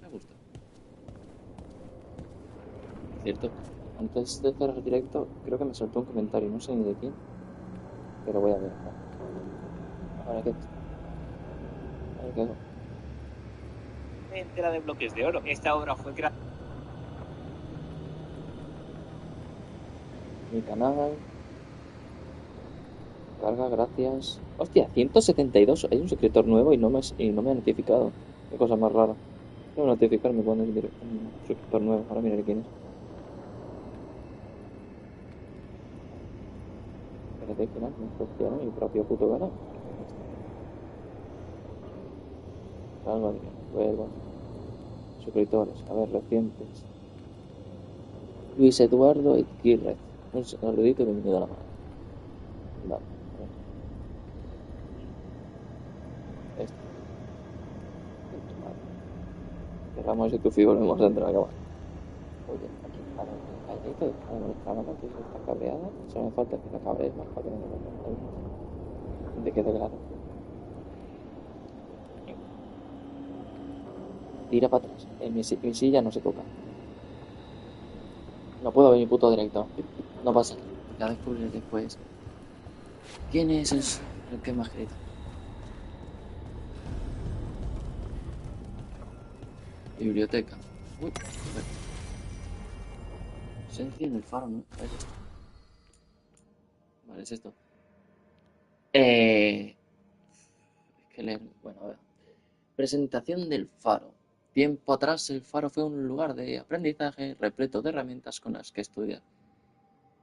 Me gusta. Cierto, antes de cerrar el directo, creo que me saltó un comentario, no sé ni de quién, pero voy a ver. Ahora qué. Ahora qué hago. Entera de bloques de oro. Esta obra fue creada. Mi canal. Carga, gracias. Hostia, 172. Hay un suscriptor nuevo y no me ha notificado. Qué cosa más rara. No notificarme cuando es un suscriptor nuevo. Ahora miraré quién es. Espérate, que no, me copiaron mi propio puto canal. Salva, vuelva. Suscriptores, a ver, recientes. Luis Eduardo Izquierdo. Un saludito, bienvenido a la mano. Vale, a ver. Este. Cerramos YouTube y volvemos a entrar a acabar. Oye, aquí, a ver, calladito, nuestra mamá que está cabreada. Solo me falta que la cabrees más para que no te quede claro. Tira para atrás. Mi silla no se toca. No puedo ver mi puto directo. No pasa nada. Ya descubriré después quién es el que más grita. Biblioteca. Uy, joder. Esencia en el faro, ¿no? Es esto. Vale, es esto. Es que leer. Bueno, a ver. Presentación del faro. Tiempo atrás, el faro fue un lugar de aprendizaje repleto de herramientas con las que estudiar.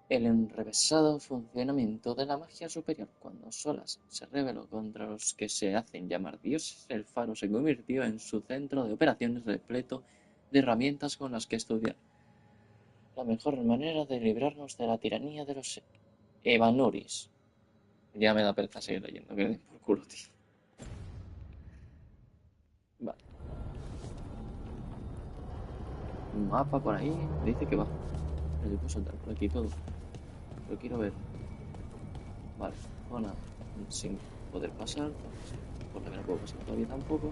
El enrevesado funcionamiento de la magia superior. Cuando Solas se rebeló contra los que se hacen llamar dioses, el faro se convirtió en su centro de operaciones repleto de herramientas con las que estudiar. La mejor manera de librarnos de la tiranía de los Evanoris. Ya me da pereza seguir leyendo, que den por culo, tío. Vale. Un mapa por ahí. Me dice que va. Pero yo puedo saltar por aquí todo. Lo quiero ver. Vale. Zona sin poder pasar. Por la que no puedo pasar todavía tampoco.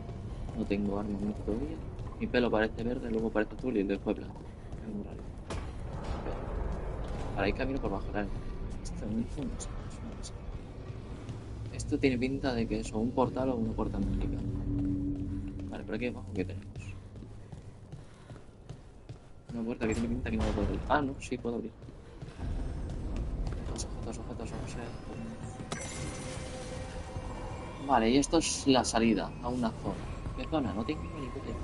No tengo armamento todavía. Mi pelo parece verde, luego parece azul y después blanco. Es muy raro. Ahora hay camino por bajo el área. Esto en el fondo es una cosa. Esto tiene pinta de que es o un portal o una puerta mágica. Vale, por aquí abajo, ¿qué tenemos? Una puerta que tiene pinta que no la puedo abrir. Ah, no, sí puedo abrir. Objetos. Vale, y esto es la salida a una zona. ¿Qué zona? No tengo ni puta idea.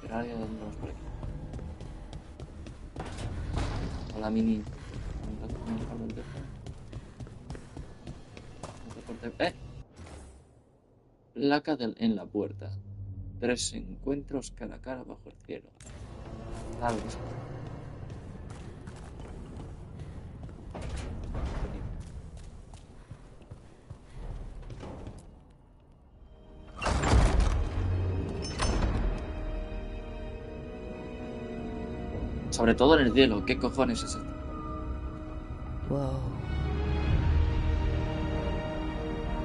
Pero ahora ya tendremos por aquí. Hola, mini. Placa en la puerta. 3 encuentros cara a cara bajo el cielo. Claro que sí. Sobre todo en el cielo. ¿Qué cojones es esto? Wow.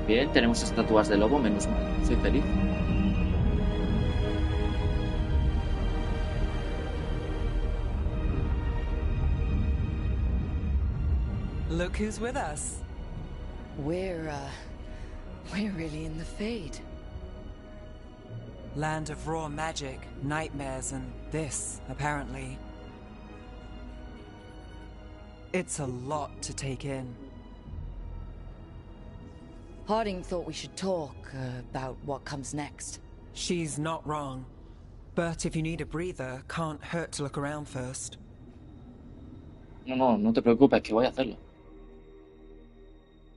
Bien, tenemos estatuas de lobo, menos mal. Soy feliz. Look who's with us. We're really in the Fade. Land of raw magic, nightmares, and this, apparently. It's a lot to take in. Harding thought we should talk about what comes next. She's not wrong. But if you need a breather, can't hurt to look around first. No te preocupes, que voy a hacerlo.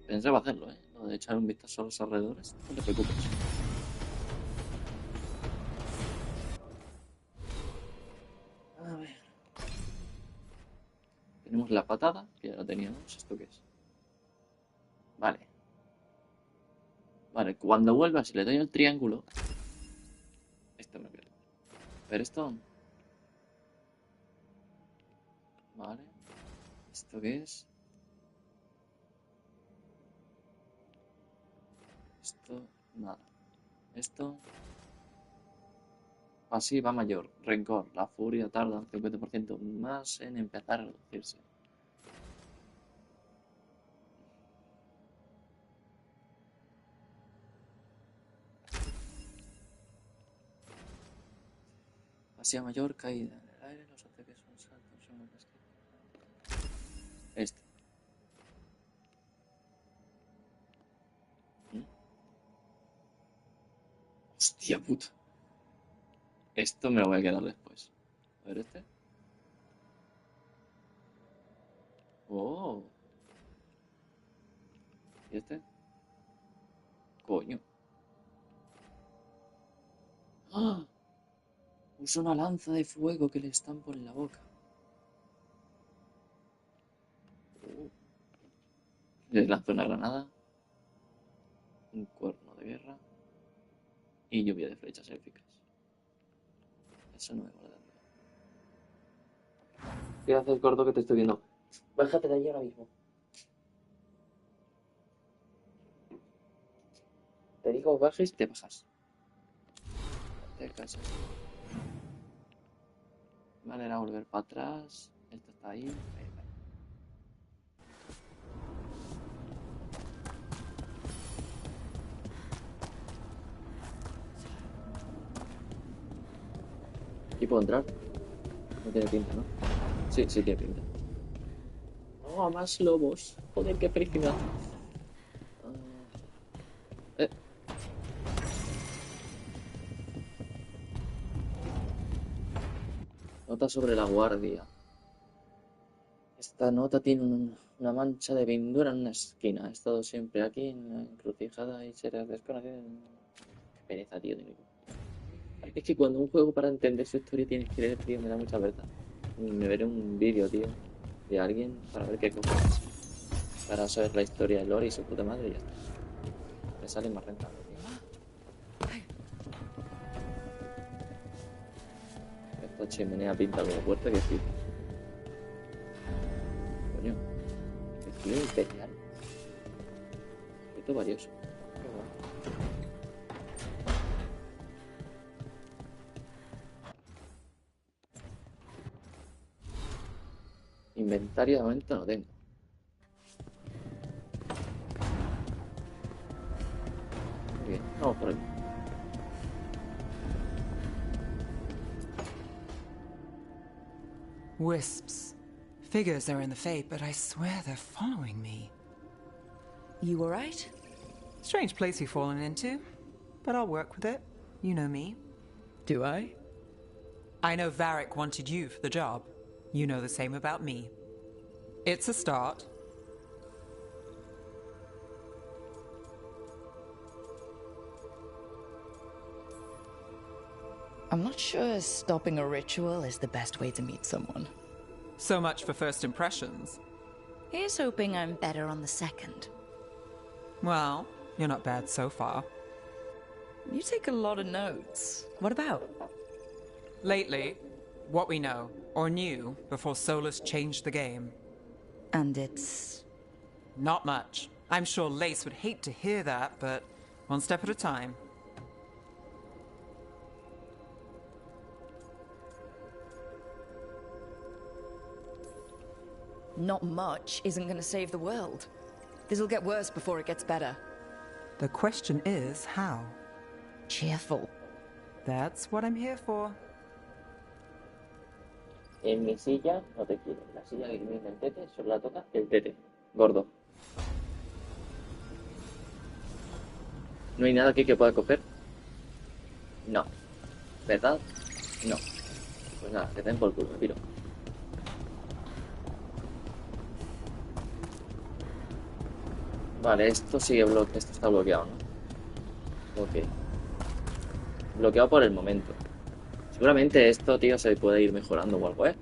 Pensaba hacerlo, ¿eh? Lo de echar un vistazo a los alrededores. No te preocupes. A ver. Tenemos la patada, que ya la teníamos. ¿Esto qué es? Vale. Vale, cuando vuelva, si le doy al triángulo... Esto me pierde. Pero esto... Vale. ¿Esto qué es? Esto... Nada. Esto... Pasiva mayor, rencor. La furia tarda un 50% más en empezar a reducirse. Pasiva mayor, caída en el aire, los ataques son saltos, son los que... Este. Hostia puta. Esto me lo voy a quedar después. A ver este. Oh. ¿Y este? Coño. ¡Ah! Usa una lanza de fuego que le estampo en la boca. Le lanzo una granada. Un cuerno de guerra. Y lluvia de flechas élficas. Eso no me mola tanto. ¿Qué haces, gordo, que te estoy viendo? Bájate de allí ahora mismo. Te digo bajes, te bajas. Te casas. Vale, era volver para atrás. Esto está ahí. Ahí, vale. ¿Aquí puedo entrar? No tiene pinta, ¿no? Sí, sí tiene pinta. ¡Oh, más lobos! Joder, qué felicidad. Nota sobre la guardia. Esta nota tiene una mancha de pintura en una esquina. He estado siempre aquí en la encrucijada y serás desconocido. Qué pereza, tío. Es que cuando un juego, para entender su historia, tienes que leer, tío, me da mucha verdad. Me veré un vídeo, tío, de alguien para ver qué cosas. Para saber la historia de Lore y su puta madre y ya está. Me sale más rentable, tío. Esta chimenea pinta como puerta que sí. Coño. Estilo imperial. Esto valioso. Inventario de momento no tengo. Muy bien, vamos por aquí. Wisps. Figures are in the fate, but I swear they're following me. You alright? Strange place you've fallen into, but I'll work with it. You know me. Do I? I know Varric wanted you for the job. You know the same about me. It's a start. I'm not sure stopping a ritual is the best way to meet someone. So much for first impressions. Here's hoping I'm better on the second. Well, you're not bad so far. You take a lot of notes. What about? Lately, what we know, or knew, before Solus changed the game. And it's... Not much. I'm sure Lace would hate to hear that, but one step at a time. Not much isn't going to save the world. This'll get worse before it gets better. The question is, how? Cheerful. That's what I'm here for. En mi silla no te quiero. La silla que viene el tete solo la toca el tete. Gordo. ¿No hay nada aquí que pueda coger? No. ¿Verdad? No. Pues nada, que te den por culo, me piro. Vale, esto sigue esto está bloqueado, ¿no? Ok. Bloqueado por el momento. Seguramente esto, tío, se puede ir mejorando o algo, ¿eh?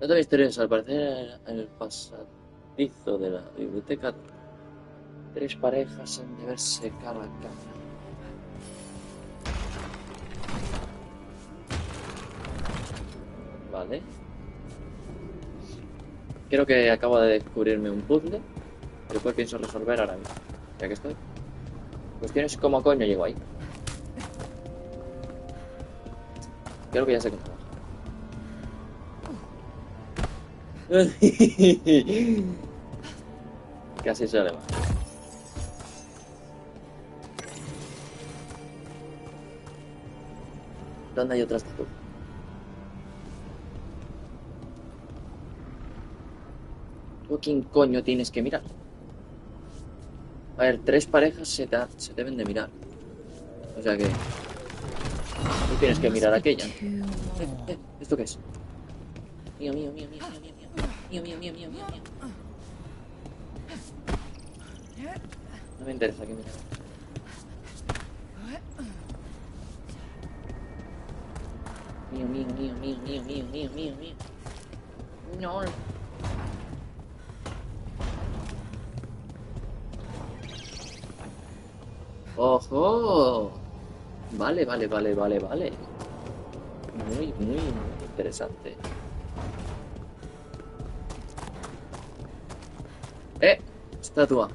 Nota misteriosa. Al parecer, en el pasadizo de la biblioteca, 3 parejas han de verse cara a cara. Vale. Creo que acabo de descubrirme un puzzle, el cual pienso resolver ahora mismo, ya que estoy. La cuestión es cómo coño llego ahí. Creo que ya sé cómo va. Casi sale mal. ¿Dónde hay otra estatua? ¿Tú a quién coño tienes que mirar? A ver, 3 parejas se deben de mirar. O sea que... Tú tienes que mirar a aquella. ¿Esto qué es? Mío, mío, mío, mío, mío, mío, mío. Mío, mío, mío, mío, mío, mío. No me interesa que mirar. Mío, mío, mío, mío, mío, mío, mío, mío, mío. No. ¡Ojo! Vale, vale, vale, vale, vale. Muy, muy interesante. Estatua.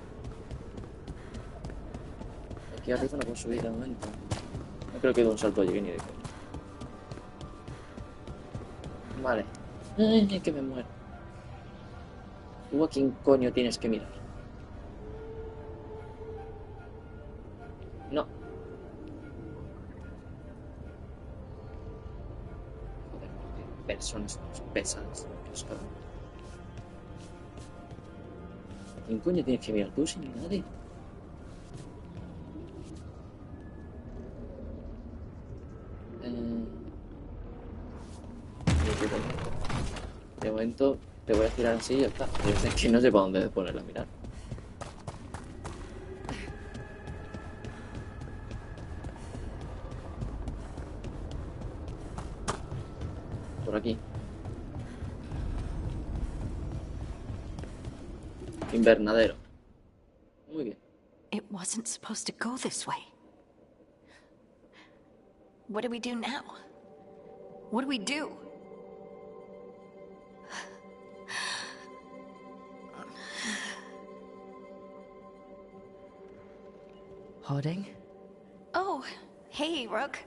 Aquí arriba no puedo subir de momento. No creo que de un salto llegue ni de coña. Vale. Ay, que me muero. ¿Tú a quién coño tienes que mirar? No. Joder, qué personas pesadas. Dios, cabrón. ¿A quién coño tienes que mirar tú sin nadie? De momento te voy a girar así y ya está. Es que no sé para dónde ponerla a mirar. Por aquí. Invernadero. Muy bien. It wasn't supposed to go this way. What do we do now? What do we do? Harding? Oh, hey, Rook.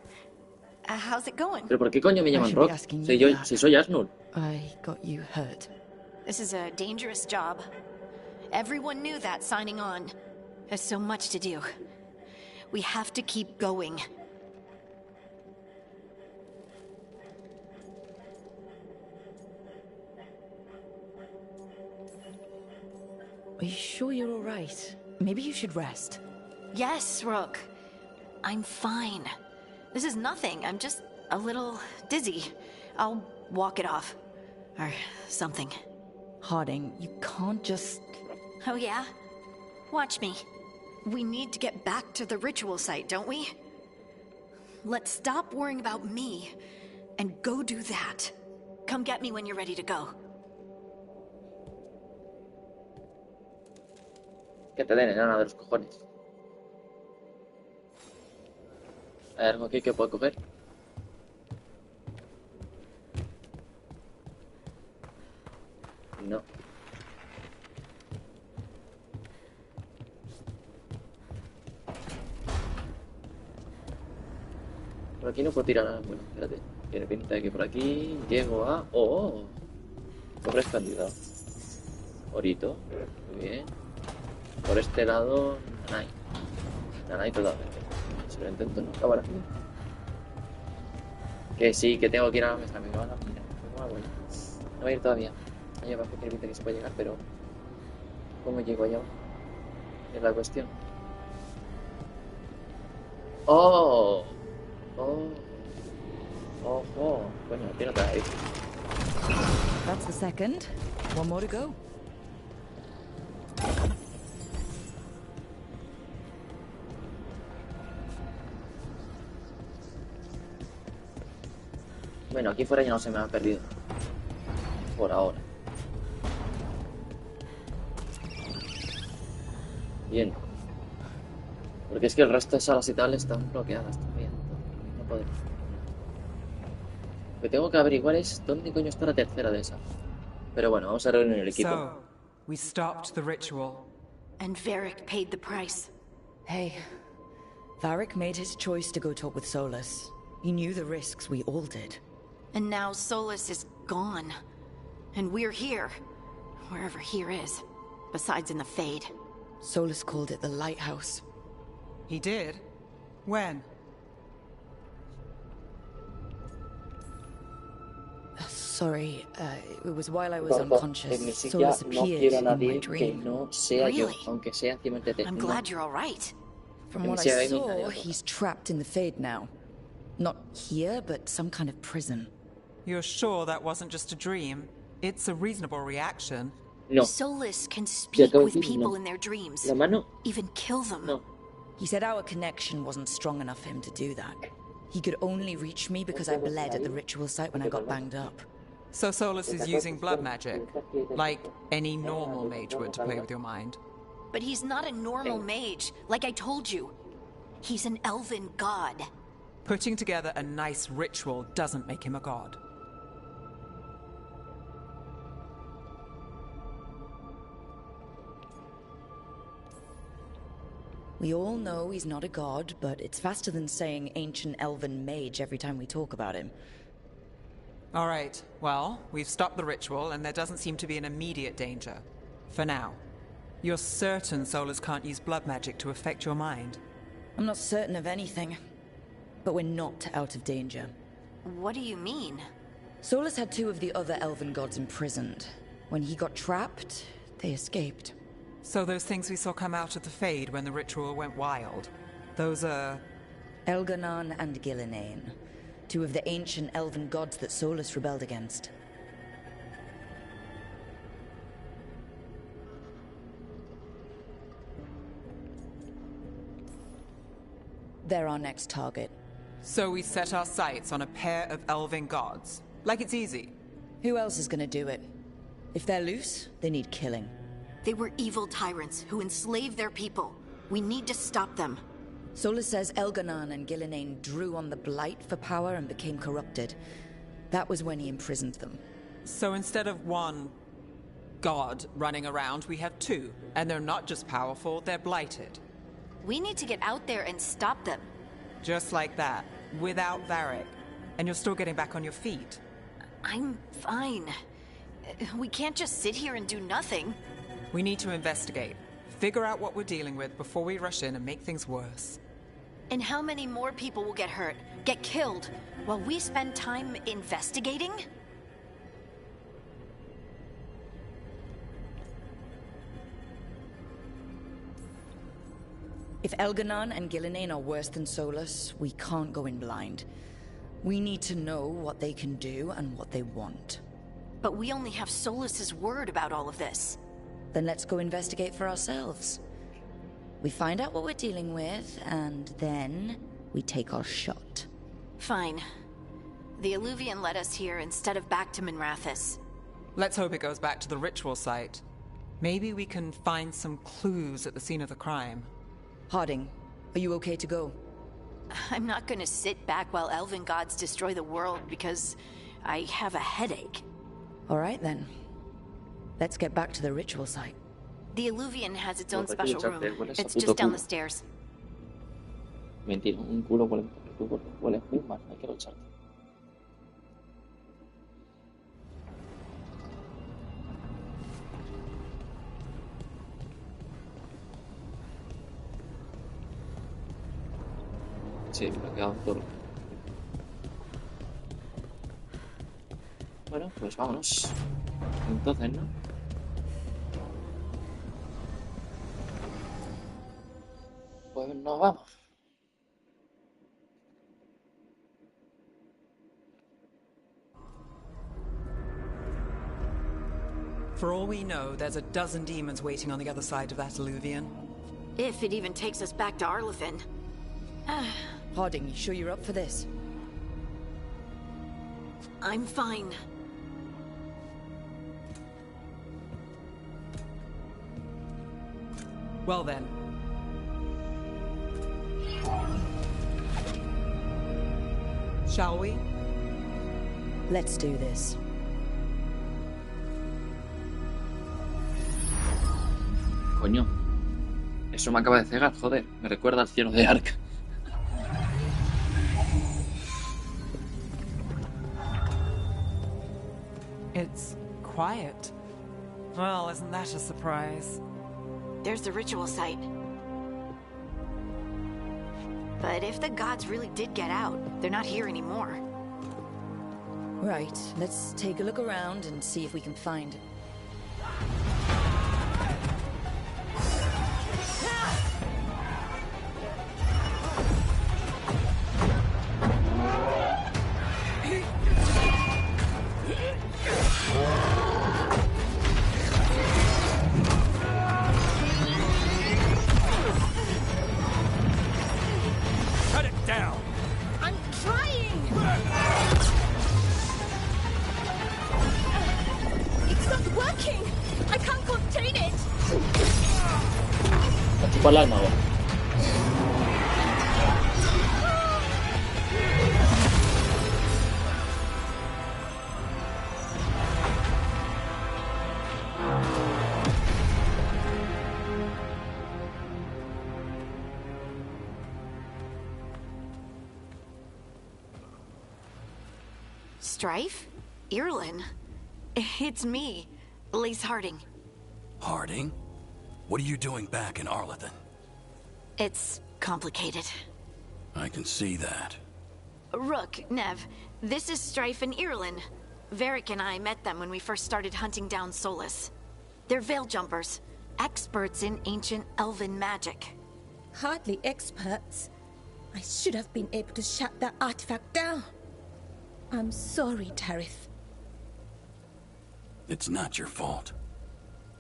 How's it going? ¿Pero por qué coño me llaman should be Rock? asking Si, you yo, that. si soy Asnul. I got you hurt. This is a dangerous job. Everyone knew that signing on. There's so much to do. We have to keep going. Are you sure you're all right? Maybe you should rest. Yes, Rook. I'm fine. This is nothing. I'm just a little dizzy. I'll walk it off. Or something. Harding, you can't just... Oh, yeah? Watch me. We need to get back to the ritual site, don't we? Let's stop worrying about me and go do that. Come get me when you're ready to go. Que te den enana de los cojones. ¿Hay algo aquí que puedo coger? No. Por aquí no puedo tirar nada. Bueno, espérate. Tiene pinta de que por aquí llego a... ¡Oh! Cobre expandido. Orito. Muy bien. Por este lado... Nanai. Nanai totalmente. Si lo intento no acabará. Que sí, que tengo que ir a la mesa. Me van a mirar. No voy a ir todavía. Allá abajo tiene pinta que se puede llegar, pero... ¿Cómo llego allá abajo? Es la cuestión. ¡Oh! ¡Oh! ¡Ojo! Coño, tiene otra vez. That's the second. One more to go. Bueno, aquí fuera ya no se me ha perdido. Por ahora. Bien. Porque es que el resto de salas y tal están bloqueadas también. No podemos. Lo que tengo que averiguar es dónde coño está la tercera de esas. Pero bueno, vamos a reunir el equipo. So, we stopped the ritual. And Varric paid the price. Hey, Varric made his choice to go talk with Solus. He knew the risks, we all did. And now Solus is gone. And we're here. Wherever here is. Besides in the Fade. Solus called it the Lighthouse. He did? When? Sorry, it was while I was Gordo, unconscious. Significa Solus no appeared quiero a in my nadie que dream. no sea yo, Really? aunque sea ciémetete. I'm No. glad you're alright. From Let me what see I if I can- saw, he's trapped in the Fade now. Not here, but some kind of prison. You're sure that wasn't just a dream? It's a reasonable reaction. No. Solus can Ya speak acabo with de decir, people no. in their dreams. La mano, Even kill them. no. He said our connection wasn't strong enough for him to do that. He could only reach me because I bled at the ritual site when I got banged up. So Solus is using blood magic, like any normal mage would to play with your mind. But he's not a normal mage, like I told you. He's an elven god. Putting together a nice ritual doesn't make him a god. We all know he's not a god, but it's faster than saying ancient elven mage every time we talk about him. All right, well, we've stopped the ritual and there doesn't seem to be an immediate danger. For now. You're certain Solus can't use blood magic to affect your mind? I'm not certain of anything, but we're not out of danger. What do you mean? Solus had two of the other elven gods imprisoned. When he got trapped, they escaped. So those things we saw come out of the Fade when the ritual went wild, those are... Elganon and Gillinane, two of the ancient elven gods that Solus rebelled against. They're our next target. So we set our sights on a pair of elven gods. Like it's easy. Who else is gonna do it? If they're loose, they need killing. They were evil tyrants who enslaved their people. We need to stop them. Solus says Elganon and Gillinane drew on the Blight for power and became corrupted. That was when he imprisoned them. So instead of one god running around, we have two. And they're not just powerful, they're blighted. We need to get out there and stop them. Just like that, without Varric. And you're still getting back on your feet. I'm fine. We can't just sit here and do nothing. We need to investigate. Figure out what we're dealing with before we rush in and make things worse. And how many more people will get hurt, get killed, while we spend time investigating? If Elganon and Gillinane are worse than Solus, we can't go in blind. We need to know what they can do and what they want. But we only have Solus's word about all of this. Then let's go investigate for ourselves. We find out what we're dealing with, and then we take our shot. Fine. The Illuvian led us here instead of back to Minrathous. Let's hope it goes back to the ritual site. Maybe we can find some clues at the scene of the crime. Harding, are you okay to go? I'm not gonna sit back while elven gods destroy the world because I have a headache. All right then. Let's get back to the ritual site. The Illuvian has its own Pues, special escúchate, room. hueles a It's puto just down culo. the stairs. Mentira, un culo huele, huele muy mal, hay que echarte. Sí, me ha quedado todo. Bueno, pues vámonos. Entonces, ¿no? Pues nos vamos. For all we know, there's a dozen demons waiting on the other side of that Illuvian. If it even takes us back to Arlefin. Harding, you sure you're up for this? I'm fine. Well then. Shall we? Let's do this. Coño. Eso me acaba de cegar, joder. Me recuerda al cielo de Ark. It's quiet. Well, isn't that a surprise? There's the ritual site. But if the gods really did get out, they're not here anymore. Right, let's take a look around and see if we can find it. Chupar el alma, Strife? Irlin? It's me, Elise Harding. Harding? What are you doing back in Arlington? It's complicated. I can see that. Rook, Nev, this is Strife and Irlin. Varric and I met them when we first started hunting down Solus. They're veil jumpers, experts in ancient elven magic. Hardly experts. I should have been able to shut that artifact down. I'm sorry, Tarith. It's not your fault.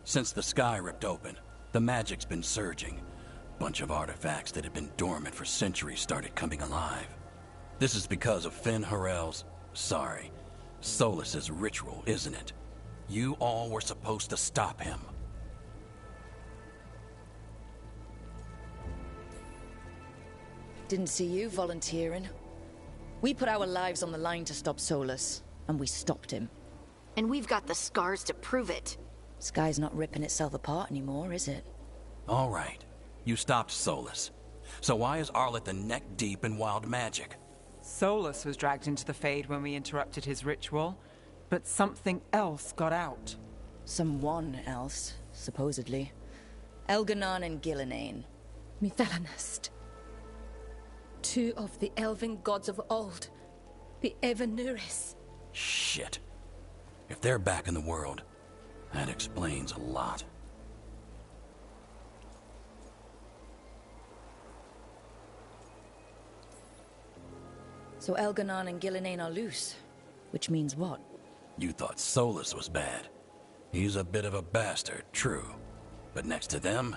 Since the sky ripped open, the magic's been surging. Bunch of artifacts that had been dormant for centuries started coming alive. This is because of Finn Harel's... Solus's ritual, isn't it? You all were supposed to stop him. Didn't see you volunteering. We put our lives on the line to stop Solus, and we stopped him. And we've got the scars to prove it. Sky's not ripping itself apart anymore, is it? All right. You stopped Solus. So why is Arlington neck deep in wild magic? Solus was dragged into the Fade when we interrupted his ritual, but something else got out. Someone else, supposedly. Elganon and Gillinane. Mithalanast. Two of the elven gods of old. The Evanuris. Shit. If they're back in the world, that explains a lot. So Elganon and Gillinane are loose. Which means what? You thought Solus was bad. He's a bit of a bastard, true. But next to them,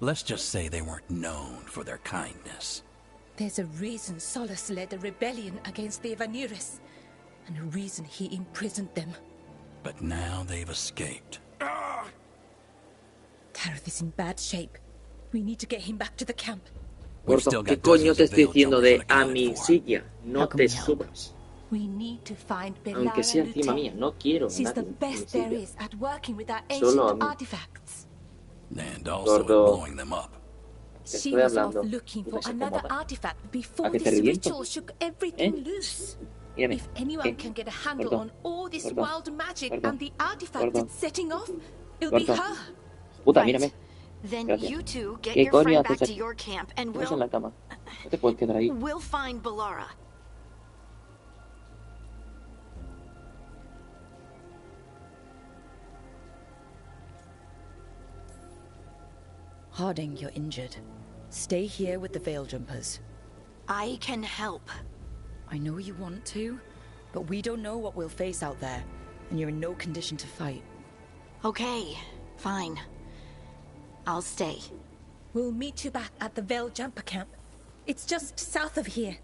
let's just say they weren't known for their kindness. There's a reason Solus led a rebellion against the Evanuris, and a reason he imprisoned them. But now they've escaped. Tarith is in bad shape. We need to get him back to the camp. Gordo, ¿qué coño te estoy diciendo de a mi silla? No te subas. We need to find Aunque sea encima mía, no quiero She's the nadie en mi best there silla. is at working with our Solo a ancient mí. artifacts. And also at Gordo. blowing them up. Te She estoy was off hablando. looking Tú for ves another acomoda. artifact before ¿A que te this reviento? ritual shook everything ¿Eh? loose. Mírame. If anyone ¿Qué? can get a handle Gordo. on all this Gordo. wild magic Gordo. and the artifact Gordo. it's setting off, it'll be Gordo. her. Puta, Right. mírame. Then Gracias. you two get ¿Qué your coño friend back haces to aquí? your camp and Estás en la we'll... cama. No te puedes quedar ahí. We'll find Balara. Harding, you're injured. Stay here with the Veil Jumpers. I can help. I know you want to, but we don't know what we'll face out there, and you're in no condition to fight. Okay, fine. I'll stay. We'll meet you back at the Veil Jumper camp. It's just south of here.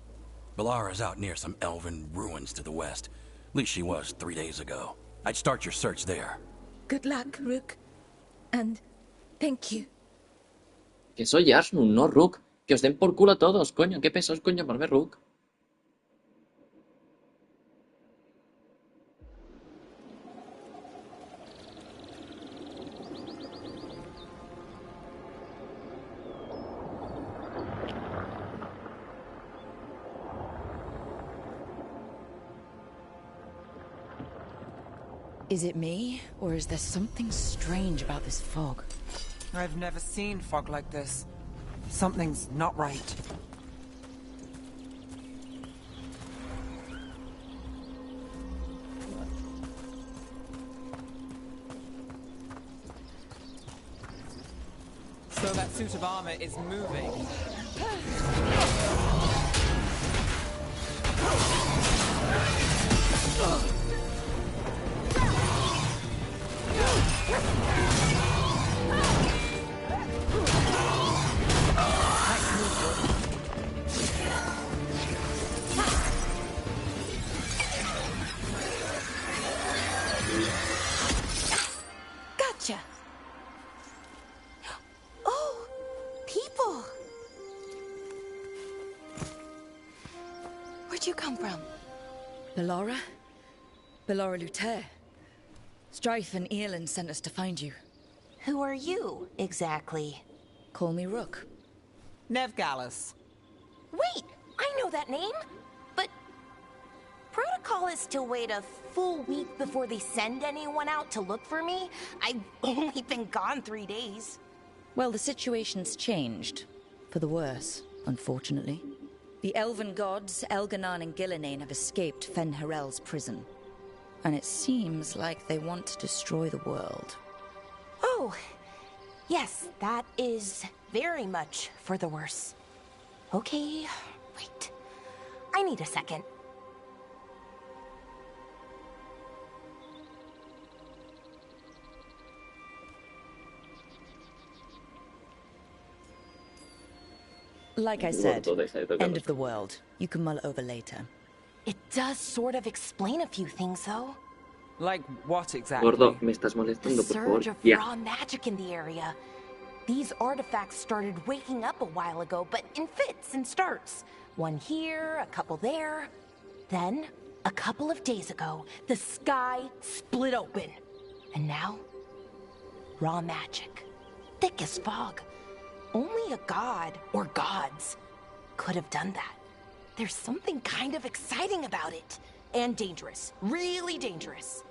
Balara's out near some elven ruins to the west. At least she was 3 days ago. I'd start your search there. Good luck, Rook. And thank you. Que soy Asnun, no Rook. Que os den por culo a todos, coño. ¿Qué pesos, coño, llamarme Rook? Is it me, or is there something strange about this fog? I've never seen fog like this. Something's not right. So that suit of armor is moving. Gotcha. Oh, people. Where'd you come from? Bellora? Bellora Luther. Strife and Earlin sent us to find you. Who are you, exactly? Call me Rook. Nev Gallus. Wait, I know that name! But protocol is to wait a full week before they send anyone out to look for me? I've only been gone 3 days. Well, the situation's changed. For the worse, unfortunately. The elven gods, Elganan and Gillinane, have escaped Fen Harel's prison. And it seems like they want to destroy the world. Oh, yes, that is very much for the worse. Okay, wait. I need a second. Like I said, end of the world. You can mull it over later. It does sort of explain a few things, though. Like what exactly? Gordo, me estás The molestando, por surge favor. of Ya. raw magic in the area. These artifacts started waking up a while ago, but in fits and starts. One here, a couple there. Then, a couple of days ago, the sky split open. And now, raw magic. Thick as fog. Only a god, or gods, could have done that. There's something kind of exciting about it. And dangerous. Really dangerous.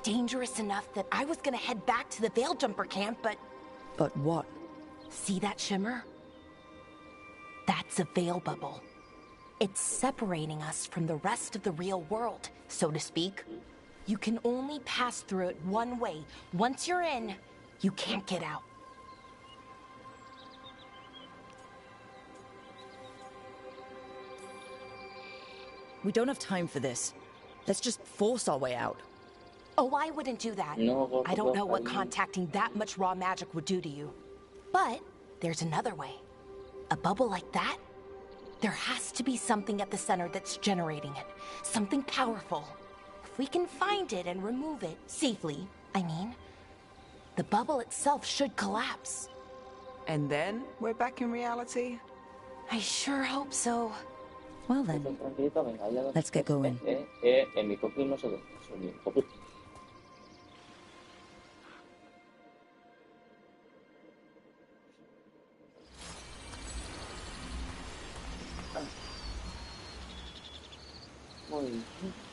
Dangerous enough that I was gonna head back to the Veil Jumper camp, but... But what? See that shimmer? That's a veil bubble. It's separating us from the rest of the real world, so to speak. You can only pass through it one way. Once you're in, you can't get out. We don't have time for this. Let's just force our way out. Oh, I wouldn't do that. No, I don't know what I mean- contacting that much raw magic would do to you. But there's another way. A bubble like that? There has to be something at the center that's generating it. Something powerful. If we can find it and remove it, safely, I mean, the bubble itself should collapse. And then we're back in reality? I sure hope so. Well then, Tranquilito, venga, ya lo- let's get going. En mi cofre no se ve. Soy un hijo puta. Muy bien.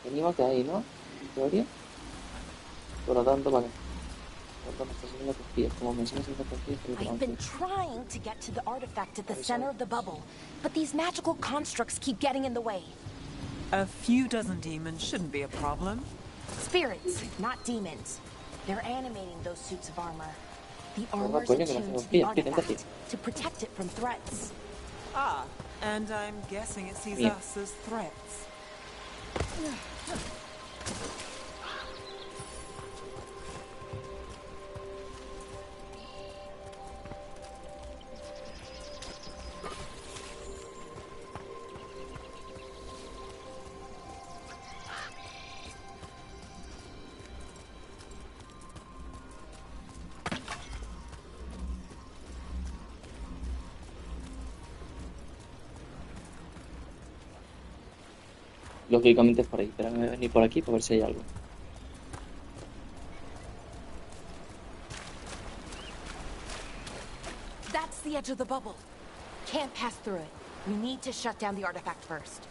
Venimos de ahí, ¿no? En teoría. Por lo tanto, vale. Por me estás haciendo cosquillas. Como me enseñas a hacer cosquillas, te lo I've been trying to get to the artifact at the center of the bubble, but these magical constructs keep getting in the way. A few dozen demons shouldn't be a problem. Spirits, not demons. They're animating those suits of armor. The Oh, armor's coño, que no attuned hacemos to the pie, quítate. artifact to protect it from threats. Ah, and I'm guessing it sees Bien. us as threats. Lógicamente es por ahí, pero me voy a venir por aquí para ver si hay algo. That's the edge of the bubble. Can't pass through it. We need to shut down the artifact first.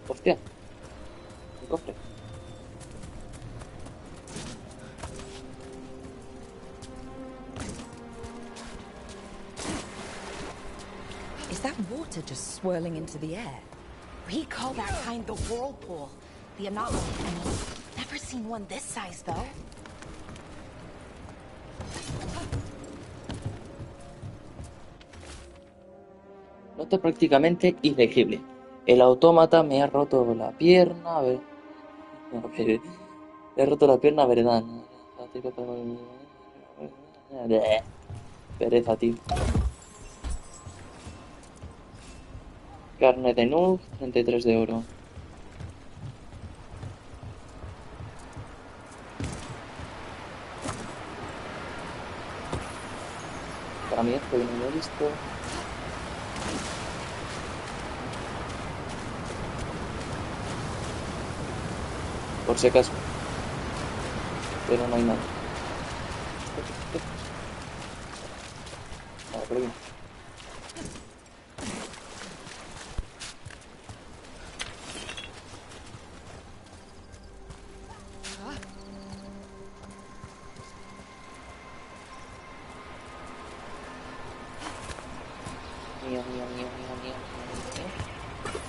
Hostia. Un cofre. Is that water just swirling into the air? We call that kind the whirlpool. The anomaly. I mean, never seen one this size, though. Nota prácticamente ilegible. El autómata me ha roto la pierna. A ver. Le he roto la pierna, ¿verdad? Pereza, tío. Carne de Nug, 33 de oro. Para mí esto yo no lo he visto. Por si acaso. Pero no hay nada. Vale, por aquí.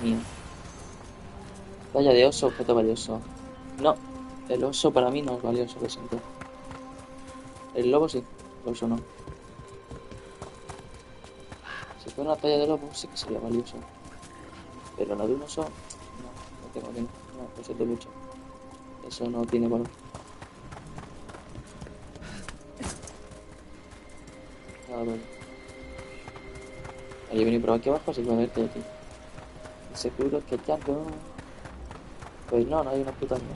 Mío. Talla de oso, objeto valioso. No, el oso para mí no es valioso, lo siento. El lobo sí, el oso no. Si fuera una talla de lobo sí que sería valioso. Pero la de un oso, no tengo que no, lo siento mucho. Eso no tiene valor. A ver. Yo venir por aquí abajo, así que voy a verte aquí. Seguro que ya no. Pues no, no hay una puta mierda.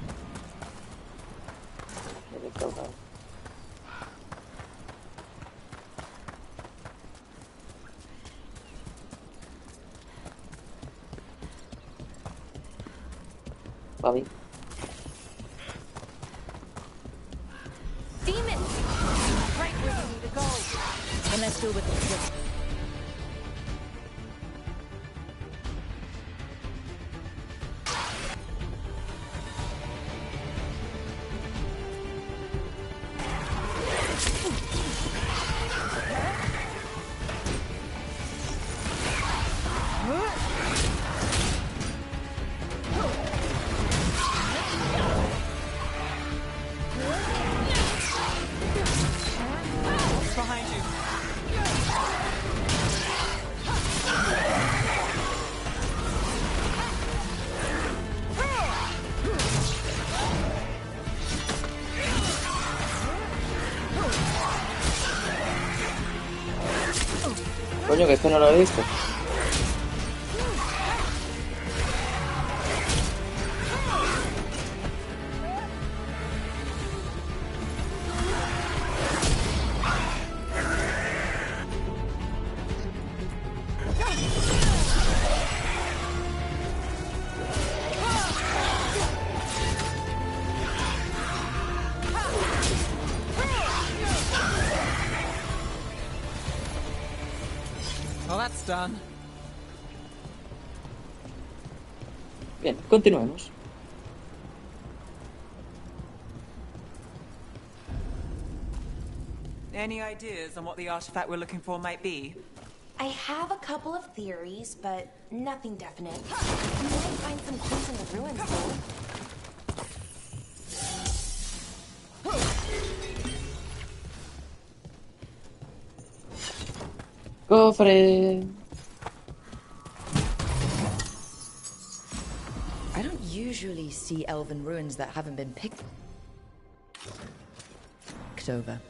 Me he descargado. Papi. Demon! Right where you need to go. And let's deal with the Behind you. Coño, que esto no lo he visto. Well, that's done. Bien, continuemos. Any ideas on what the artifact we're looking for might be? I have a couple of theories, but nothing definite. You might find some clues in the ruins, though. Cofre. I don't usually see elven ruins that haven't been picked over.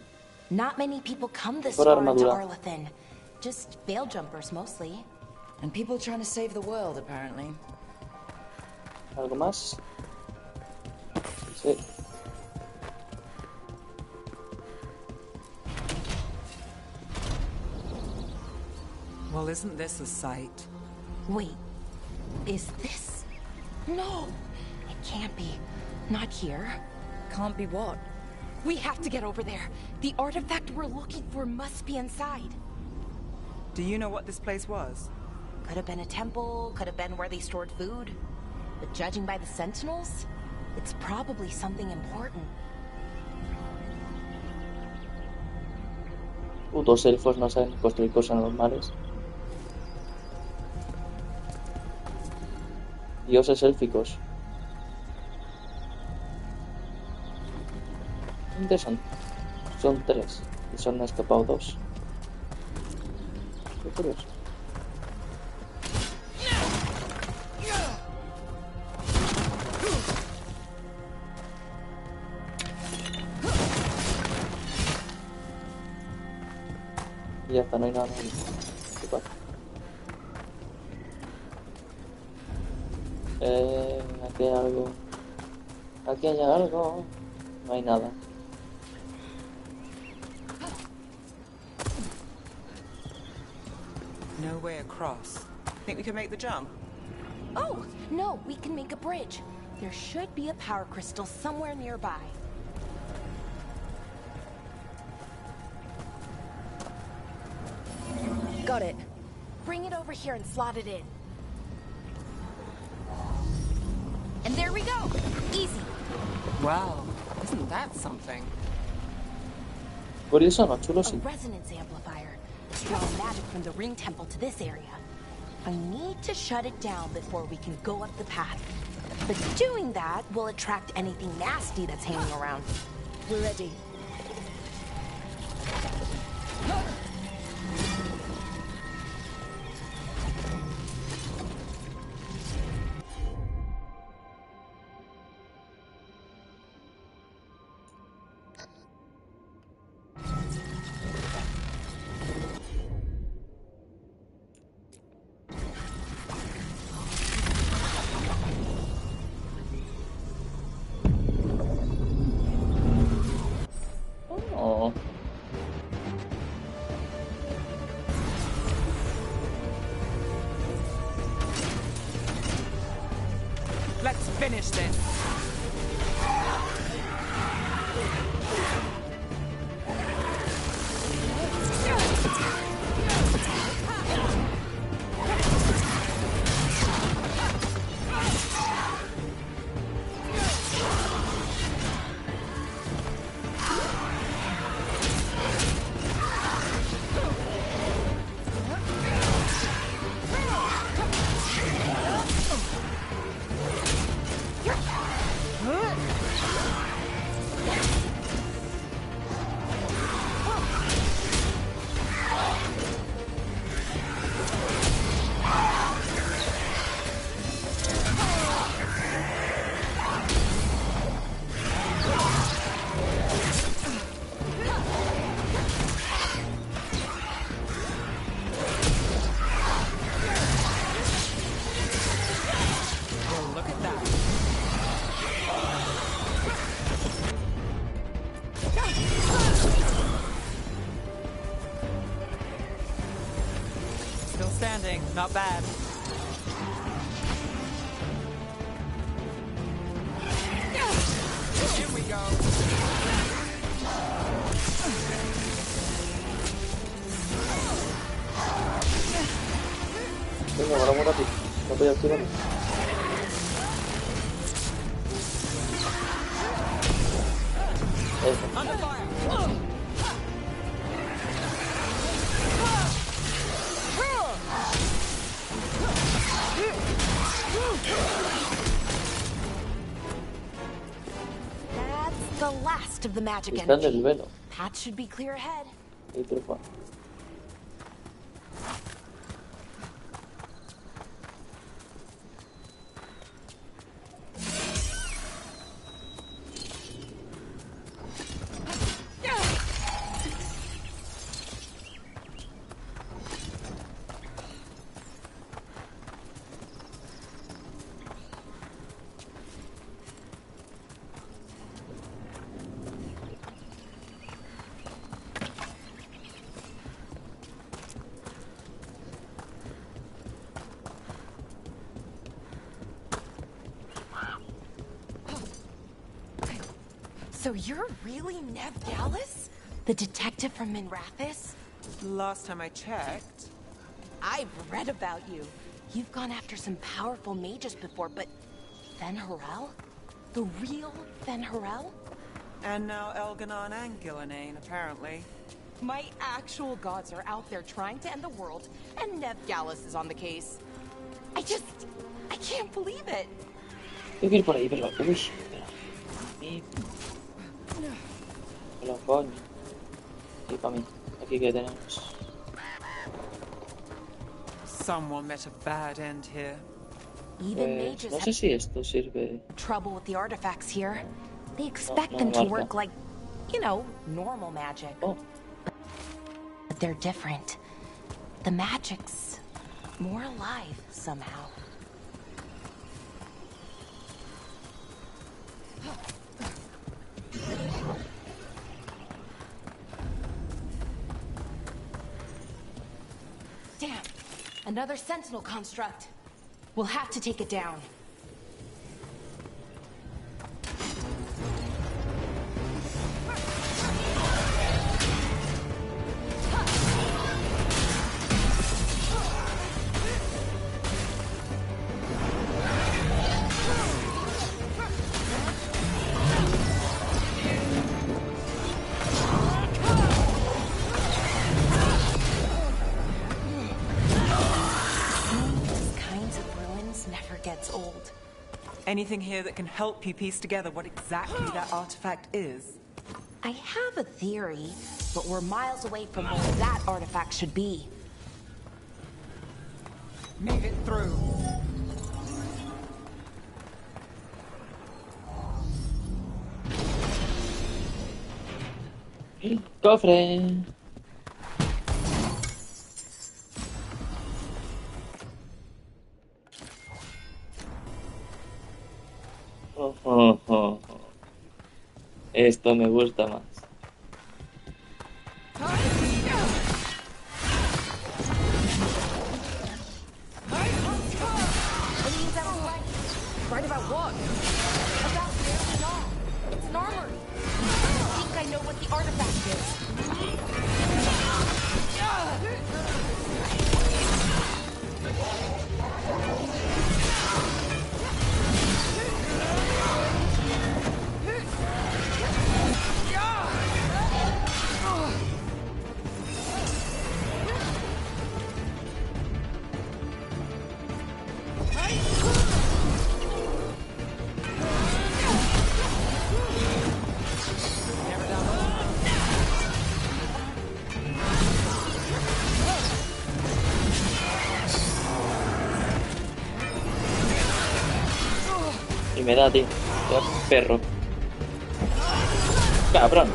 Not many people come this Por far into armadura. Arlathan. Just veil jumpers, mostly. And people trying to save the world, apparently. ¿Algo más? Sí. Well, isn't this a sight? Wait, is this? No, it can't be. Not here. Can't be what? We have to get over there. The artifact we're looking for must be inside. Do you know what this place was? Could have been a temple, could have been where they stored food. But judging by the sentinels, it's probably something important. Putos elfos no saben construir cosas normales. Dioses élficos. Interesante. Son 3 y solo han escapado 2. Qué curioso. Y ya está, no hay nada más. ¿Qué pasa? Aquí hay algo. Aquí hay algo. No hay nada. No way across. Think we can make the jump? Oh, no, we can make a bridge. There should be a power crystal somewhere nearby. Got it. Bring it over here and slot it in. And there we go! Easy. Wow, isn't that something? Curioso, no, chulo A sí. resonance amplifier. Drawing magic from the ring temple to this area. I need to shut it down before we can go up the path. But doing that will attract anything nasty that's hanging around. We're ready. Oh. Let's finish this. Standing, not bad. Here we go. Venga, vamos rápido. No voy a activar. Eso. Under fire. That's the last of the magic Cristal del energy. velo. Path should be clear ahead. Y trufa. So you're really Neb Gallus? The detective from Minrathis? Last time I checked. I've read about you. You've gone after some powerful mages before, but Fen Harel? The real Fen Harel? And now Elganon and Gillenane, apparently. My actual gods are out there trying to end the world, and Nev Gallus is on the case. I can't believe it. Tengo que ir por ahí, pero... Uy, espera. Hola, coño. Y para mí. Aquí que tenemos. Someone met a bad end here. Even mages No have sé si esto sirve. trouble with the artifacts here. They expect no them to marca. work like, you know, normal magic. Oh, But they're different. The magic's more alive somehow. Damn! Another sentinel construct. We'll have to take it down. These kinds of ruins never gets old. Anything here that can help you piece together what exactly that artifact is? I have a theory, but we're miles away from where that artifact should be. Move it through. el cofre. Esto me gusta más. Right about what? About nearly all. It's an armor. I think I know what the artifact is. Y me da, tío. Qué perro. Cabrón.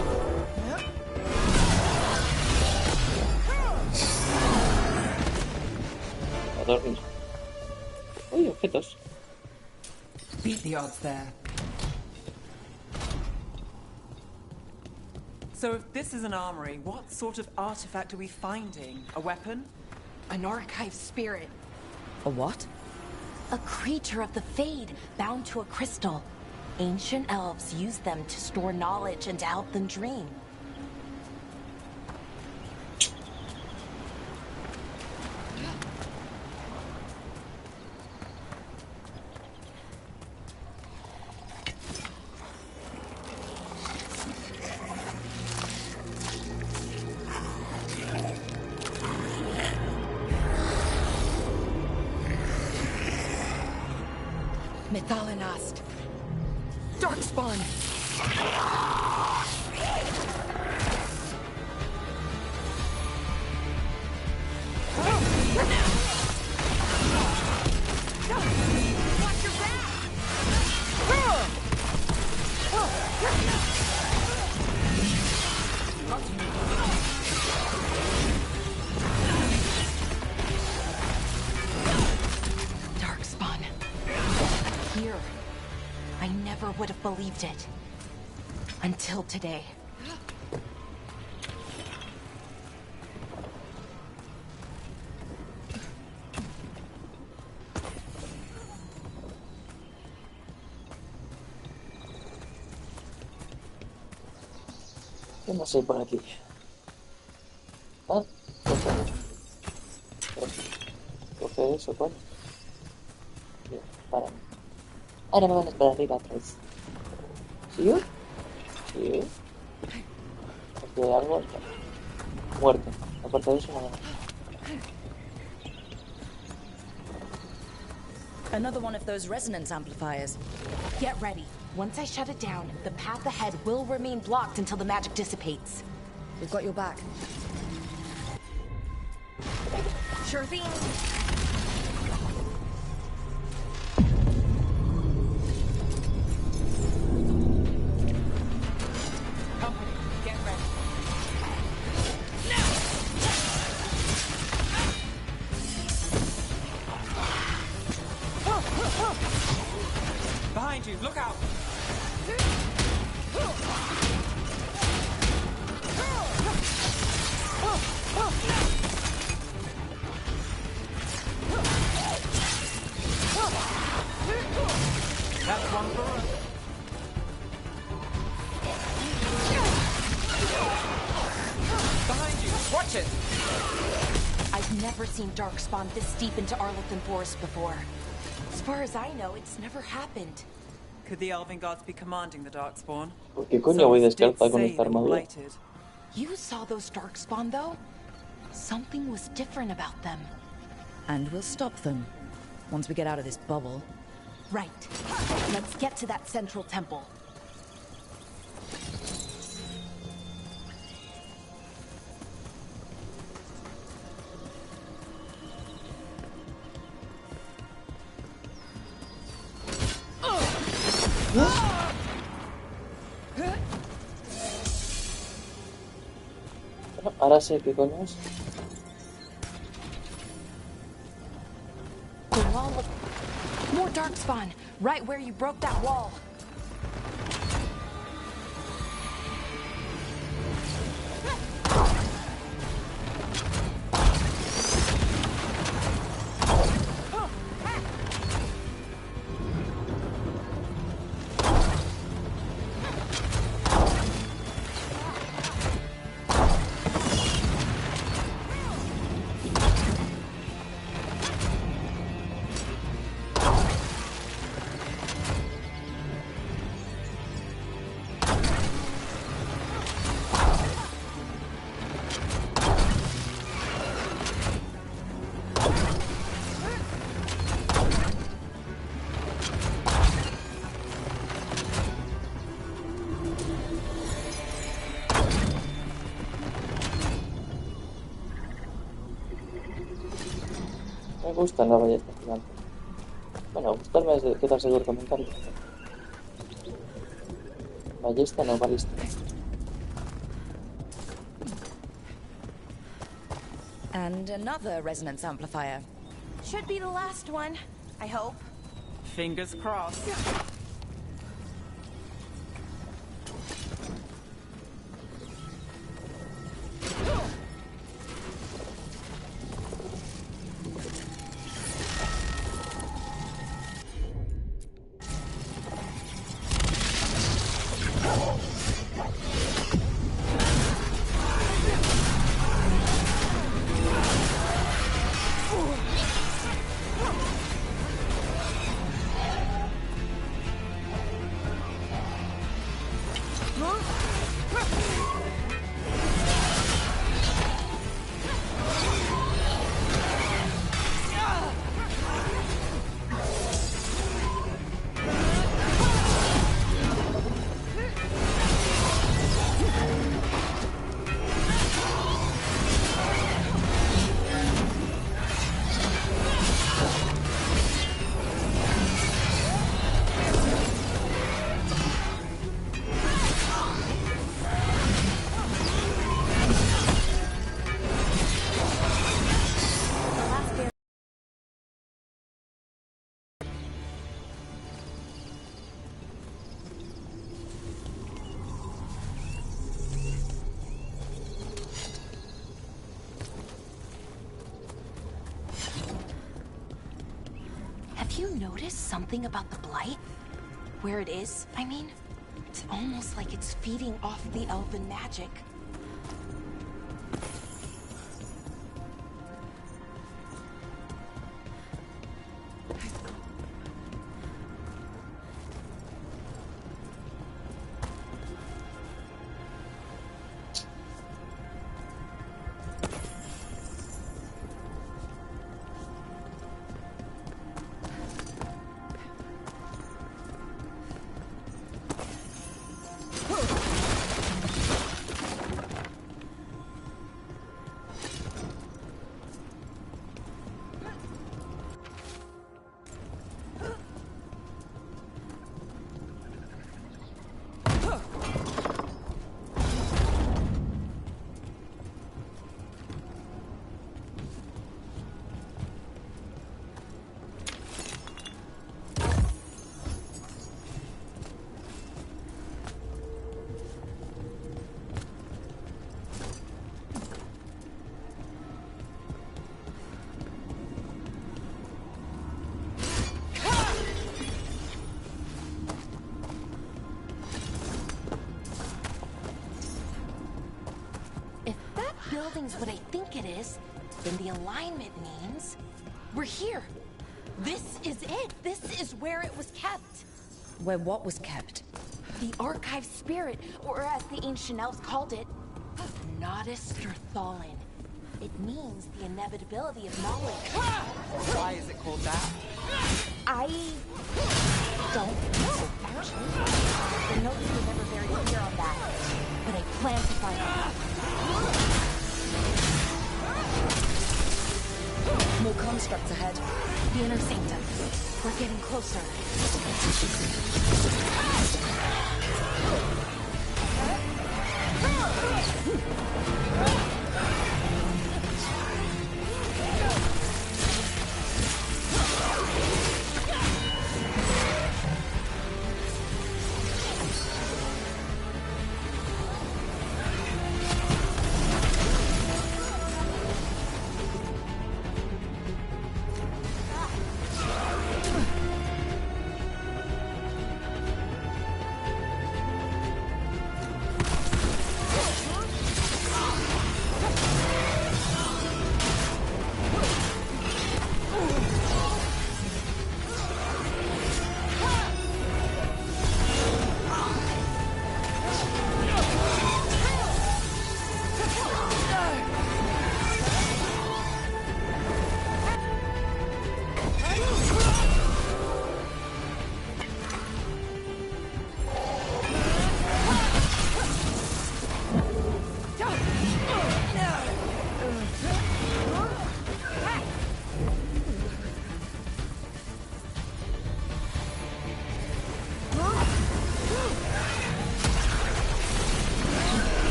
A dormir. Uy, objetos. Beat the odds there. So if this is an armory, what sort of artifact are we finding? A weapon? An archive spirit. A what? A creature of the Fade, bound to a crystal. Ancient elves used them to store knowledge and to help them dream. Methalinast. Darkspawn. Watch your back! Darkspawn. Here. I never would have believed it. Until today. ¿Qué más hay por aquí? Ah, pues, coge eso, coño. Bien, para. Ahora me van a esperar arriba otra vez. ¿Sí? ¿Sí? Porque algo está. Muerto. Aparte de eso, nada más. Another one of those resonance amplifiers. Get ready. Once I shut it down, the path ahead will remain blocked until the magic dissipates. We've got your back. Sure thing. Company, get ready. Behind you, look out! That's one for us. Behind you, watch it! I've never seen Darkspawn this deep into Arlington Forest before. As far as I know, it's never happened. Could the Elven Gods be commanding the Darkspawn? ¿Por qué coño voy Souls did descarta con say esta they were armadura? blighted. You saw those Darkspawn, though? Something was different about them. And we'll stop them. Once we get out of this bubble. Right. Let's get to that central temple. Bueno, ahora sé qué coño es. The wall of... More Darkspawn! Right where you broke that wall. Me gusta la ballesta gigante. Bueno, gustarme es de qué tan seguro que me encanta. Ballesta no, balista. And another resonance amplifier. Should be the last one, I hope. Fingers crossed. Have you noticed something about the blight? Where it is, I mean? It's almost like it's feeding off the elven magic. building's what I think it is, then the alignment means we're here. This is it. This is where it was kept. Where what was kept? The archive spirit, or as the ancient elves called it, Nodus Thurthalin. It means the inevitability of knowledge. Why is it called that? I don't know, actually. The notes were never very clear on that, but I plan to find out. More constructs ahead. The inner sanctum. We're getting closer.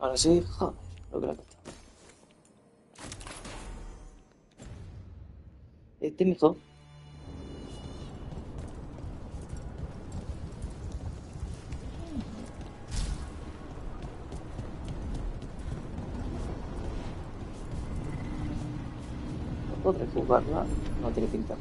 Ahora sí, joder, lo que la he costado. Mijo. No podré jugarla, no tiene pinta.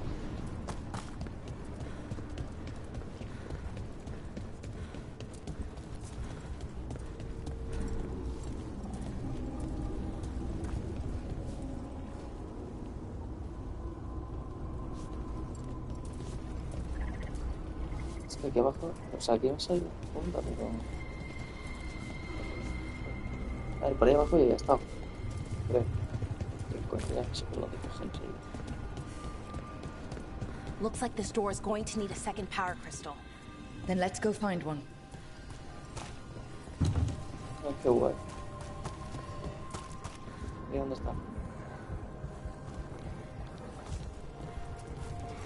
Aquí abajo, o sea, aquí vas a ir la punta, pero... A ver, por ahí abajo ya está. Creo. Que coño, ya no sé por dónde coger enseguida. Looks like this door is going to need a second power crystal. Then let's go find one. Ah, qué guay. ¿Y dónde está?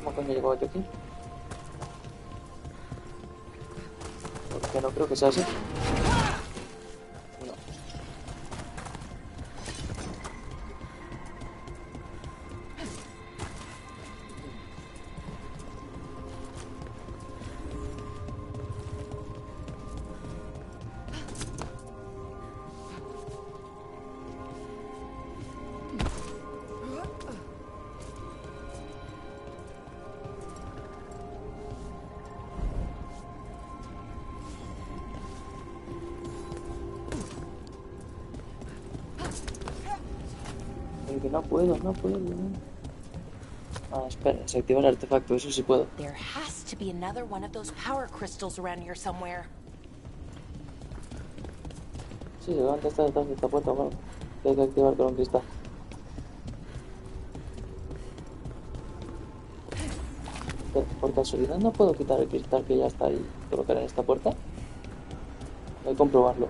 ¿Cómo coño llegó yo aquí? Porque no creo que sea así. No. Que no puedo. Ah, espera, desactiva el artefacto, eso sí puedo. There has to be another one of those power crystals around here somewhere. Sí, se levanta esta puerta, bueno. Que hay que activar con un cristal. Pero, por casualidad no puedo quitar el cristal que ya está ahí y colocar en esta puerta. Voy a comprobarlo.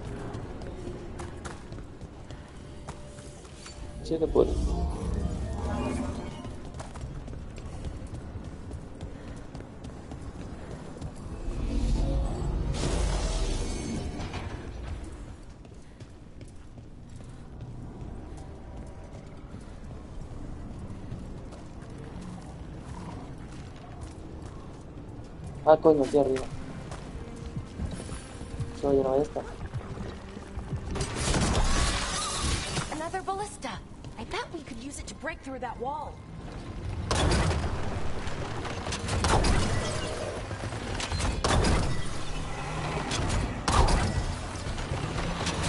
Sí que puedo. Ah, coño, aquí arriba. Solo lleno de esta. Another ballista. I bet we could use it to break through that wall.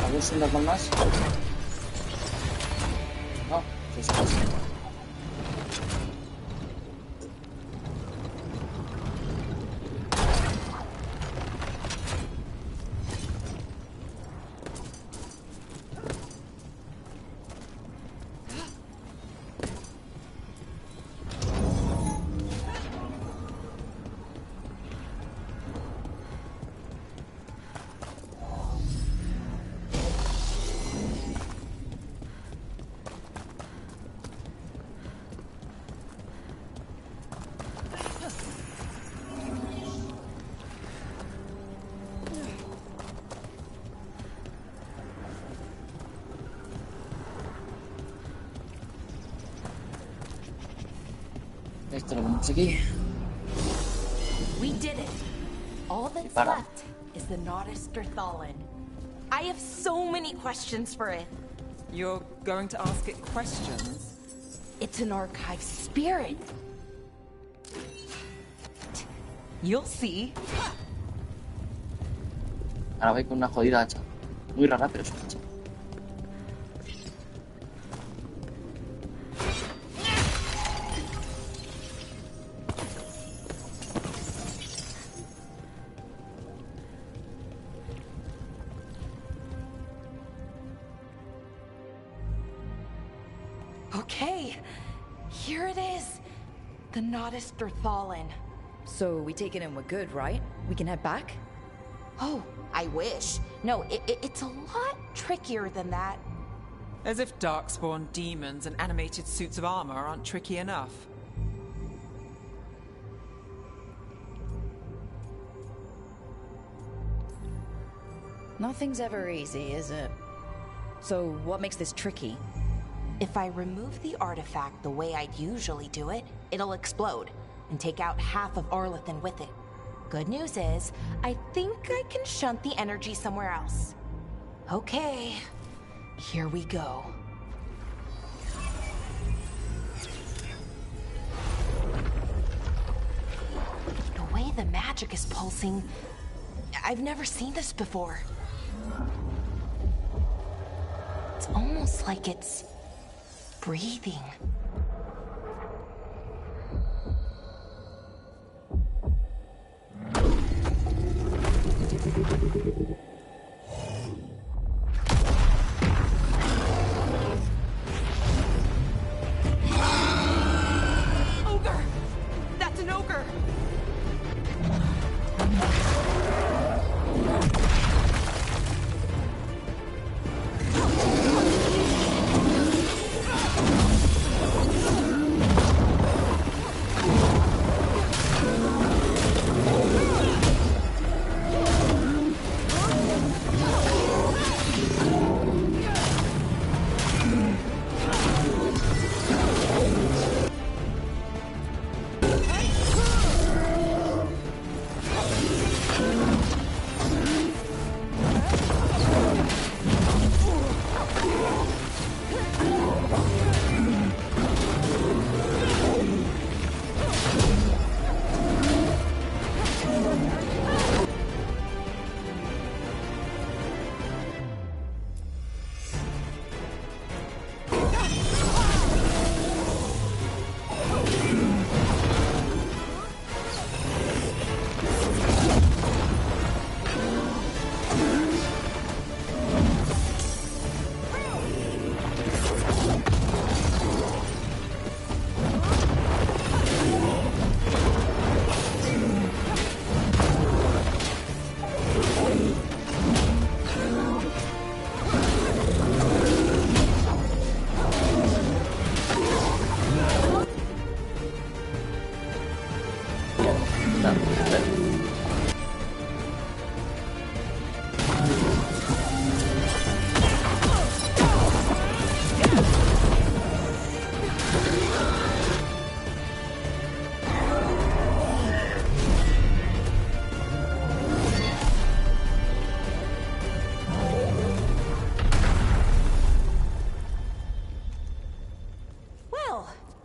A ver si nos van más. No, sí, sí, sí. Esto lo ponemos aquí. We did it. All that's Para. left is the Nodus Derthalin. I have so many questions for it. You're going to ask it questions? It's an archive spirit. You'll see. Ahora voy con una jodida hacha. Muy rara, pero es una hacha. Okay, here it is. The Nodus Derthalin. So we take it and we're good, right? We can head back? Oh, I wish. No, it's a lot trickier than that. As if darkspawn demons and animated suits of armor aren't tricky enough. Nothing's ever easy, is it? So what makes this tricky? If I remove the artifact the way I'd usually do it, it'll explode and take out half of Arlethan with it. Good news is, I think I can shunt the energy somewhere else. Okay, here we go. The way the magic is pulsing, I've never seen this before. It's almost like it's breathing. Ogre! That's an ogre!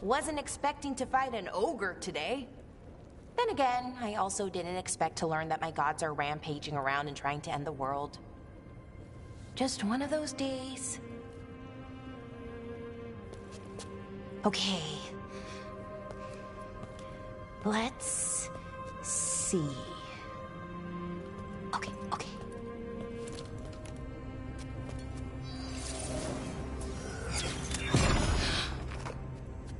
Wasn't expecting to fight an ogre today. Then again, I also didn't expect to learn that my gods are rampaging around and trying to end the world. Just one of those days. Okay. Let's see. Okay.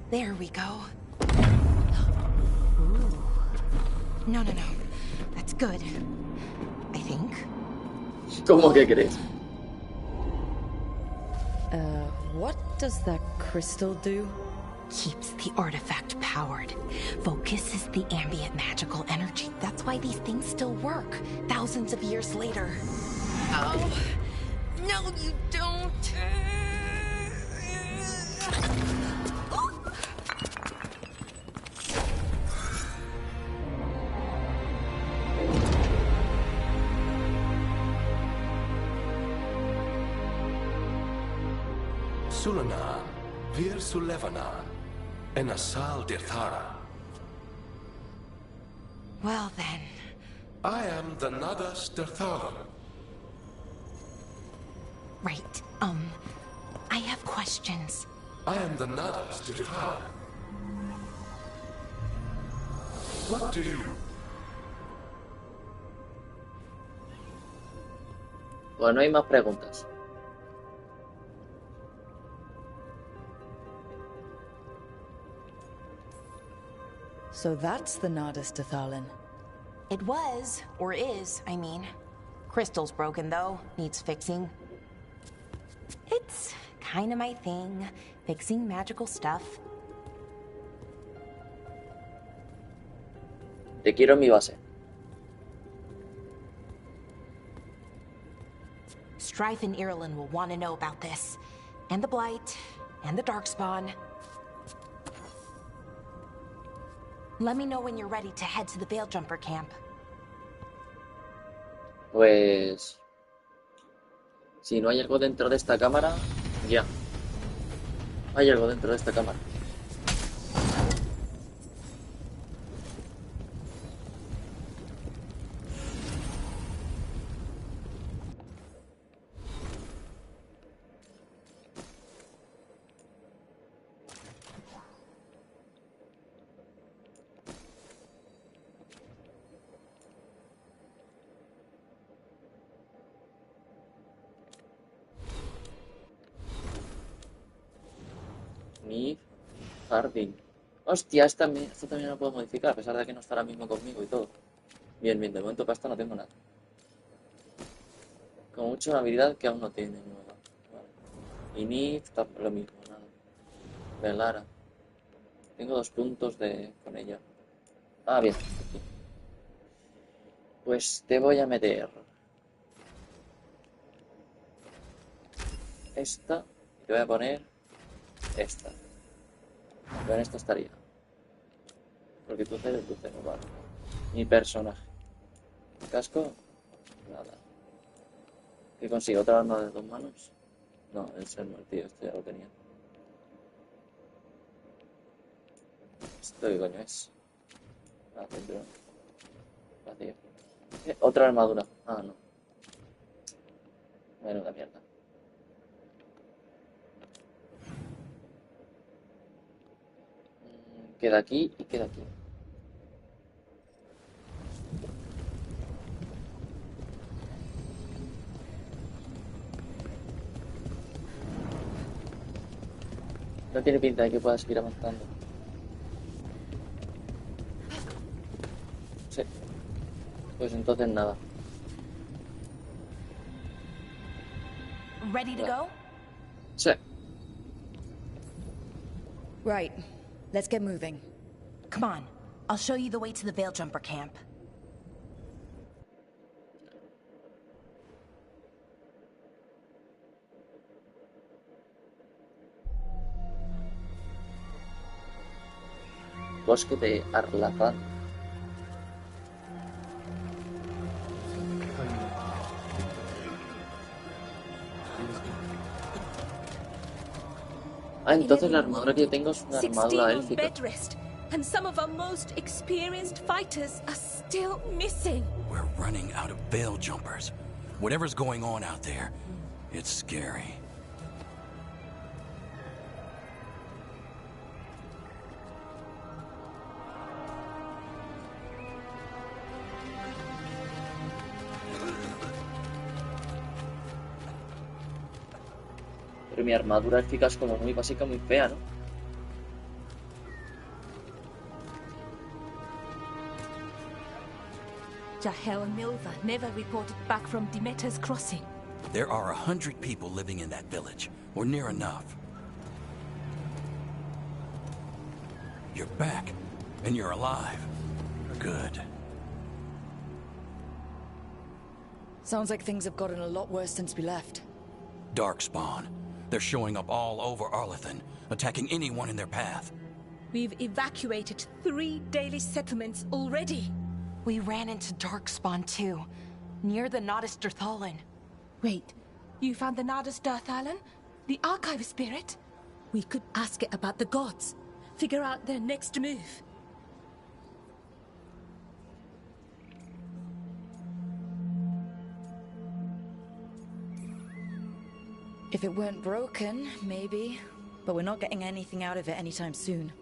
There we go. Ooh. No. That's good. I think. ¿Cómo que crees? What does that crystal do? Keeps the artifact powered. Focuses the ambient magical energy. That's why these things still work, thousands of years later. Oh, no, you don't. Sulanan, Vir Sulevanan, and Asal Dirthara. Well then. I am the Nadas Dirthalan. Right, I have questions. I am the Nadas Dirthalan. What do you... Bueno, no hay más preguntas. So that's the Nardis Dathalin. It was, or is, I mean. Crystal's broken though, needs fixing. It's kinda my thing, fixing magical stuff. Te quiero en mi base. Strife and Irulan will want to know about this. And the Blight, and the Darkspawn. Let me know when you're ready to head to the Veil-Jumper camp. Pues... si no hay algo dentro de esta cámara... ya. Hay algo dentro de esta cámara. Mi jardín. Hostia, esto también lo puedo modificar, a pesar de que no está ahora mismo conmigo y todo. Bien, de momento para esto no tengo nada. Como mucho una habilidad que aún no tiene nueva. Vale. Y Nif, lo mismo, nada. Velara. Tengo 2 puntos con ella. Ah, bien. Aquí. Pues te voy a meter esta y te voy a poner esta. Con esto estaría. Porque tú eres tu cero, vale. Mi personaje. Casco. Nada. ¿Qué consigo? ¿Otra arma de 2 manos? No, el ser tío, esto ya lo tenía. ¿Esto qué coño es? Ah, cinturón. Vacío. Otra armadura. Ah, no. Menuda mierda. Queda aquí y queda aquí. No tiene pinta de que pueda seguir avanzando. Sí. Pues entonces nada. Ready to go? Sí. Right. Let's get moving. Come on. I'll show you the way to the Veil-Jumper camp. Bosque de Arlazán. Ah, entonces la armadura que yo tengo es una 16 armadura on élfica. bed rest, and some of our most experienced fighters are still missing. We're running out of veil jumpers. Whatever's going on out there, it's scary. Pero mi armadura élfica es como muy básica, muy fea, ¿no? Jahel and Milva never reported back from Demeter's crossing. There are 100 people living in that village, or near enough. You're back, and you're alive. Good. Sounds like things have gotten a lot worse since we left. Darkspawn. They're showing up all over Arlethan, attacking anyone in their path. We've evacuated 3 daily settlements already. We ran into Darkspawn too, near the Nodus Dirthalin. Wait, you found the Nardus Darthalan? The archive spirit? We could ask it about the gods. Figure out their next move. If it weren't broken, maybe. But we're not getting anything out of it anytime soon.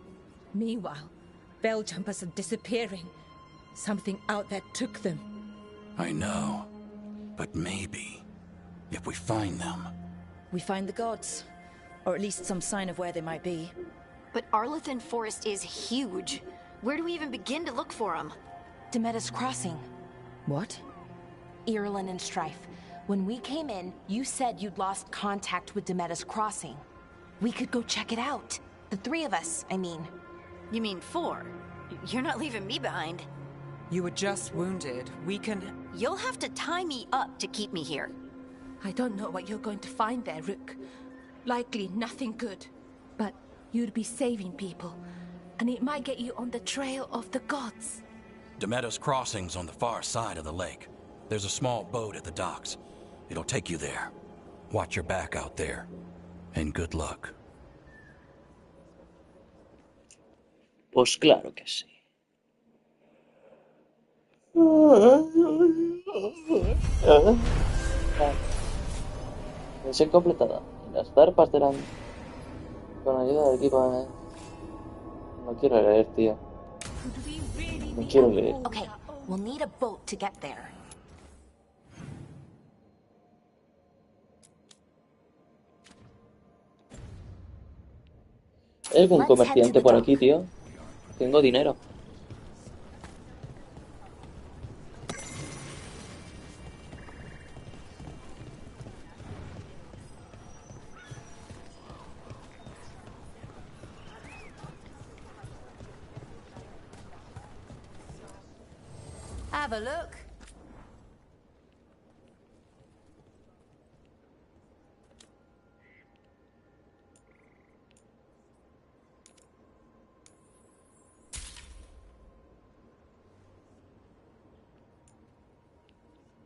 Meanwhile, bell jumpers are disappearing. Something out there took them. I know. But maybe, if we find them... We find the gods. Or at least some sign of where they might be. But Arlethan Forest is huge. Where do we even begin to look for them? Demeter's Crossing. What? Irulan and Strife. When we came in, you said you'd lost contact with Demeter's Crossing. We could go check it out. The 3 of us, I mean. You mean 4? You're not leaving me behind. You were just wounded. We can... You'll have to tie me up to keep me here. I don't know what you're going to find there, Rook. Likely nothing good. But you'd be saving people. And it might get you on the trail of the gods. Demeter's Crossing's on the far side of the lake. There's a small boat at the docks. It'll take you there. Watch your back out there. And good luck. Pues claro que sí. Misión completada. Las zarpas serán con ayuda del equipo. No quiero leer, tío. No quiero leer. Okay, we'll need a boat to get there. ¿Hay algún comerciante por aquí, tío? Tengo dinero. Have a look.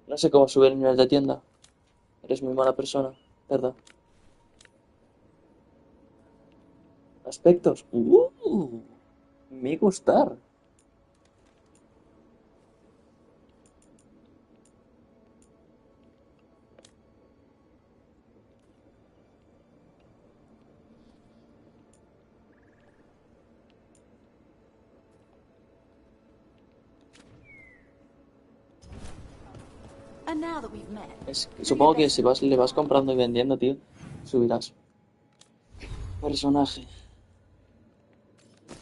No sé cómo subir el nivel de tienda. Eres muy mala persona, ¿verdad? Aspectos. Me gustar. And now that we've met, Supongo que si le vas comprando y vendiendo, tío, subirás. Personaje.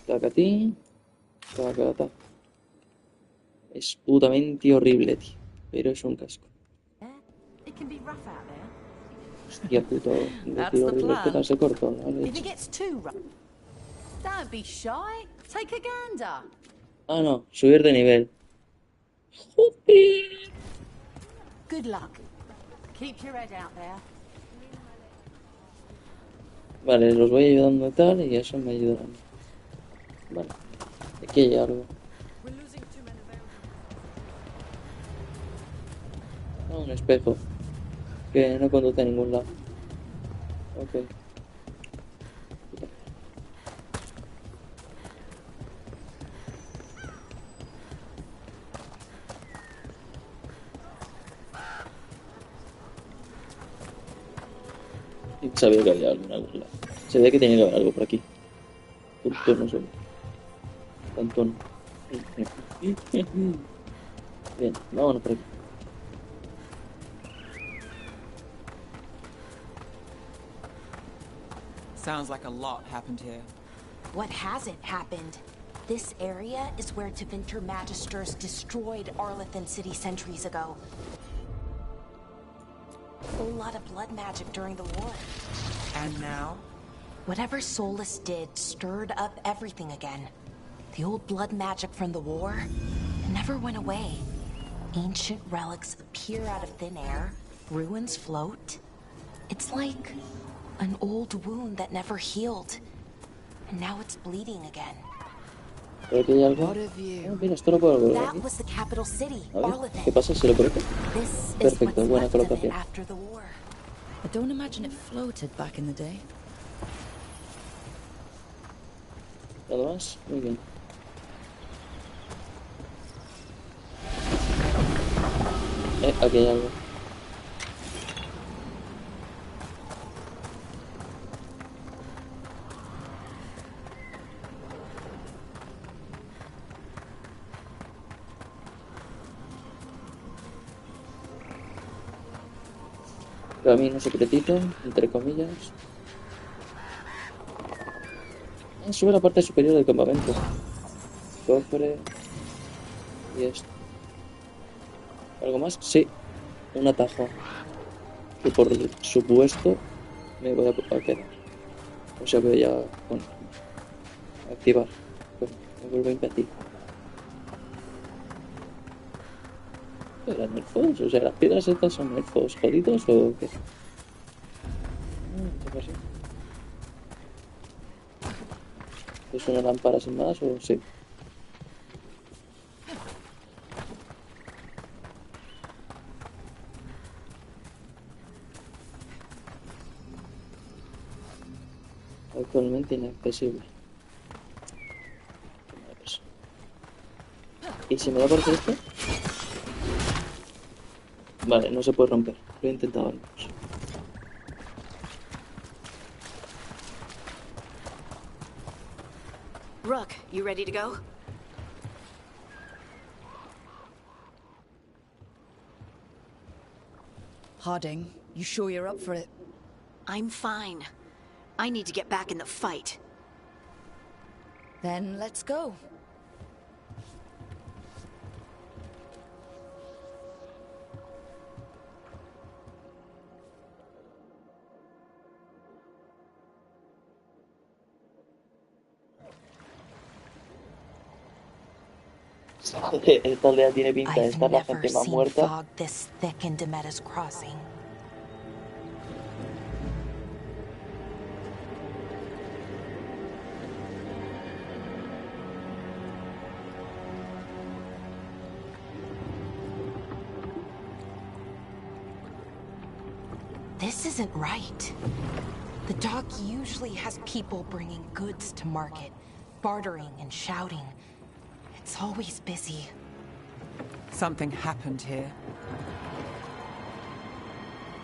Tacatín. Tacata. Es putamente horrible, tío. Pero es un casco. it can be rough out there. Hostia, puto. That's Tío the horrible. plan. ¿Qué tal se cortó? La If leche. it gets too rough, don't be shy. Take a gander. Ah, no. Subir de nivel. Joder. Good luck. Keep your head out there. Vale, los voy ayudando y tal, y eso me ayuda. Vale. Aquí hay algo. Ah, un espejo. Que no conduce a ningún lado. Ok. Sabía que había algo en algún lado. Sabía que tenía que haber algo por aquí. Tanto no sé. Tanto no. Bien, vámonos por aquí. Sounds like a lot happened here. What hasn't happened? This area is where Tevinter Magisters destroyed Arlethan City centuries ago. A whole lot of blood magic during the war. And now? Whatever Solus did stirred up everything again. The old blood magic from the war never went away. Ancient relics appear out of thin air, ruins float. It's like an old wound that never healed. And now it's bleeding again. ¿Por aquí hay algo? Mira, esto lo puedo ver That aquí. was the capital city, A ver, Arlethan. ¿qué pasa si lo coloco? This is Perfecto, what's buena left of it colocación. after the war. I don't imagine it floated back in the day. ¿Nada más? Muy bien. Aquí hay algo. Camino secretito, entre comillas. Sube a la parte superior del campamento. Cofre. Y esto. ¿Algo más? Sí. Un atajo. Que por supuesto me voy a quedar. O sea, voy a activar. Pues me vuelvo a impedir. ¿Eran elfos? O sea, ¿las piedras estas son elfos jodidos o qué? ¿Qué pasa? ¿Es una lámpara sin más o sí? Actualmente inaccesible. ¿Y si me da por hacer esto? Vale, no se puede romper. Lo he intentado al menos. Rook, you ready to go? Harding, you sure you're up for it? I'm fine. I need to get back in the fight. Then let's go. Esta aldea tiene pinta de I've estar la never gente más seen muerta. fog this thick in Demetta's Crossing. This isn't right. The dock usually has people bringing goods to market, bartering and shouting. It's always busy. Something happened here.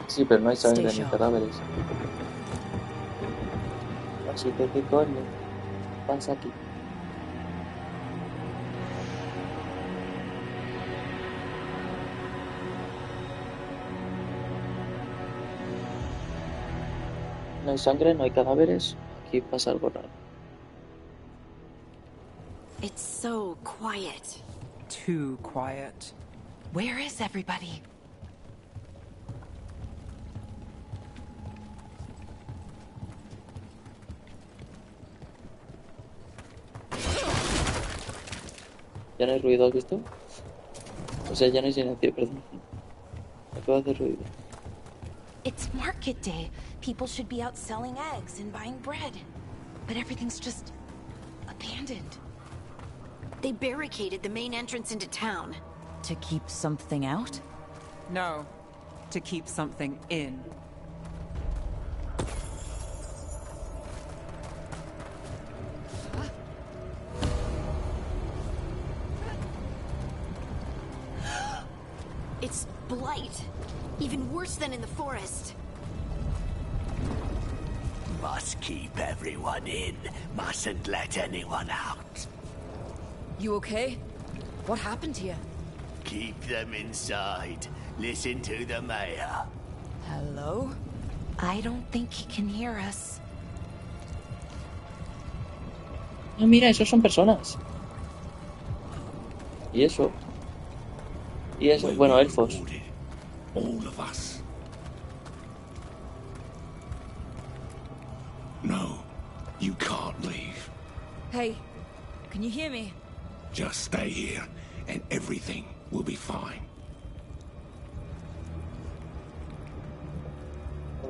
Sí, pero no hay sangre Stay ni sharp. cadáveres. Así que, ¿qué coño pasa aquí? No hay sangre, no hay cadáveres. Aquí pasa algo raro. It's so quiet. Too quiet. Where is everybody? ¿Ya no hay ruido, has visto? O sea, ya no hay silencio, perdón. Acabo de hacer ruido. It's market day. People should be out selling eggs and buying bread. But everything's just abandoned. They barricaded the main entrance into town. To keep something out? No, to keep something in. It's blight. Even worse than in the forest. Must keep everyone in. Mustn't let anyone out. You okay? What happened here? Keep them inside. Listen to the mayor. Hello? I don't think he can hear us. Ah, mira, esos son personas. ¿Y eso? ¿Y eso? We'll Bueno, be elfos. rewarded. All of us. No, you can't leave. Hey, can you hear me? Just stay here, and everything will be fine.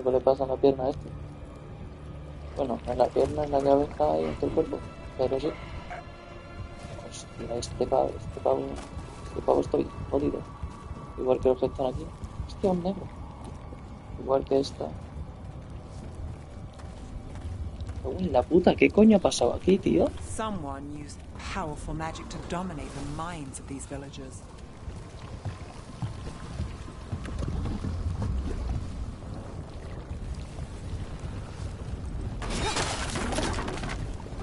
¿Qué le pasa a la pierna a este? Bueno, en la pierna, en la cabeza y en todo el cuerpo. Pero sí. Hostia, este pavo estoy jodido. Igual que los que están aquí. Hostia, un negro. Igual que esta. Uy, la puta, ¿qué coño ha pasado aquí, tío? Someone used powerful magic to dominate the minds of these villagers.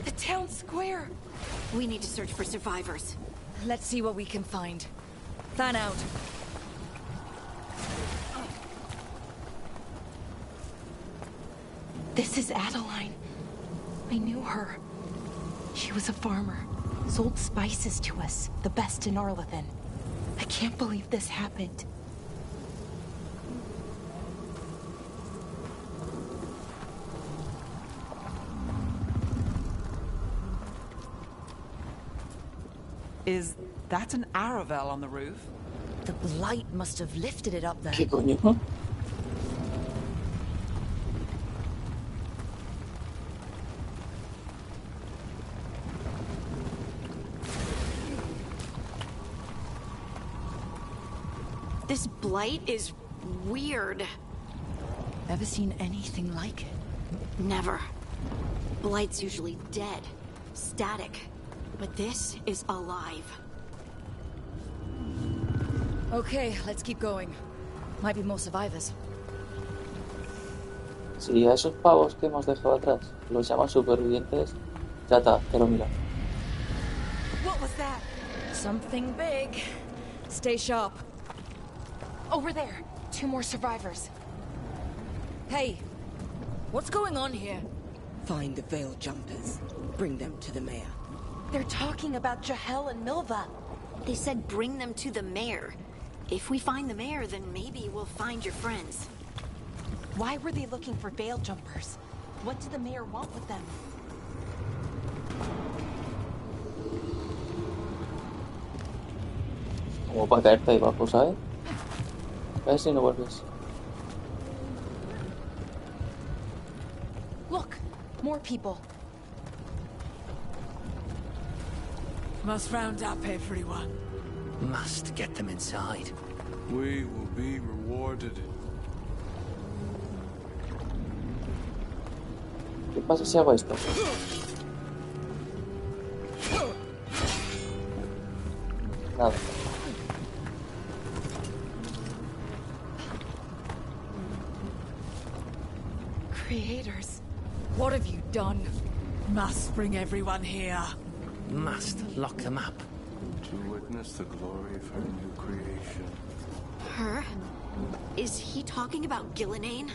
The town square! We need to search for survivors. Let's see what we can find. Fan out. This is Adeline. I knew her. She was a farmer. Sold spices to us, the best in Arlathan. I can't believe this happened. Is that an Aravel on the roof? The blight must have lifted it up there. ¿Qué coño? This blight is weird. Ever seen anything like it? Never. Blight's usually dead, static. But this is alive. Okay, let's keep going. Might be more survivors. Si a esos pavos que hemos dejado atrás los llaman supervivientes, ya está, pero mira. What was that? Something big. Stay sharp. Over there. 2 more survivors. Hey, what's going on here? Find the veil jumpers. Bring them to the mayor. They're talking about Jahel and Milva. They said bring them to the mayor. If we find the mayor, then maybe we'll find your friends. Why were they looking for veil jumpers? What did the mayor want with them? Como para caerte ahí abajo, ¿sabes? A ver si no vuelves. Look, more people. Must round up everyone. Must get them inside. We will be rewarded. ¿Qué pasa si hago esto? Nada. Creators. What have you done? Must bring everyone here. Must lock them up. To witness the glory of her new creation. Her? Is he talking about Gillinane?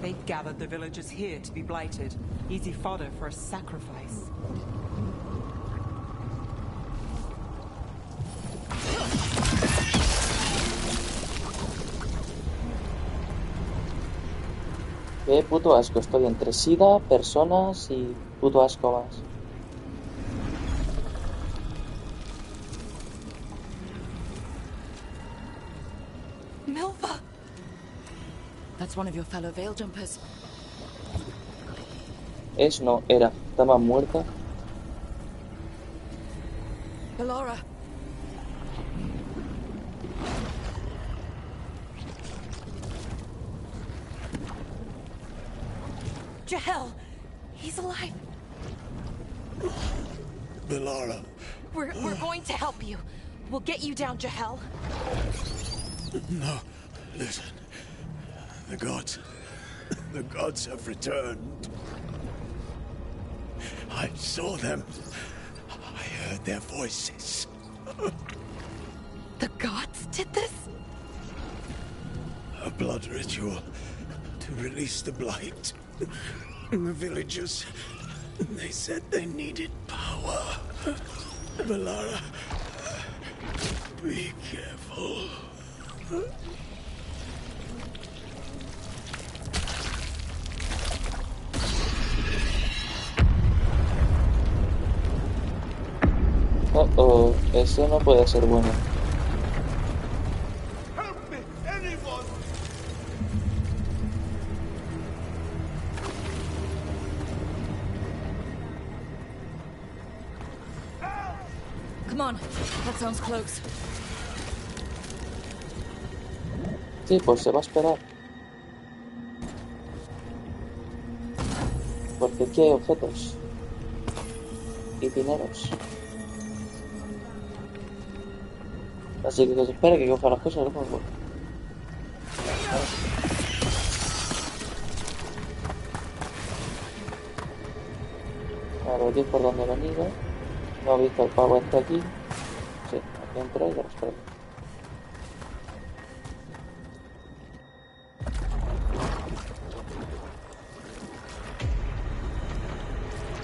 They gathered the villagers here to be blighted. Easy fodder for a sacrifice. Qué puto asco, estoy entre sida, personas y puto asco más. Milva! That's one of your fellow veil jumpers. Es no, era. Estaba muerta. Belora. Jahel! He's alive! Bellara. We're going to help you. We'll get you down, No, listen. The gods, The gods have returned. I saw them. I heard their voices. The gods did this? A blood ritual to release the blight. The villagers, they said they needed power. Valara, be careful. Oh, eso no puede ser bueno. Help me, anyone! Come on, that sounds close. Sí, pues se va a esperar. Porque aquí hay objetos. Y dineros. Así que se espera que coja las cosas, ¿no? A ver, aquí es por donde he venido. No he visto el pavo este aquí. Sí, aquí entra y ya lo espero.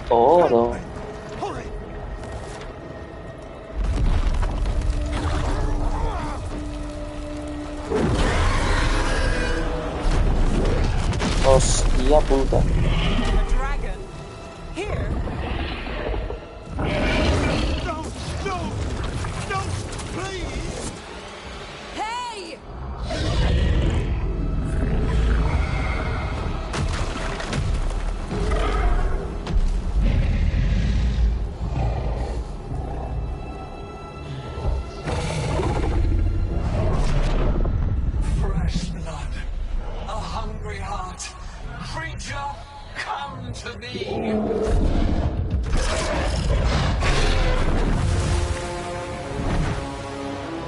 Oro. Hostia puta.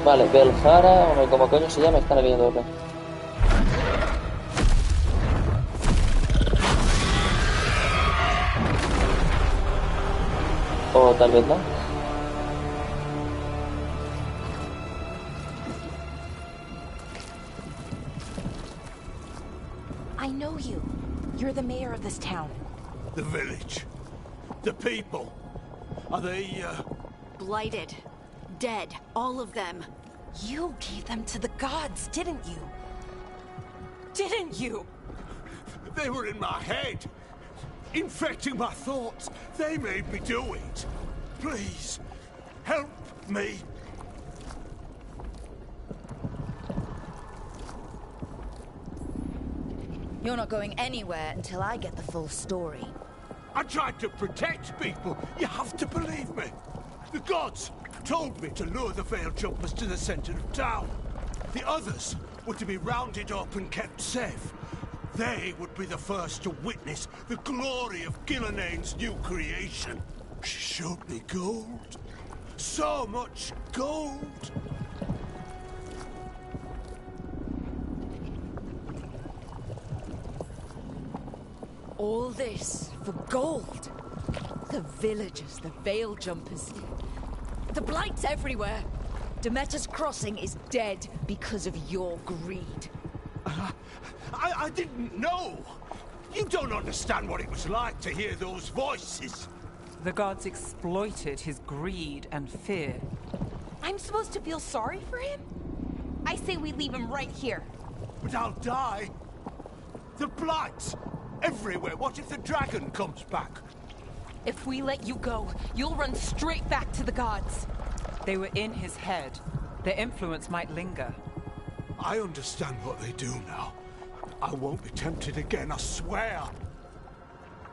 Vale, Belhara, o no, como coño se llama, está viendo acá. O tal vez no. I know you. You're the mayor of this town. The village. The people. Are they, Blighted. Dead. All of them. You gave them to the gods, didn't you? Didn't you? They were in my head. Infecting my thoughts. They made me do it. Please, help me. You're not going anywhere until I get the full story. I tried to protect people. You have to believe me. The gods told me to lure the Veil Jumpers to the center of town. The others were to be rounded up and kept safe. They would be the first to witness the glory of Gilneain's new creation. She showed me gold. So much gold. All this for gold. The villagers, the Veil Jumpers. The blight's everywhere. Demeter's Crossing is dead because of your greed. I didn't know. You don't understand what it was like to hear those voices. The gods exploited his greed and fear. I'm supposed to feel sorry for him? I say we leave him right here. But I'll die. The blights everywhere. What if the dragon comes back? If we let you go, you'll run straight back to the gods. They were in his head. Their influence might linger. I understand what they do now. I won't be tempted again, I swear.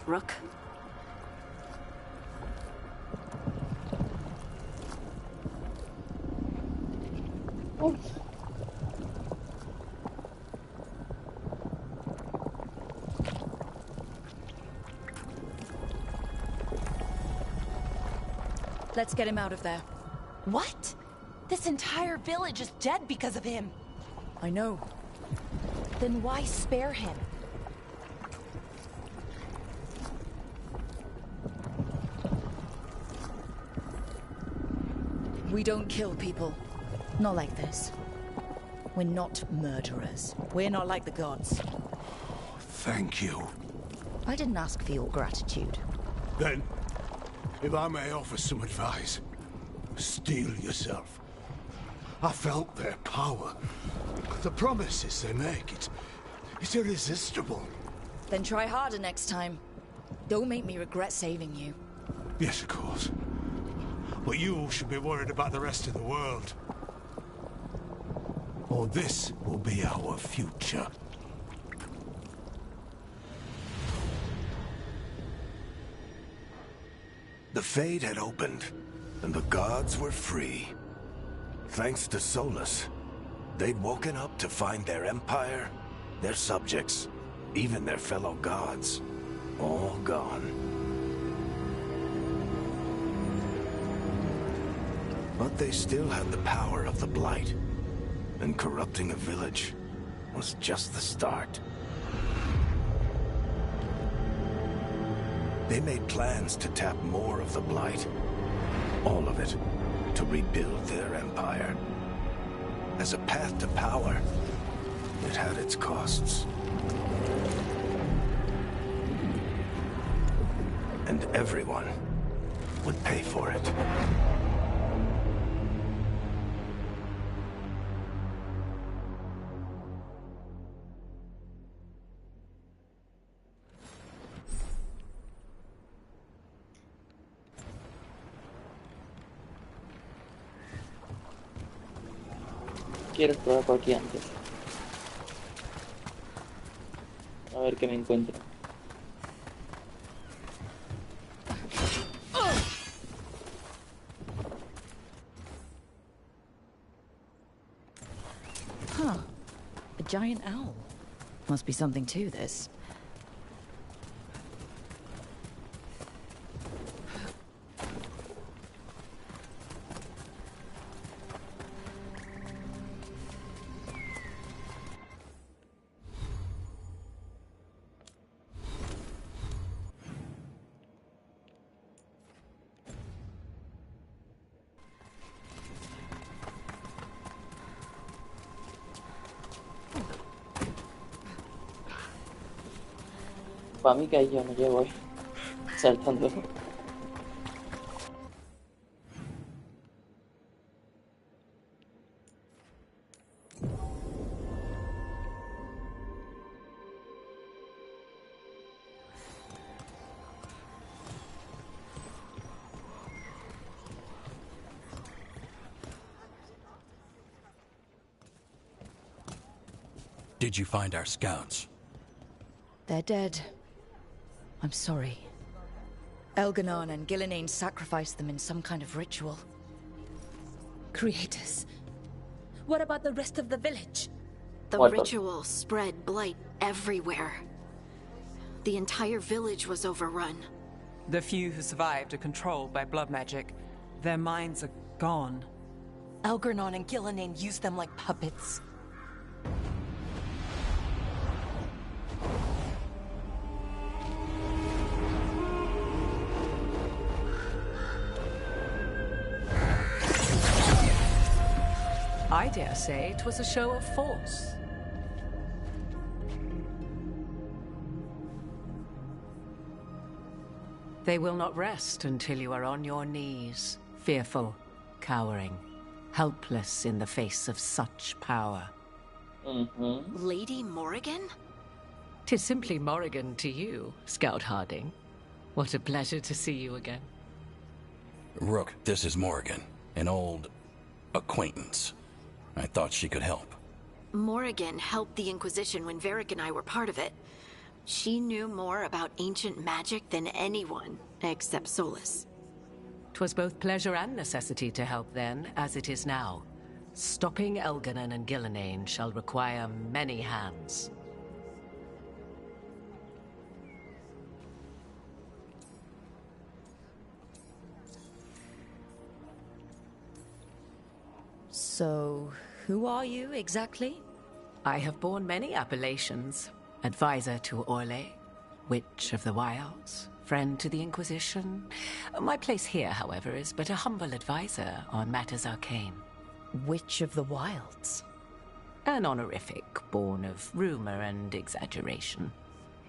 Rook? Oh. Let's get him out of there. What? This entire village is dead because of him. I know. Then why spare him? We don't kill people. Not like this. We're not murderers. We're not like the gods. Thank you. I didn't ask for your gratitude. Then, if I may offer some advice, steel yourself. I felt their power. The promises they make, it's irresistible. Then try harder next time. Don't make me regret saving you. Yes, of course. But you should be worried about the rest of the world. Or this will be our future. The Fade had opened, and the gods were free. Thanks to Solus, they'd woken up to find their empire, their subjects, even their fellow gods, all gone. But they still had the power of the Blight, and corrupting a village was just the start. They made plans to tap more of the Blight, all of it, to rebuild their empire. As a path to power, it had its costs. And everyone would pay for it. Quiero explorar por aquí antes. A ver qué me encuentro. Huh. A giant owl. Must be something to this. Para mí que ahí yo me llevo saltando. Did you find our scouts? They're dead. I'm sorry. Elganon and Gillinane sacrificed them in some kind of ritual. Creators. What about the rest of the village? The ritual spread blight everywhere. The entire village was overrun. The few who survived are controlled by blood magic. Their minds are gone. Elganon and Gillinane used them like puppets. I dare say it was a show of force. They will not rest until you are on your knees, fearful, cowering, helpless in the face of such power. Lady Morrigan? 'Tis simply Morrigan to you, Scout Harding. What a pleasure to see you again. Rook, this is Morrigan, an old acquaintance. I thought she could help. Morrigan helped the Inquisition when Varric and I were part of it. She knew more about ancient magic than anyone, except Solus. 'Twas both pleasure and necessity to help then, as it is now. Stopping Elganon and Gillinane shall require many hands. So, who are you exactly? I have borne many appellations. Advisor to Orlais, Witch of the Wilds, friend to the Inquisition. My place here, however, is but a humble advisor on matters arcane. Witch of the Wilds? An honorific born of rumor and exaggeration.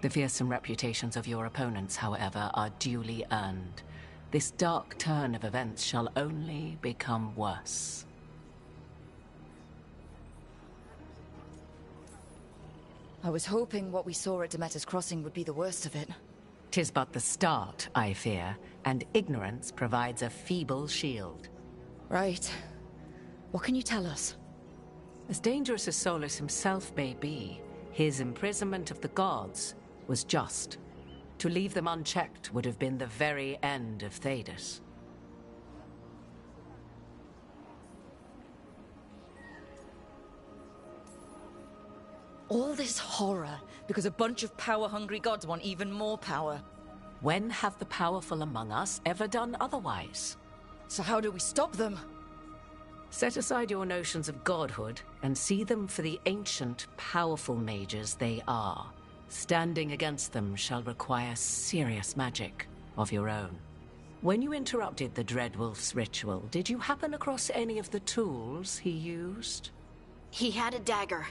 The fearsome reputations of your opponents, however, are duly earned. This dark turn of events shall only become worse. I was hoping what we saw at Demeter's Crossing would be the worst of it. 'Tis but the start, I fear, and ignorance provides a feeble shield. Right. What can you tell us? As dangerous as Solus himself may be, his imprisonment of the gods was just. To leave them unchecked would have been the very end of Thedas. All this horror because a bunch of power-hungry gods want even more power. When have the powerful among us ever done otherwise? So how do we stop them? Set aside your notions of godhood and see them for the ancient, powerful mages they are. Standing against them shall require serious magic of your own. When you interrupted the Dreadwolf's ritual, did you happen across any of the tools he used? He had a dagger,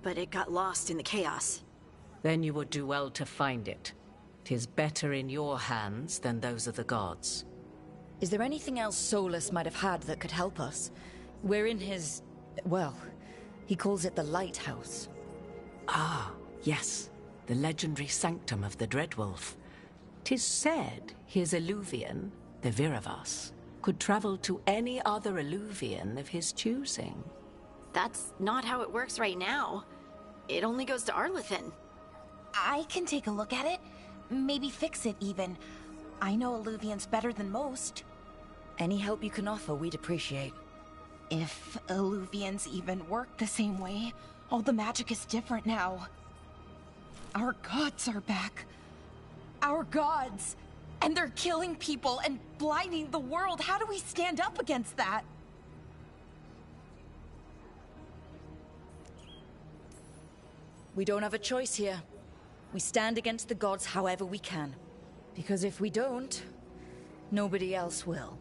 but it got lost in the chaos. Then you would do well to find it. 'Tis better in your hands than those of the gods. Is there anything else Solus might have had that could help us? We're in his... well, he calls it the Lighthouse. Ah, yes. The legendary sanctum of the Dreadwolf. 'Tis said his Illuvian, the Viravas, could travel to any other Illuvian of his choosing. That's not how it works right now. It only goes to Arlethan. I can take a look at it. Maybe fix it, even. I know Illuvians better than most. Any help you can offer, we'd appreciate. If Illuvians even work the same way, all the magic is different now. Our gods are back. Our gods! And they're killing people and blinding the world. How do we stand up against that? We don't have a choice here. We stand against the gods however we can. Because if we don't, nobody else will.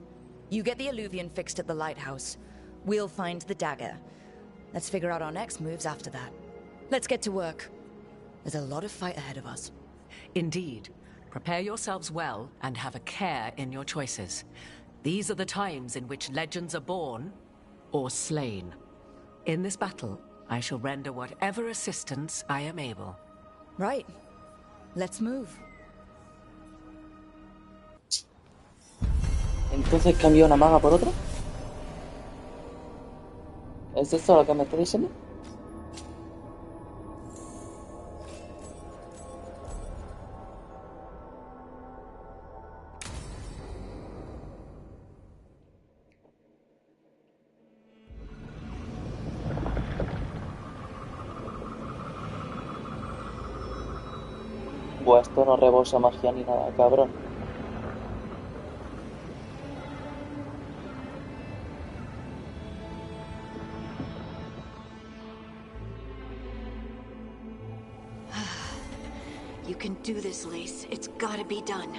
You get the Illuvian fixed at the lighthouse. We'll find the dagger. Let's figure out our next moves after that. Let's get to work. There's a lot of fight ahead of us. Indeed. Prepare yourselves well and have a care in your choices. These are the times in which legends are born or slain. In this battle, I shall render whatever assistance I am able. Right. Let's move. Entonces cambió una maga por otra. ¿Es esto lo que me está diciendo? Buah, esto no rebosa magia ni nada, cabrón. You can do this, Lace. It's gotta be done.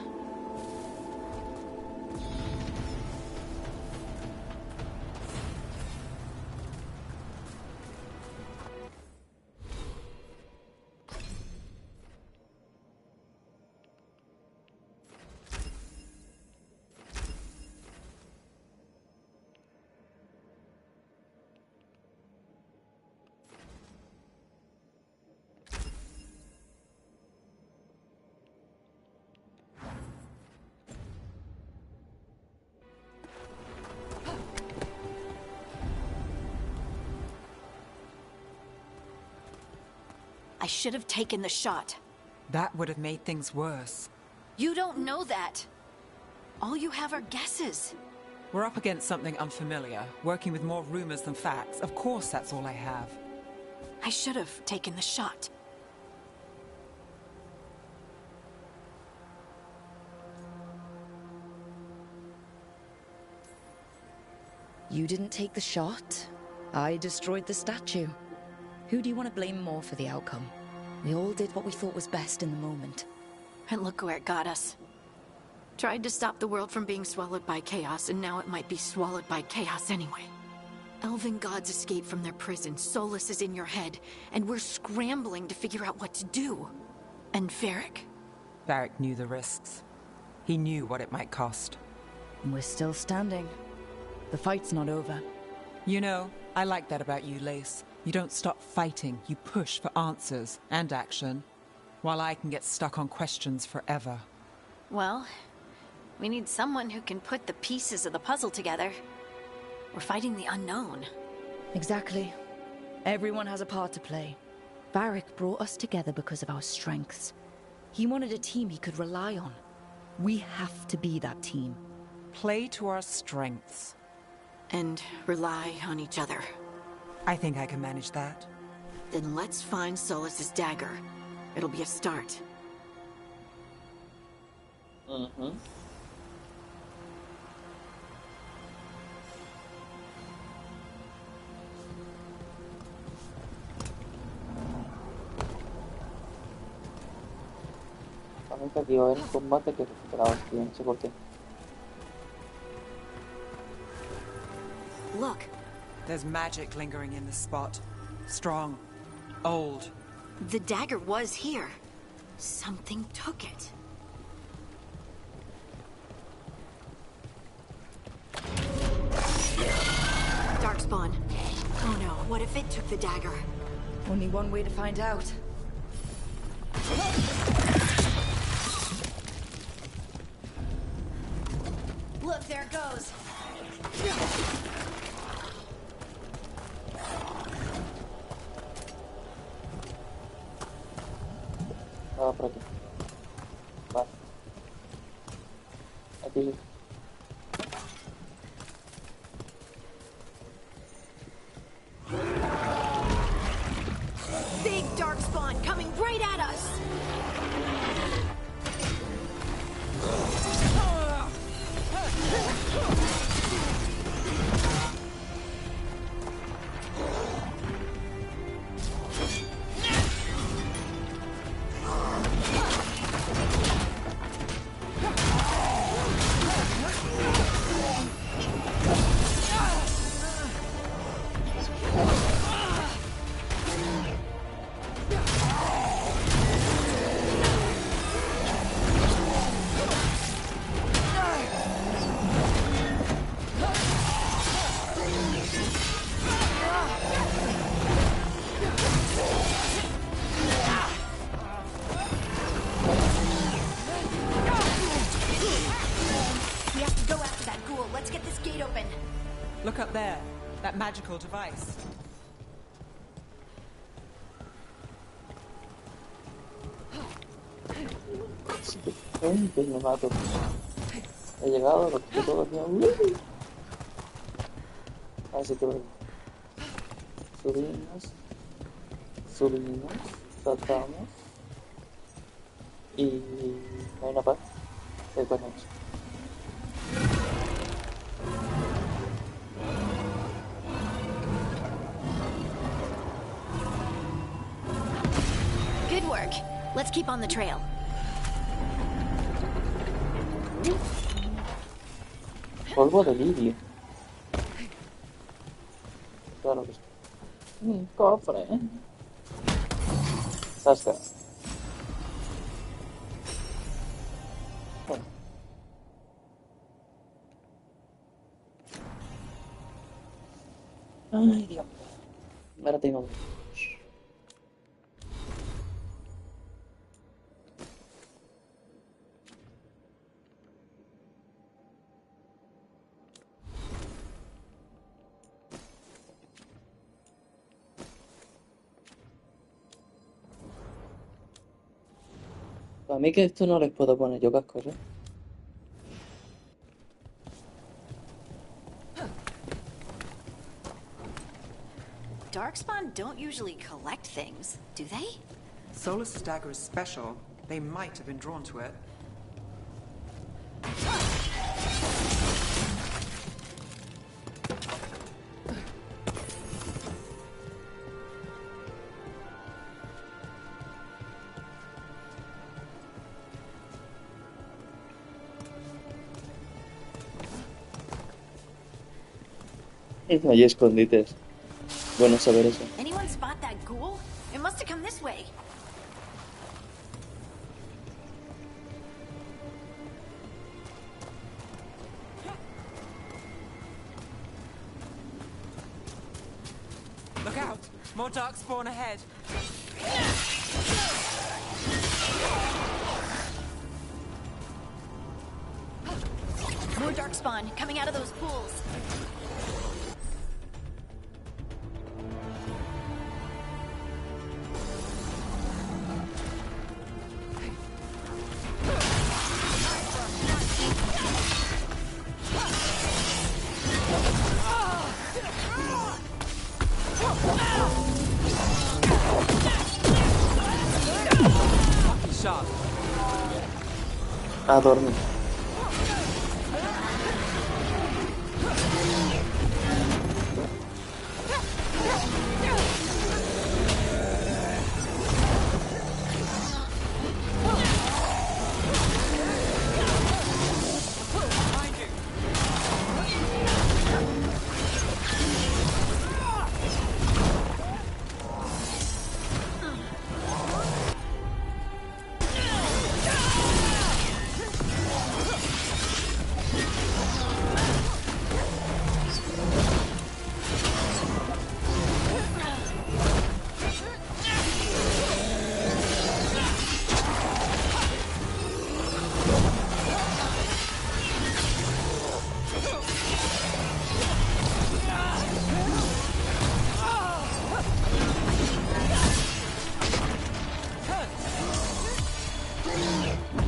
I should have taken the shot. That would have made things worse. You don't know that. All you have are guesses. We're up against something unfamiliar, working with more rumors than facts. Of course that's all I have. I should have taken the shot. You didn't take the shot. I destroyed the statue. Who do you want to blame more for the outcome? We all did what we thought was best in the moment. And look where it got us. Tried to stop the world from being swallowed by chaos, and now it might be swallowed by chaos anyway. Elven gods escaped from their prison, Solus is in your head, and we're scrambling to figure out what to do. And Varric? Varric knew the risks. He knew what it might cost. We're still standing. The fight's not over. You know, I like that about you, Lace. You don't stop fighting, you push for answers and action, while I can get stuck on questions forever. Well, we need someone who can put the pieces of the puzzle together. We're fighting the unknown. Exactly. Everyone has a part to play. Varric brought us together because of our strengths. He wanted a team he could rely on. We have to be that team. Play to our strengths. And rely on each other. I think I can manage that. Then let's find Solus's dagger. It'll be a start. Mhm. También que aquí va a haber un combate que recuperaba el no sé por qué. Look. There's magic lingering in this spot. Strong. Old. The dagger was here. Something took it. Darkspawn. Oh no, what if it took the dagger? Only one way to find out. Look, there it goes. Ah, por aquí. Vale. Aquí. Big darkspawn coming right at us. Look up there. That magical device. Me mato. He llegado, lo quito todo aquí. A ver si te veo. Subimos, saltamos. Y no hay una parte. ¿Qué coño es? Good work. Let's keep on the trail. Polvo de lirio. Claro que sí. Un cofre, ¿eh? Sasca. Bueno. Ay, Dios. Ahora tengo... A mí que esto no les puedo poner yo cascos, ¿eh? Darkspawn don't usually collect things, do they? Solus' dagger is special. They might have been drawn to it. Hay escondites. Bueno saber eso. Anyone spot that ghoul? It must have come this way. Look out! More dark spawn ahead. More dark spawn coming out of those pools. Shot. A dormir.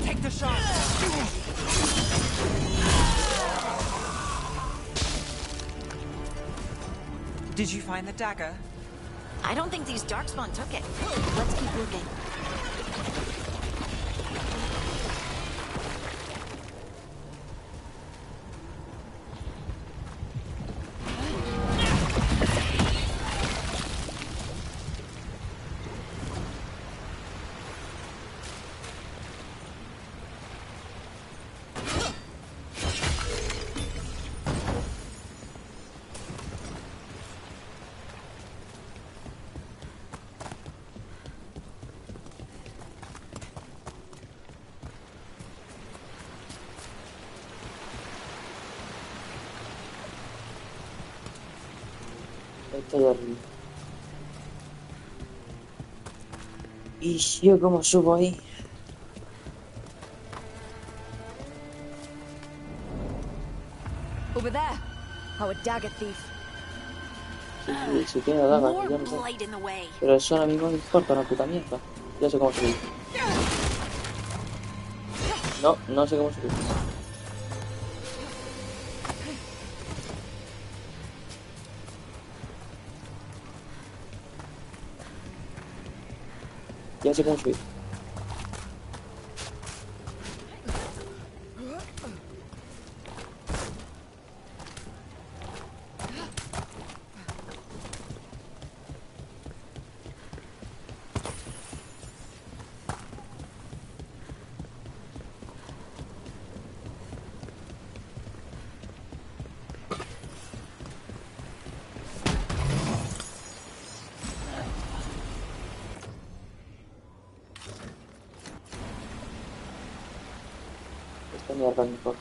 Take the shot. Did you find the dagger? I don't think these darkspawn took it. Let's keep looking. Estoy arriba. ¿Y yo cómo subo ahí? Over there. Our dagger thief. Si tiene dagas, More ya no sé. blight in the way. Pero eso a mí no me importa una puta mierda. Ya sé cómo subir. No, no sé cómo subir. Ya sé cómo subir. Esta mierda mejor.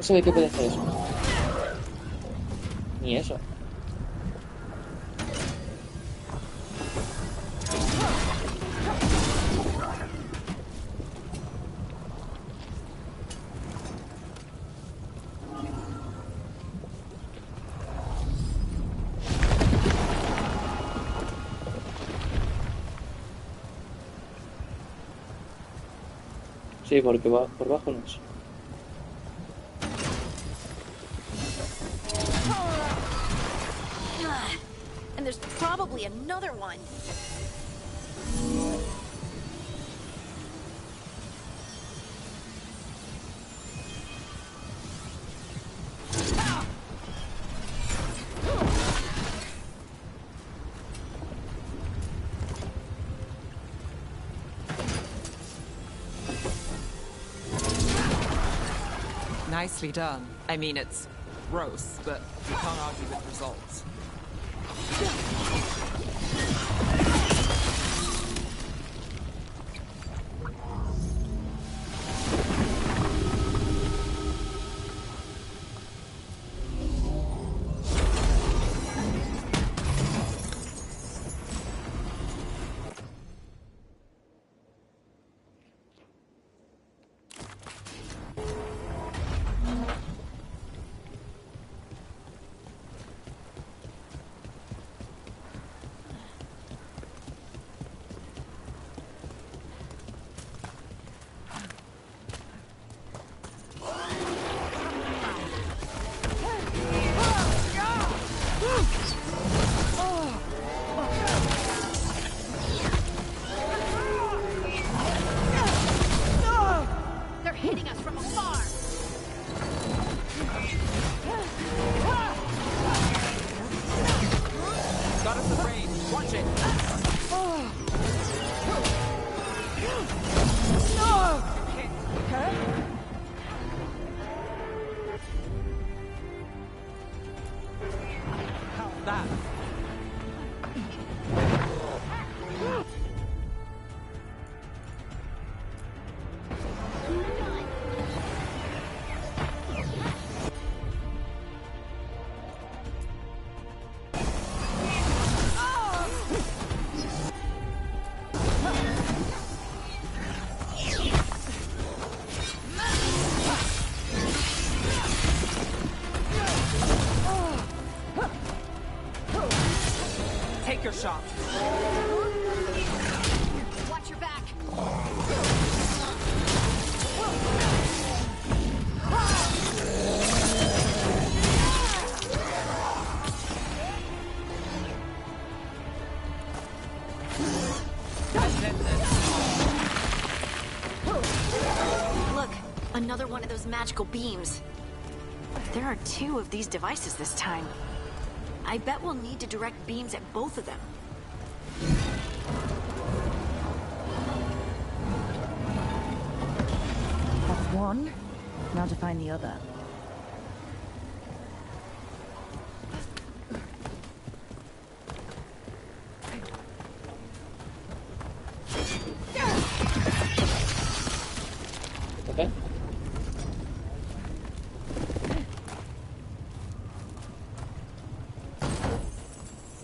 No se ve que puede hacer eso. Ni eso. Sí, porque va por bajo no es. And there's probably another one. Nicely done. I mean, it's gross, but you can't argue with results. They're hitting us from afar. Got us the range. Watch it. How's that? Take your shot. Watch your back. Look, another one of those magical beams. There are 2 of these devices this time. I bet we'll need to direct beams at both of them. That's one. Now to find the other. Okay.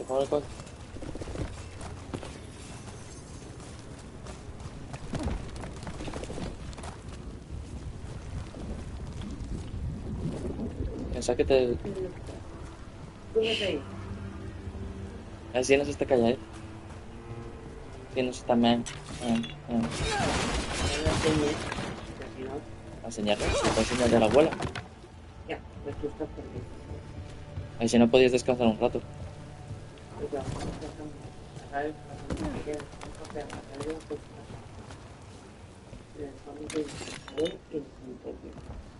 Ahora cuál. Pensaba que te... Así no se está callado. Sí, no se está man. ¿A enseñarle? ¿Se puede enseñar a la abuela? Ya, pues tú estás perdido. Ahí si no podías descansar un rato.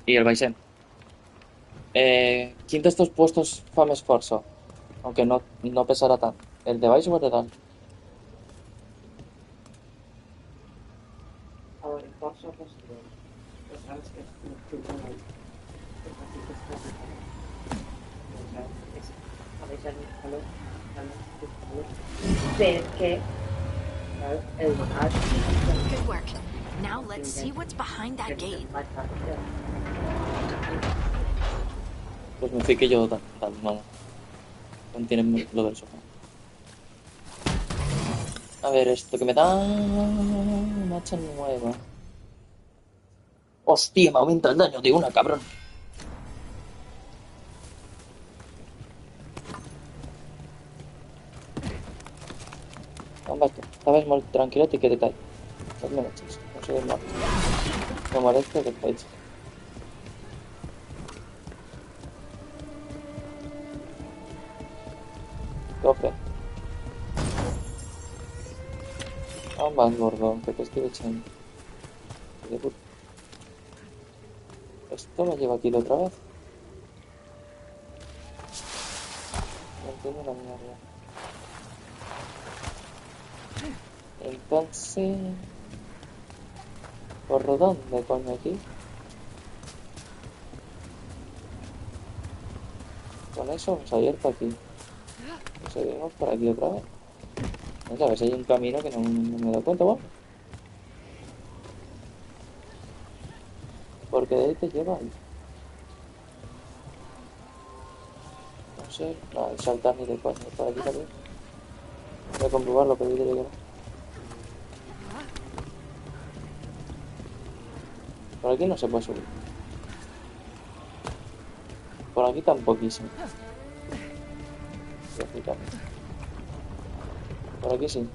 I el vaixell. Quin d'estos puestos fa més força? Aunque no pesarà tant. ¿El de baix o el de dalt? A veure, força possible. Però saps que a deixar més calor, perquè el donat... Good work. Now let's see what's behind that gate. Pues me fiqué yo tal, no. Contiene lo del sofá. A ver, esto que me da... Una hacha nueva. ¡Hostia! Me aumenta el daño de una, cabrón. Estabas molt tranquil·let i què detall. No me eches, no sé mal. No merezco que te eches. Cofre. Ambas, gordo, que te estoy echando. De puta. Esto me lleva aquí de otra vez. No entiendo la mierda. Entonces... ¿Por dónde coño aquí? Con eso vamos a ir para aquí. Seguimos por aquí otra vez. No sabes, hay un camino que no me he dado cuenta, bueno. Porque de ahí te lleva ahí. No sé, no, hay saltar ni de coño. Por aquí también. Voy a comprobar lo que dice que no. Por aquí no se puede subir. Por aquí tampoquísimo. Por aquí sí.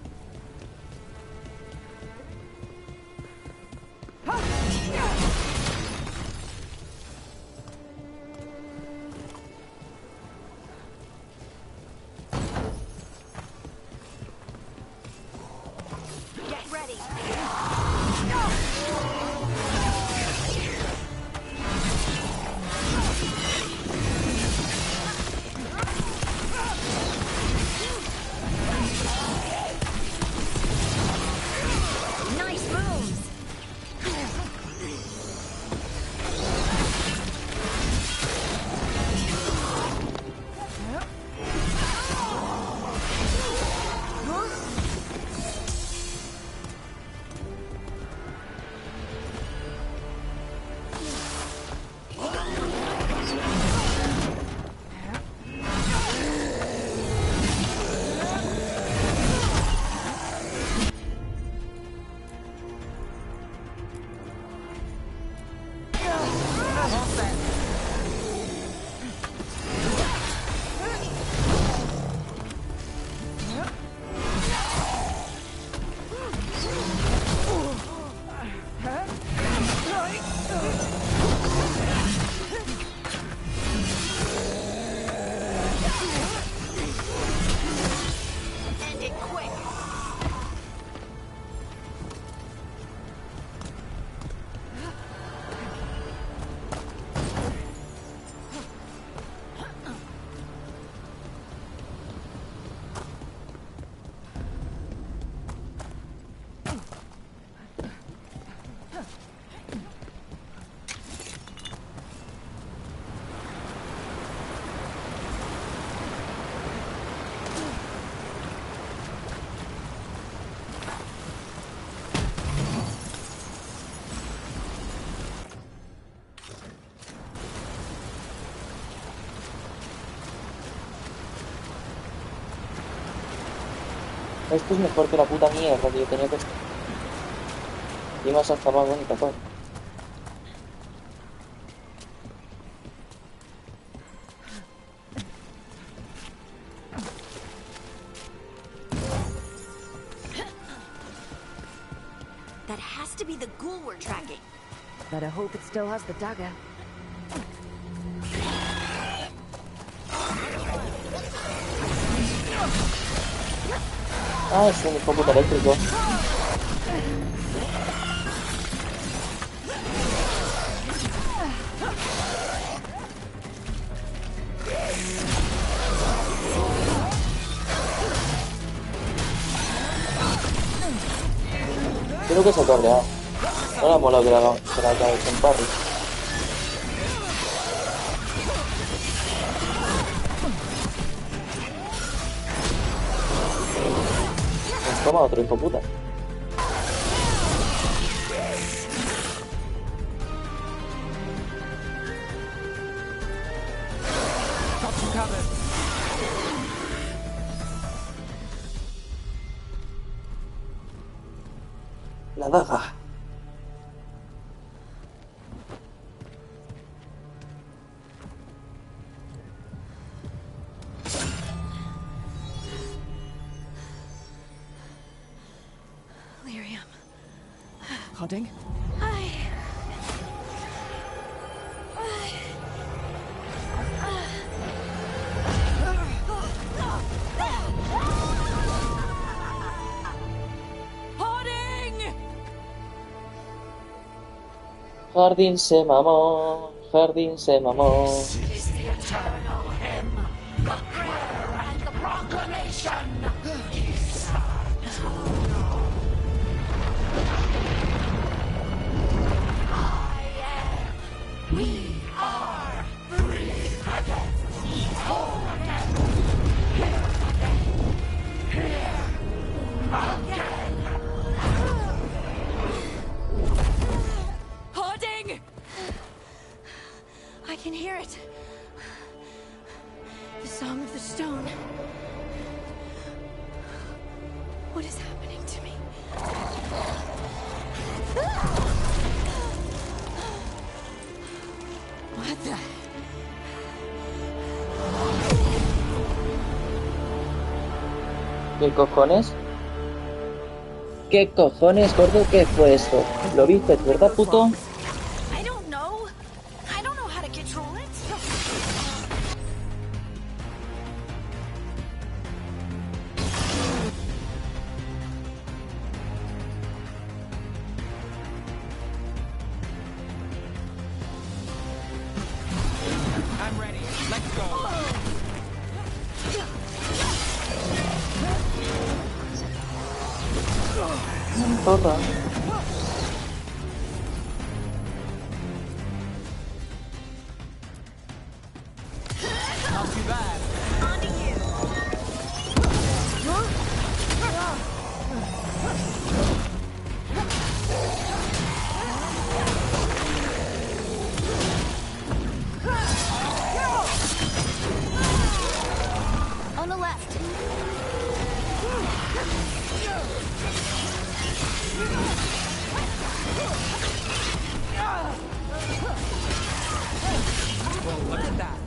Esto es mejor que la puta mierda que yo tenía que estar. Y más hasta más bonita, coño. That has to be the ghoul we're tracking. Better hope it still has the dagger. Ah, es un hijo puta eléctrico. Creo que se ha cabreado. No le ha molado que la acabe con parry. Pues toma otro hijo puta. La daga. Lyrium. Harding? Jardín se mamó, Jardín se mamó. This is the eternal hymn, the prayer and the proclamation. We are free again, whole again, here again. Harding! I can hear it. The Song of the Stone. What is happening to me? What the? ¿Qué cojones? ¿Qué cojones, gordo? ¿Qué fue esto? ¿Lo viste, verdad, puto? I don't know. I don't know how to control it. I'm ready. Let's go. Zorra. Not too bad. On the left. Well, look at that.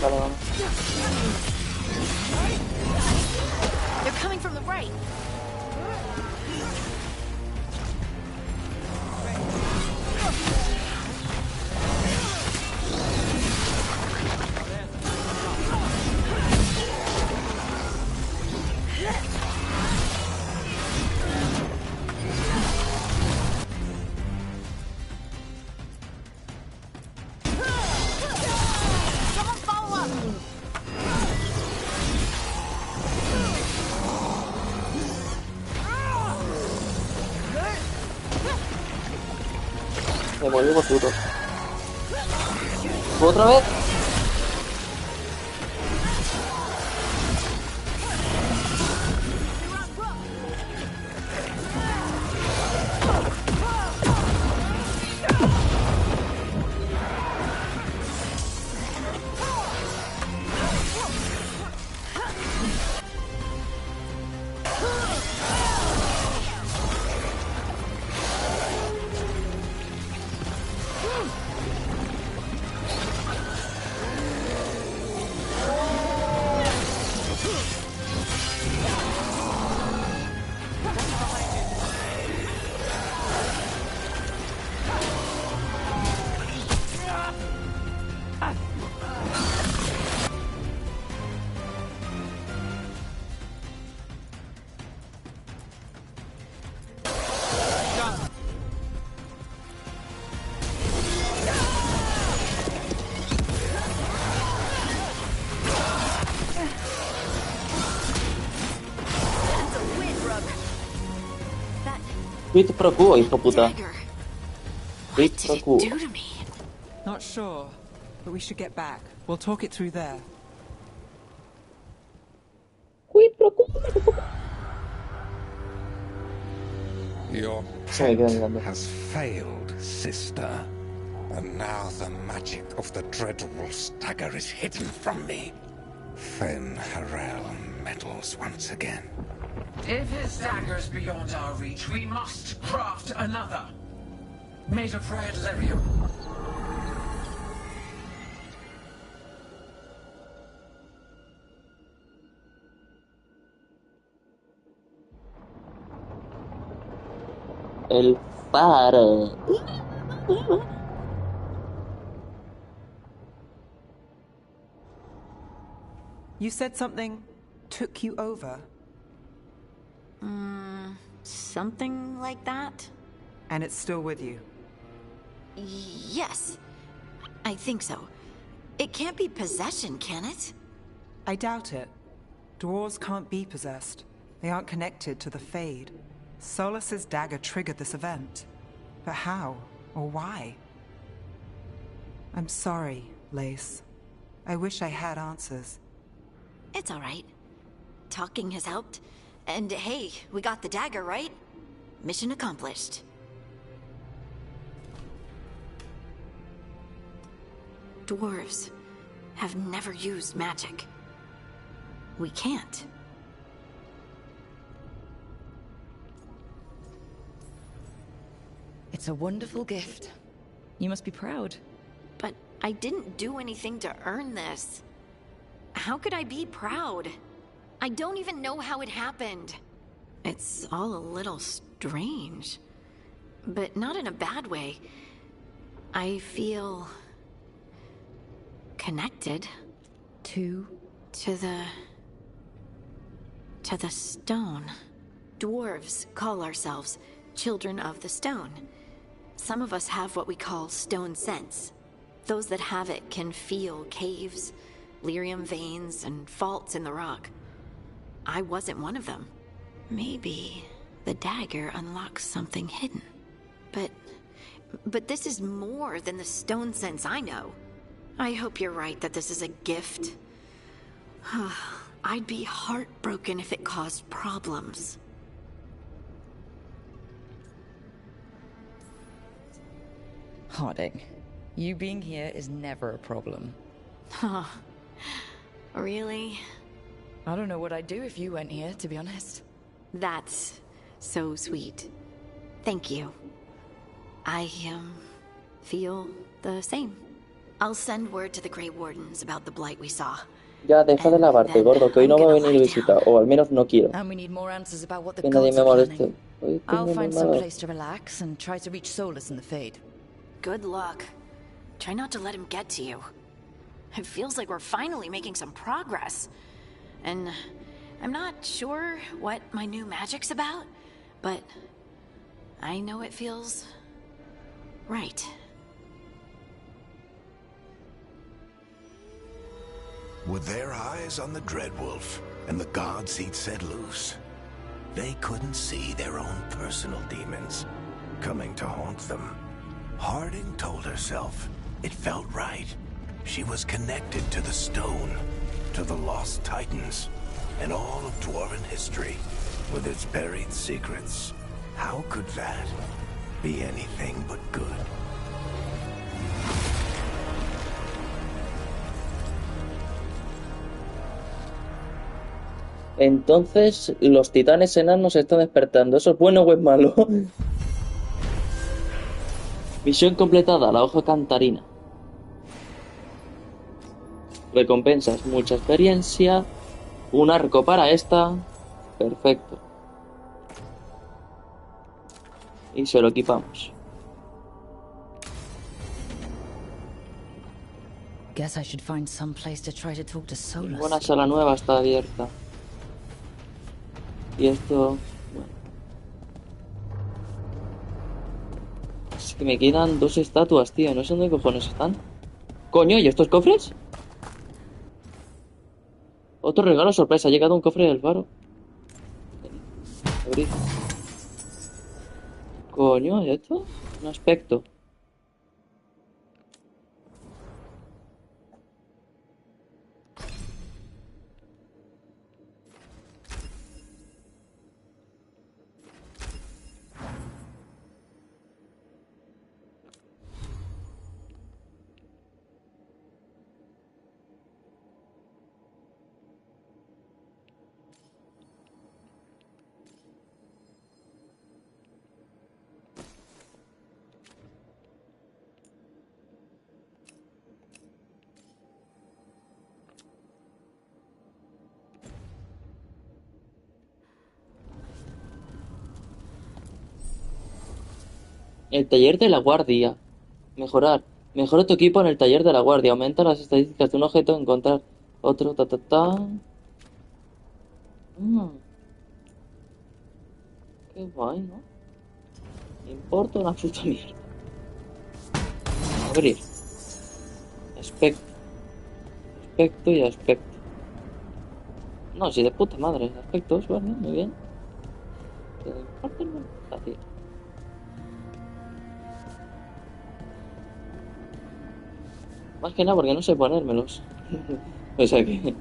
Vale, vamos. They're coming from the right. Someone follow up. Me vuelvo duro. ¿Otra vez? Quid pro quo, hijo puta. Quid pro quo. Not sure, but we should get back. We'll talk it through there. Quid pro quo. Your Se me queda pet mirando. has failed, sister. And now the magic of the Dreadwolf's dagger is hidden from me. Fen Harel meddles once again. If his dagger's beyond our reach, we must craft another. Made of red lyrium. El faro. You said something took you over. Something like that? And it's still with you? Yes. I think so. It can't be possession, can it? I doubt it. Dwarves can't be possessed. They aren't connected to the Fade. Solus's dagger triggered this event. But how? Or why? I'm sorry, Lace. I wish I had answers. It's all right. Talking has helped. And hey, we got the dagger, right? Mission accomplished. Dwarves have never used magic. We can't. It's a wonderful gift. You must be proud. But I didn't do anything to earn this. How could I be proud? I don't even know how it happened. It's all a little strange. But not in a bad way. I feel... connected. To the stone. Dwarves call ourselves Children of the Stone. Some of us have what we call stone sense. Those that have it can feel caves, lyrium veins, and faults in the rock. I wasn't one of them. Maybe the dagger unlocks something hidden. But this is more than the stone sense I know. I hope you're right that this is a gift. I'd be heartbroken if it caused problems. Harding, you being here is never a problem. Huh. Really? I don't know what I'd do if you went here, to be honest. That's so sweet. Thank you. I, feel the same. I'll send word to the Grey Wardens about the blight we saw. Ya, deja de lavarte, gordo, que hoy no va a venir visita, o al menos no quiero. And we need more answers about what the Que nadie gods me are moleste. planning. Hoy I'll tengo muy find some malo. place to relax and try to reach Solus in the Fade. Good luck. Try not to let him get to you. It feels like we're finally making some progress. And I'm not sure what my new magic's about, but I know it feels right. Were their eyes on the Dreadwolf and the gods he'd set loose? They couldn't see their own personal demons coming to haunt them. Harding told herself it felt right. She was connected to the stone, to the lost titans, and all of Dwarven history with its buried secrets. How could that be anything but good? Entonces, los titanes enanos se están despertando. ¿Eso es bueno o es malo? Misión completada, la hoja cantarina. Recompensas, mucha experiencia. Un arco para esta. Perfecto. Y se lo equipamos. Guess I should find some place to try to talk to Solus. Ninguna sala nueva está abierta. Y esto... Bueno. Es que me quedan dos estatuas, tío. No sé dónde cojones están. Coño, ¿y estos cofres? Otro regalo sorpresa. Ha llegado un cofre del faro. Abrir. Coño, ¿y esto? Un aspecto. El taller de la guardia. Mejorar. Mejora tu equipo en el taller de la guardia. Aumenta las estadísticas de un objeto. Encontrar otro. Qué guay, ¿no? Me importa una puta mierda. Abrir. Aspecto y aspecto. No, si de puta madre. Aspectos, vale, muy bien. Pero importa no está, tío. Más que nada porque no sé ponérmelos. O sea que...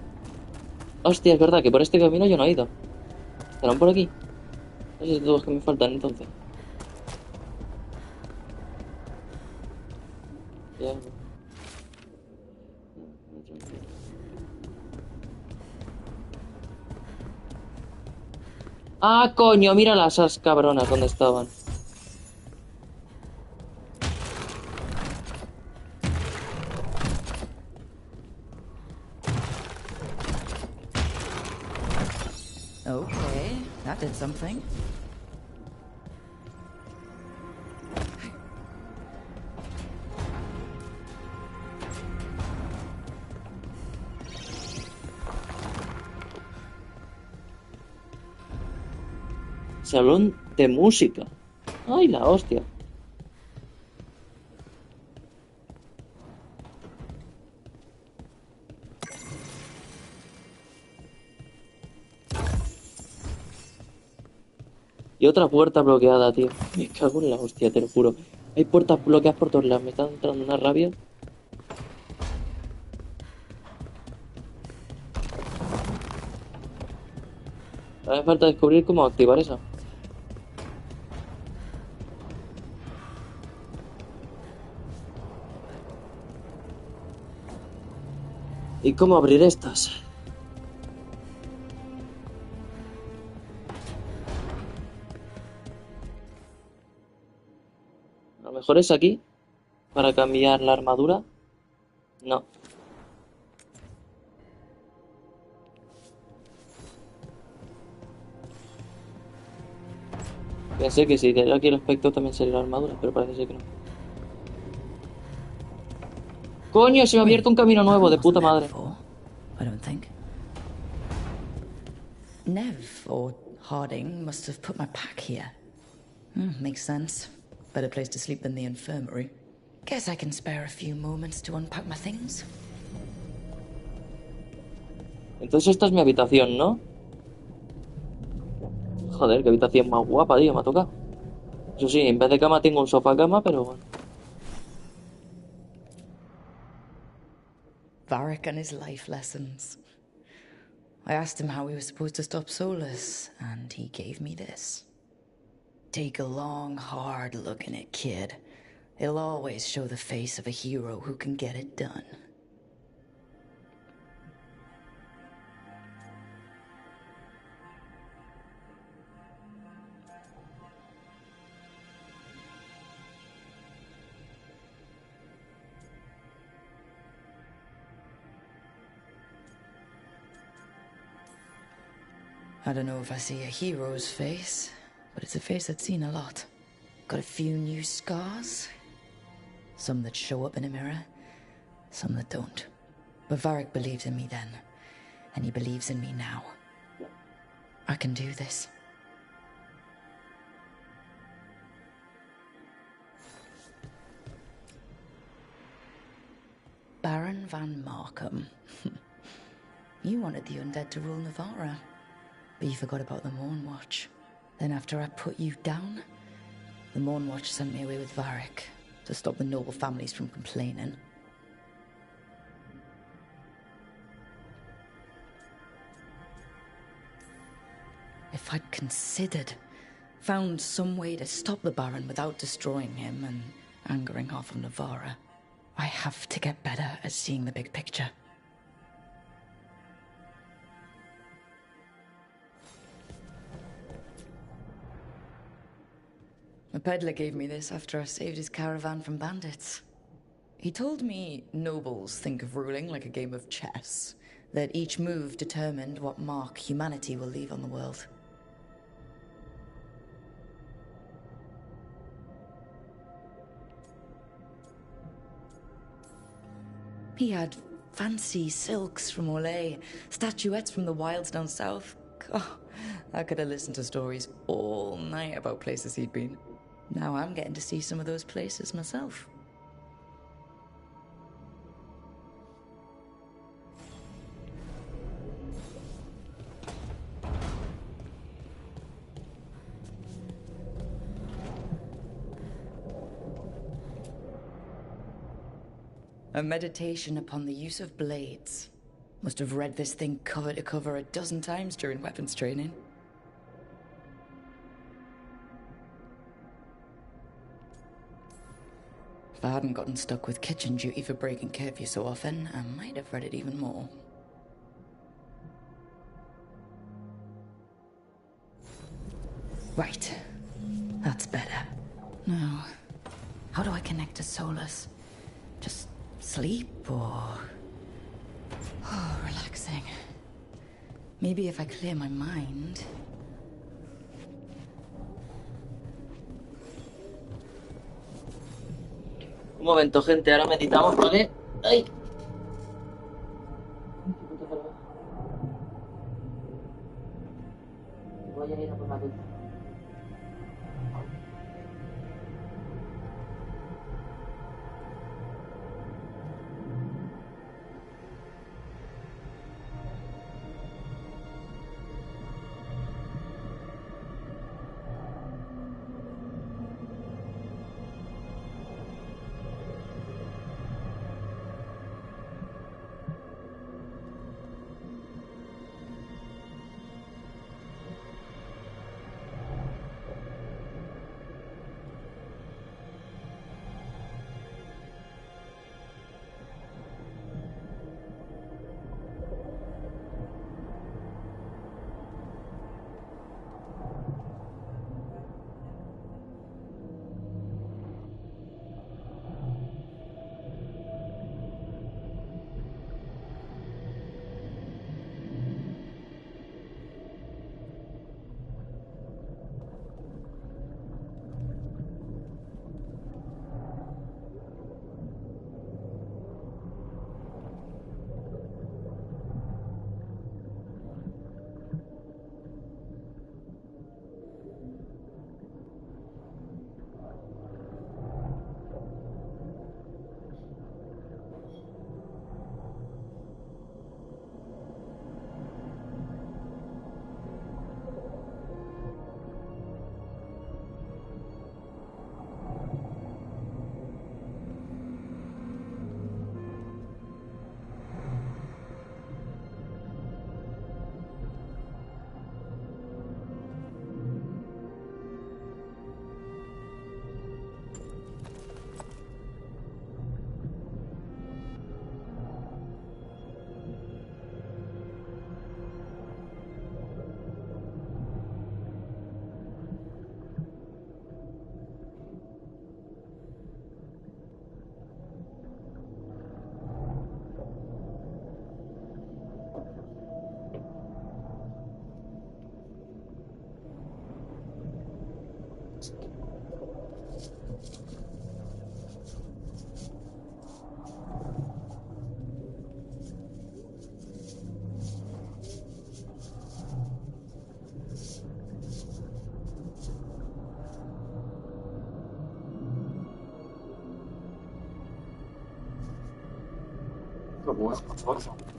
Hostia, es verdad que por este camino yo no he ido. ¿Estarán por aquí? Esos dos que me faltan entonces. Ya. Ah, coño, mira las as cabronas donde estaban. Okay, that did something. Salón de música. Ay, la hostia. Y otra puerta bloqueada, tío. Me cago en la hostia, te lo juro. Hay puertas bloqueadas por todos lados. Me está entrando una rabia. Ahora me falta descubrir cómo activar eso. ¿Y cómo abrir estas? A lo mejor es aquí. Para cambiar la armadura. No. Pensé que si tenía aquí el aspecto también sería la armadura, pero parece ser que no. ¡Coño! Se me ha abierto un camino nuevo, de puta madre. I don't think. Nev or Harding must have put my pack here. Makes sense. Better place to sleep than the infirmary. Guess I can spare a few moments to unpack my things. Entonces esta es mi habitación, ¿no? Joder, qué habitación más guapa, tío, me ha tocado. Eso sí, en vez de cama tengo un sofá cama, pero bueno. Varric and his life lessons. I asked him how we were supposed to stop Solus, and he gave me this. Take a long, hard look in it, kid. It'll always show the face of a hero who can get it done. I don't know if I see a hero's face, but it's a face I've seen a lot. Got a few new scars. Some that show up in a mirror, some that don't. But Varric believed in me then, and he believes in me now. I can do this. Baron van Markham. You wanted the undead to rule Navarra. But you forgot about the Mournwatch. Then after I put you down, the Mournwatch sent me away with Varric to stop the noble families from complaining. If I'd considered, found some way to stop the Baron without destroying him and angering half of Navarra, I have to get better at seeing the big picture. A peddler gave me this after I saved his caravan from bandits. He told me nobles think of ruling like a game of chess, that each move determined what mark humanity will leave on the world. He had fancy silks from Olay, statuettes from the wilds down south. Oh, I could have listened to stories all night about places he'd been. Now I'm getting to see some of those places myself. A meditation upon the use of blades. Must have read this thing cover to cover a dozen times during weapons training. If I hadn't gotten stuck with kitchen duty for breaking curfew so often, I might have read it even more. Right. That's better. Now, how do I connect to Solus? Just sleep or... Oh, relaxing. Maybe if I clear my mind... Un momento, gente, ahora meditamos, ¿vale? ¡Ay! Voy a ir a por la ducha.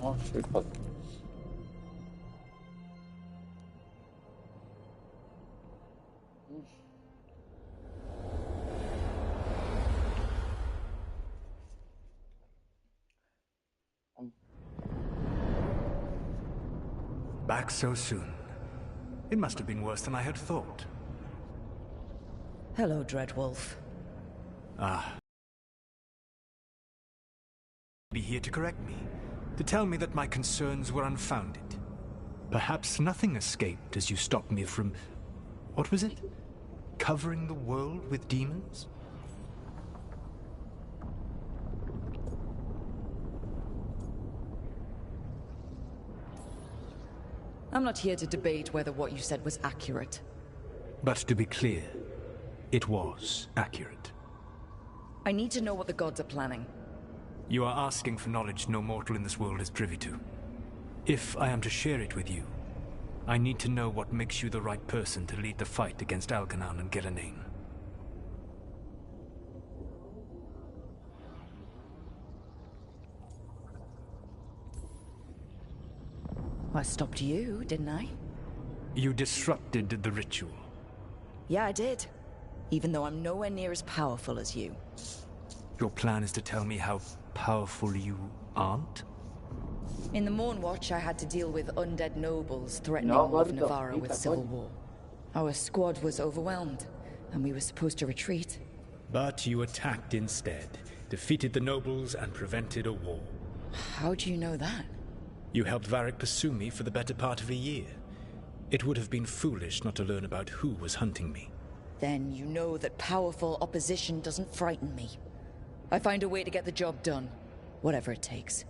Oh, super. Back so soon. It must have been worse than I had thought. Hello, Dreadwolf. Ah. Be here to correct me, to tell me that my concerns were unfounded. Perhaps nothing escaped as you stopped me from... what was it? Covering the world with demons? I'm not here to debate whether what you said was accurate. But to be clear, it was accurate. I need to know what the gods are planning. You are asking for knowledge no mortal in this world is privy to. If I am to share it with you, I need to know what makes you the right person to lead the fight against Algernon and Gillenane. I stopped you, didn't I? You disrupted the ritual. Yeah, I did. Even though I'm nowhere near as powerful as you. Your plan is to tell me how powerful you aren't? In the Mornwatch, I had to deal with undead nobles threatening No, all of gordo, Navarra with quita, civil coño. war. Our squad was overwhelmed, and we were supposed to retreat. But you attacked instead, defeated the nobles, and prevented a war. How do you know that? You helped Varric pursue me for the better part of a year. It would have been foolish not to learn about who was hunting me. Then you know that powerful opposition doesn't frighten me. I find a way to get the job done, whatever it takes.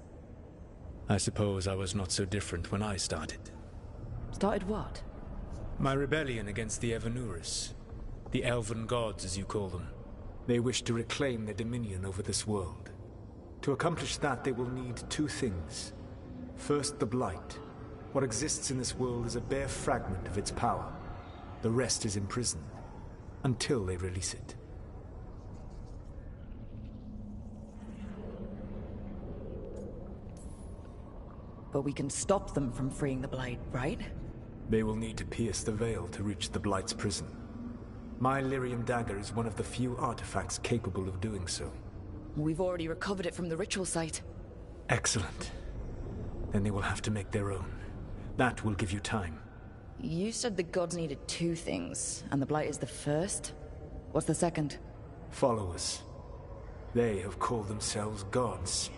I suppose I was not so different when I started. Started what? My rebellion against the Evanuris. The Elven Gods, as you call them. They wish to reclaim their dominion over this world. To accomplish that, they will need two things. First, the Blight. What exists in this world is a bare fragment of its power. The rest is imprisoned, until they release it. But we can stop them from freeing the Blight, right? They will need to pierce the veil to reach the Blight's prison. My Lyrium dagger is one of the few artifacts capable of doing so. We've already recovered it from the ritual site. Excellent. Then they will have to make their own. That will give you time. You said the gods needed two things, and the Blight is the first? What's the second? Followers. They have called themselves gods.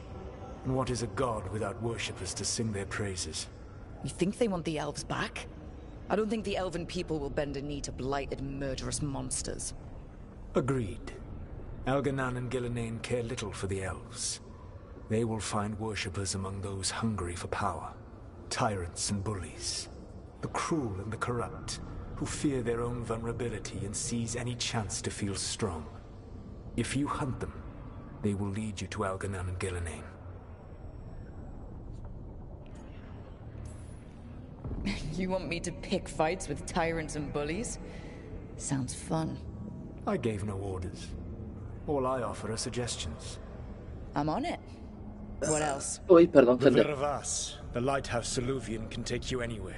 And what is a god without worshippers to sing their praises? You think they want the elves back? I don't think the elven people will bend a knee to blighted, murderous monsters. Agreed. Algernon and Gillenane care little for the elves. They will find worshippers among those hungry for power. Tyrants and bullies. The cruel and the corrupt, who fear their own vulnerability and seize any chance to feel strong. If you hunt them, they will lead you to Algernon and Gillenane. You want me to pick fights with tyrants and bullies? Sounds fun. I gave no orders. All I offer are suggestions. I'm on it. What else? Uy, perdón, The gente. Vervas, the lighthouse Soluvian, can take you anywhere,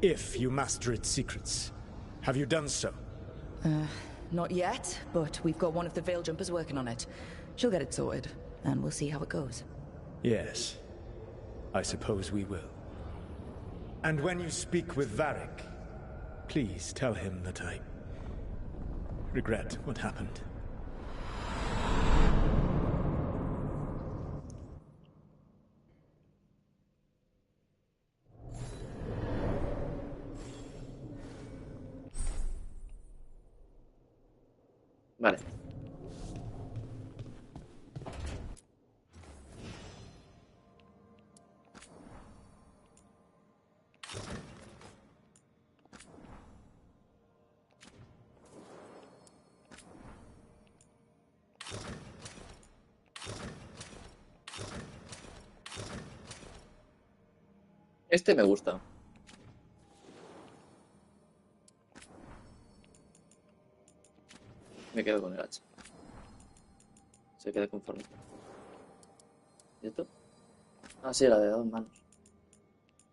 if you master its secrets. Have you done so? Not yet, but we've got one of the Veil Jumpers working on it. She'll get it sorted, and we'll see how it goes. Yes. I suppose we will. And when you speak with Varric, please tell him that I regret what happened. Vale. Este me gusta. Me quedo con el hacha. Se queda conforme. ¿Y esto? Ah, sí, la de dos manos.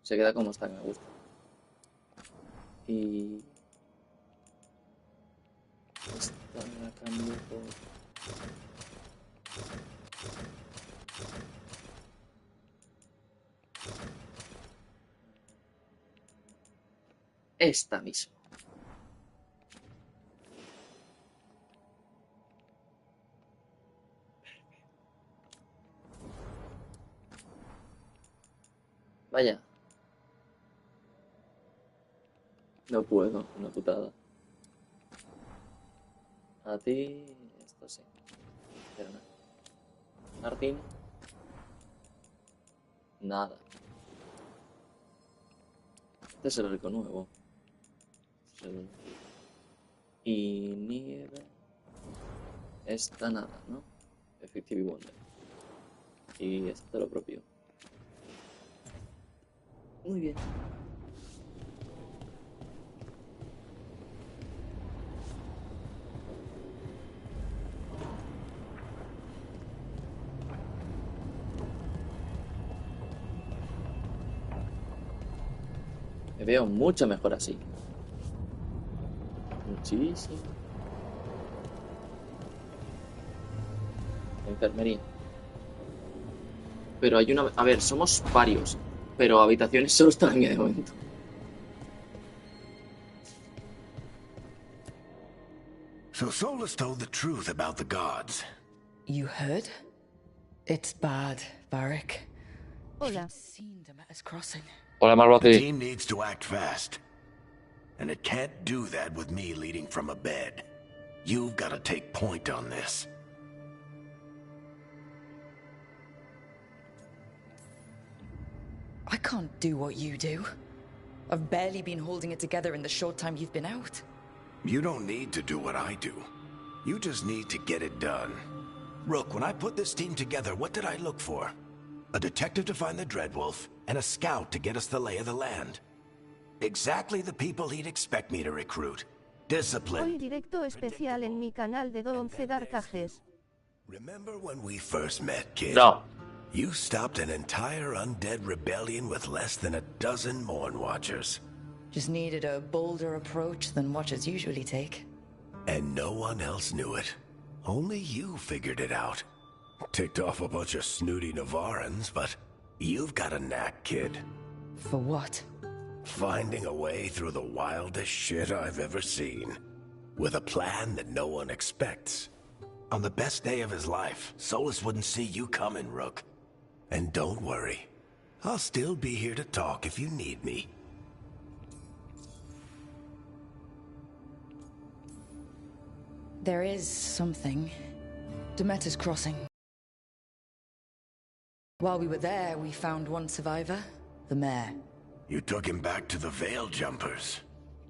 Se queda como está, que me gusta. Y... esta la cambio por... esta misma. Vaya. No puedo, una putada. A ti, esto sí. Pero nada. Martín. Nada. Este es el rico nuevo. Y nieve. Esta nada, ¿no? Effective Wonder. Y esto lo propio. Muy bien. Me veo mucho mejor así. Muchísimo. Enfermería. Pero hay una... A ver, somos varios. Pero habitaciones solo está la mía de momento. So Solus told the truth about the gods. You heard? It's bad, Varric. Hola. Seen Demeter's crossing. Hola, The Malvati. team needs to act fast. And it can't do that with me leading from a bed. You've got to take point on this. I can't do what you do. I've barely been holding it together in the short time you've been out. You don't need to do what I do. You just need to get it done. Rook, when I put this team together, what did I look for? A detective to find the Dreadwolf, and a scout to get us the lay of the land. Exactly the people he'd expect me to recruit. Discipline. Hoy directo especial en mi canal de 11 Darkages. Remember when we first met, kid? No. You stopped an entire undead rebellion with less than a dozen Morn Watchers. Just needed a bolder approach than Watchers usually take. And no one else knew it. Only you figured it out. Ticked off a bunch of snooty Navarans, but you've got a knack, kid. For what? Finding a way through the wildest shit I've ever seen. With a plan that no one expects. On the best day of his life, Solus wouldn't see you coming, Rook. And don't worry. I'll still be here to talk if you need me. There is something. Demeter's crossing. While we were there, we found one survivor, the mayor. You took him back to the Veil Jumpers.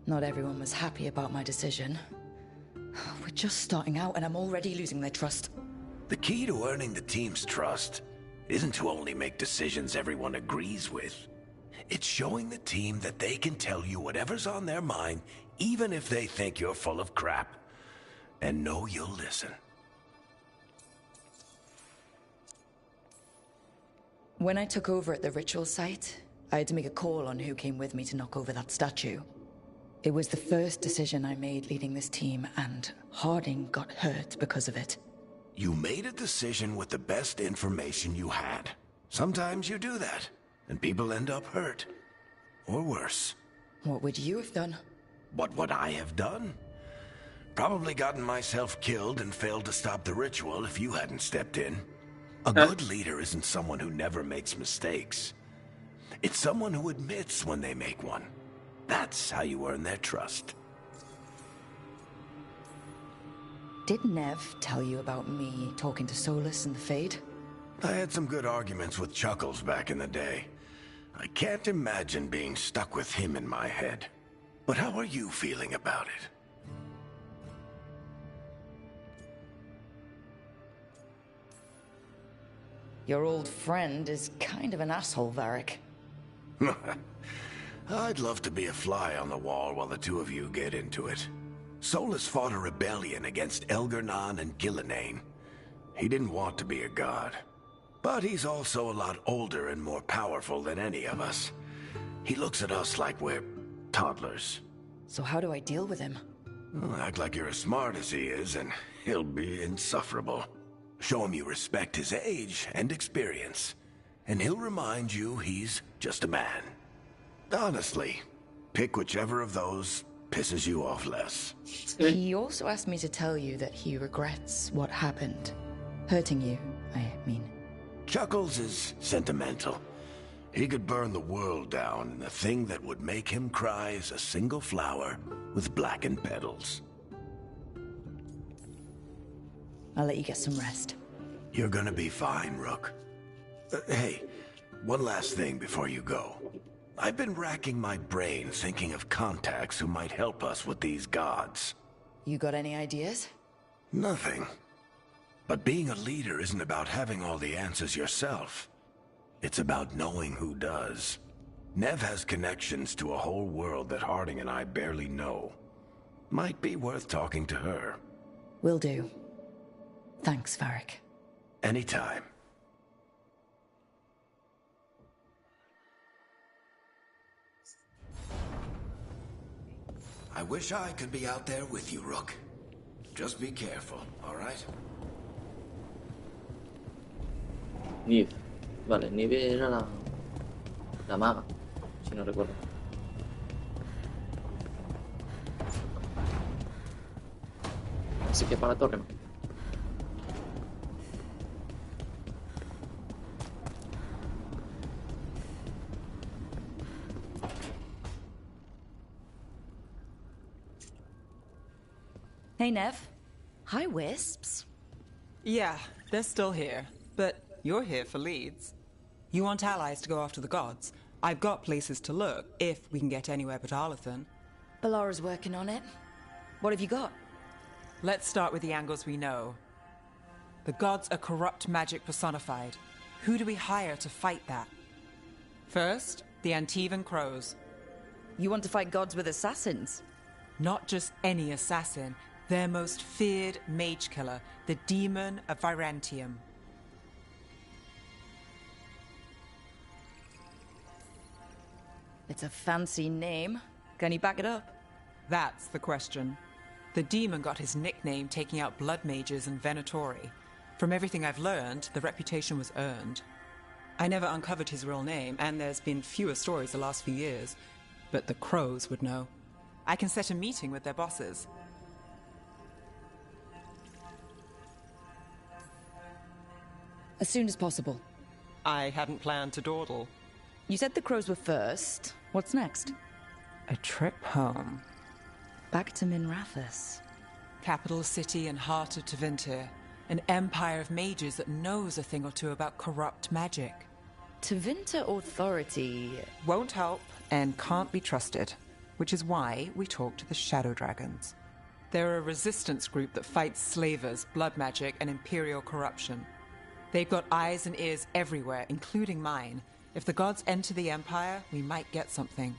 Not everyone was happy about my decision. We're just starting out and I'm already losing their trust. The key to earning the team's trust isn't to only make decisions everyone agrees with. It's showing the team that they can tell you whatever's on their mind, even if they think you're full of crap. And know you'll listen. When I took over at the ritual site, I had to make a call on who came with me to knock over that statue. It was the first decision I made leading this team, and Harding got hurt because of it. You made a decision with the best information you had. Sometimes you do that, and people end up hurt. Or worse. What would you have done? What would I have done? Probably gotten myself killed and failed to stop the ritual if you hadn't stepped in. A good leader isn't someone who never makes mistakes. It's someone who admits when they make one. That's how you earn their trust. Did Nev tell you about me talking to Solus and the Fade? I had some good arguments with Chuckles back in the day. I can't imagine being stuck with him in my head. But how are you feeling about it? Your old friend is kind of an asshole, Varric. I'd love to be a fly on the wall while the two of you get into it. Solus fought a rebellion against Elgar'nan and Gillenane. He didn't want to be a god. But he's also a lot older and more powerful than any of us. He looks at us like we're toddlers. So how do I deal with him? Well, act like you're as smart as he is, and he'll be insufferable. Show him you respect his age and experience, and he'll remind you he's just a man. Honestly, pick whichever of those pisses you off less. He also asked me to tell you that he regrets what happened. Hurting you, I mean. Chuckles is sentimental. He could burn the world down, and the thing that would make him cry is a single flower with blackened petals. I'll let you get some rest. You're gonna be fine, Rook. Hey, one last thing before you go. I've been racking my brain thinking of contacts who might help us with these gods. You got any ideas? Nothing. But being a leader isn't about having all the answers yourself. It's about knowing who does. Nev has connections to a whole world that Harding and I barely know. Might be worth talking to her. Will do. Thanks, Varric. Anytime. I wish I could be out there with you, Rook. Just be careful, alright? Niv. Vale, Niv era la maga, si no recuerdo. Así que para Torrema. Hey, Nev. Hi, Wisps. Yeah, they're still here. But you're here for leads. You want allies to go after the gods? I've got places to look, if we can get anywhere but Arlathan. Balara's working on it. What have you got? Let's start with the angles we know. The gods are corrupt magic personified. Who do we hire to fight that? First, the Antivan Crows. You want to fight gods with assassins? Not just any assassin. Their most feared mage killer, the Demon of Virantium. It's a fancy name. Can you back it up? That's the question. The demon got his nickname taking out blood mages and Venatori. From everything I've learned, the reputation was earned. I never uncovered his real name, and there's been fewer stories the last few years. But the Crows would know. I can set a meeting with their bosses. As soon as possible. I hadn't planned to dawdle. You said the Crows were first. What's next? A trip home. Back to Minrathous. Capital city and heart of Tevinter. An empire of mages that knows a thing or two about corrupt magic. Tevinter authority... won't help and can't be trusted. Which is why we talk to the Shadow Dragons. They're a resistance group that fights slavers, blood magic, and imperial corruption. They've got eyes and ears everywhere, including mine. If the gods enter the Empire, we might get something.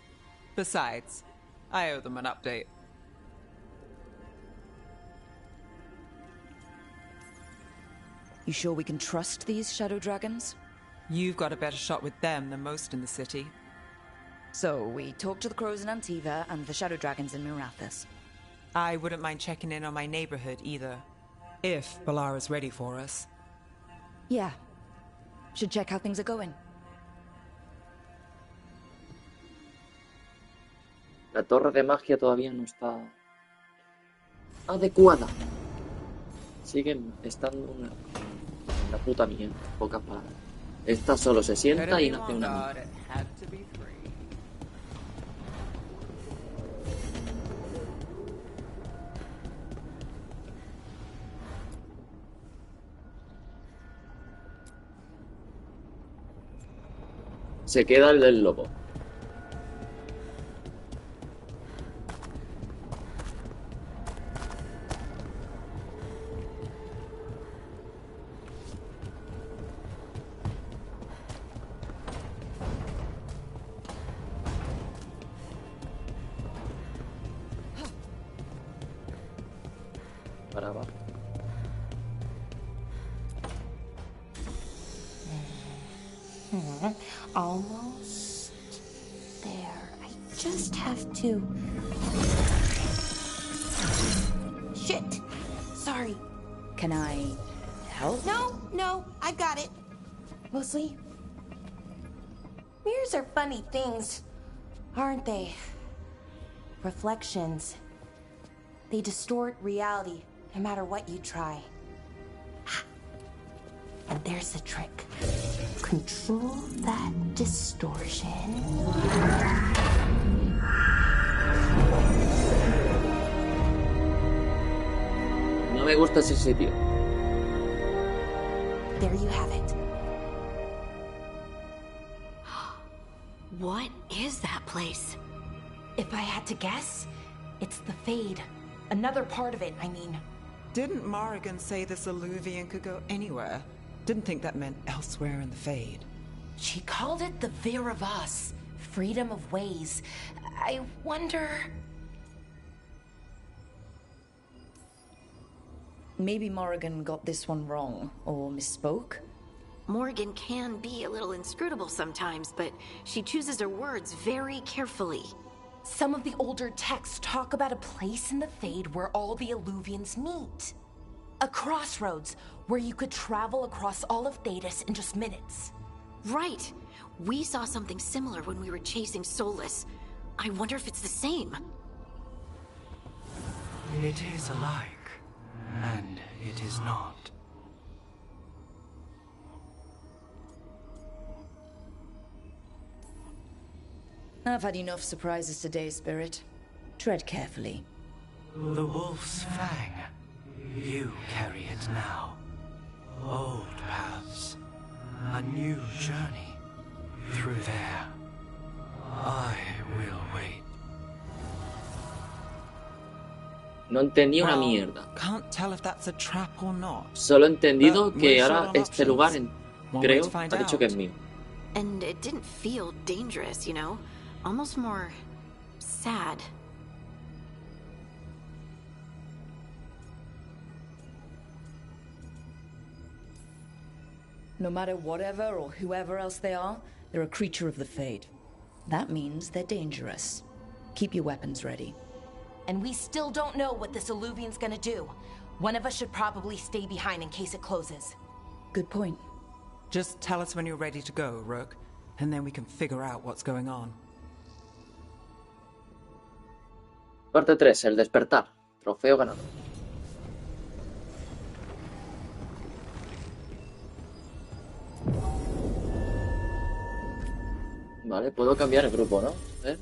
Besides, I owe them an update. You sure we can trust these Shadow Dragons? You've got a better shot with them than most in the city. So, we talk to the Crows in Antiva and the Shadow Dragons in Minrathous. I wouldn't mind checking in on my neighborhood either. If Balara's ready for us. Yeah. Should check how things are going. La torre de magia todavía no está adecuada. Siguen estando una puta mierda, pocas palabras. Esta solo se sienta y nace una mierda. Se queda el del lobo. Para abajo. Almost there. I just have to... Shit! Sorry. Can I help? No, I got it. Mostly, mirrors are funny things, aren't they? Reflections. They distort reality, no matter what you try. And there's the trick. Control that distortion. No me gusta ese sitio. There you have it. What is that place? If I had to guess, it's the Fade. Another part of it, I mean. Didn't Morrigan say this Illuvian could go anywhere? Didn't think that meant elsewhere in the Fade. She called it the Veer of Us, freedom of ways. I wonder... Maybe Morrigan got this one wrong, or misspoke? Morrigan can be a little inscrutable sometimes, but she chooses her words very carefully. Some of the older texts talk about a place in the Fade where all the Illuvians meet. A crossroads where you could travel across all of Thedas in just minutes. Right. We saw something similar when we were chasing Solus. I wonder if it's the same. It is alike, and it is not. I've had enough surprises today, Spirit. Tread carefully. The Wolf's Fang. You carry it now. Old paths. A new journey. Through there. I will wait. No entendí una mierda. Can't tell if that's a trap or not. Solo he entendido But que we're ahora short on este lugar, One way creo, to find ha dicho que es out. mío. And it didn't feel dangerous, you know? Almost more... sad. No matter whatever or whoever else they are, they're a creature of the Fade. That means they're dangerous. Keep your weapons ready. And we still don't know what this Illuvian's gonna do. One of us should probably stay behind in case it closes. Good point. Just tell us when you're ready to go, Rook, and then we can figure out what's going on. Parte 3, el despertar. Trofeo ganado. Vale, puedo cambiar el grupo, ¿no? A ver.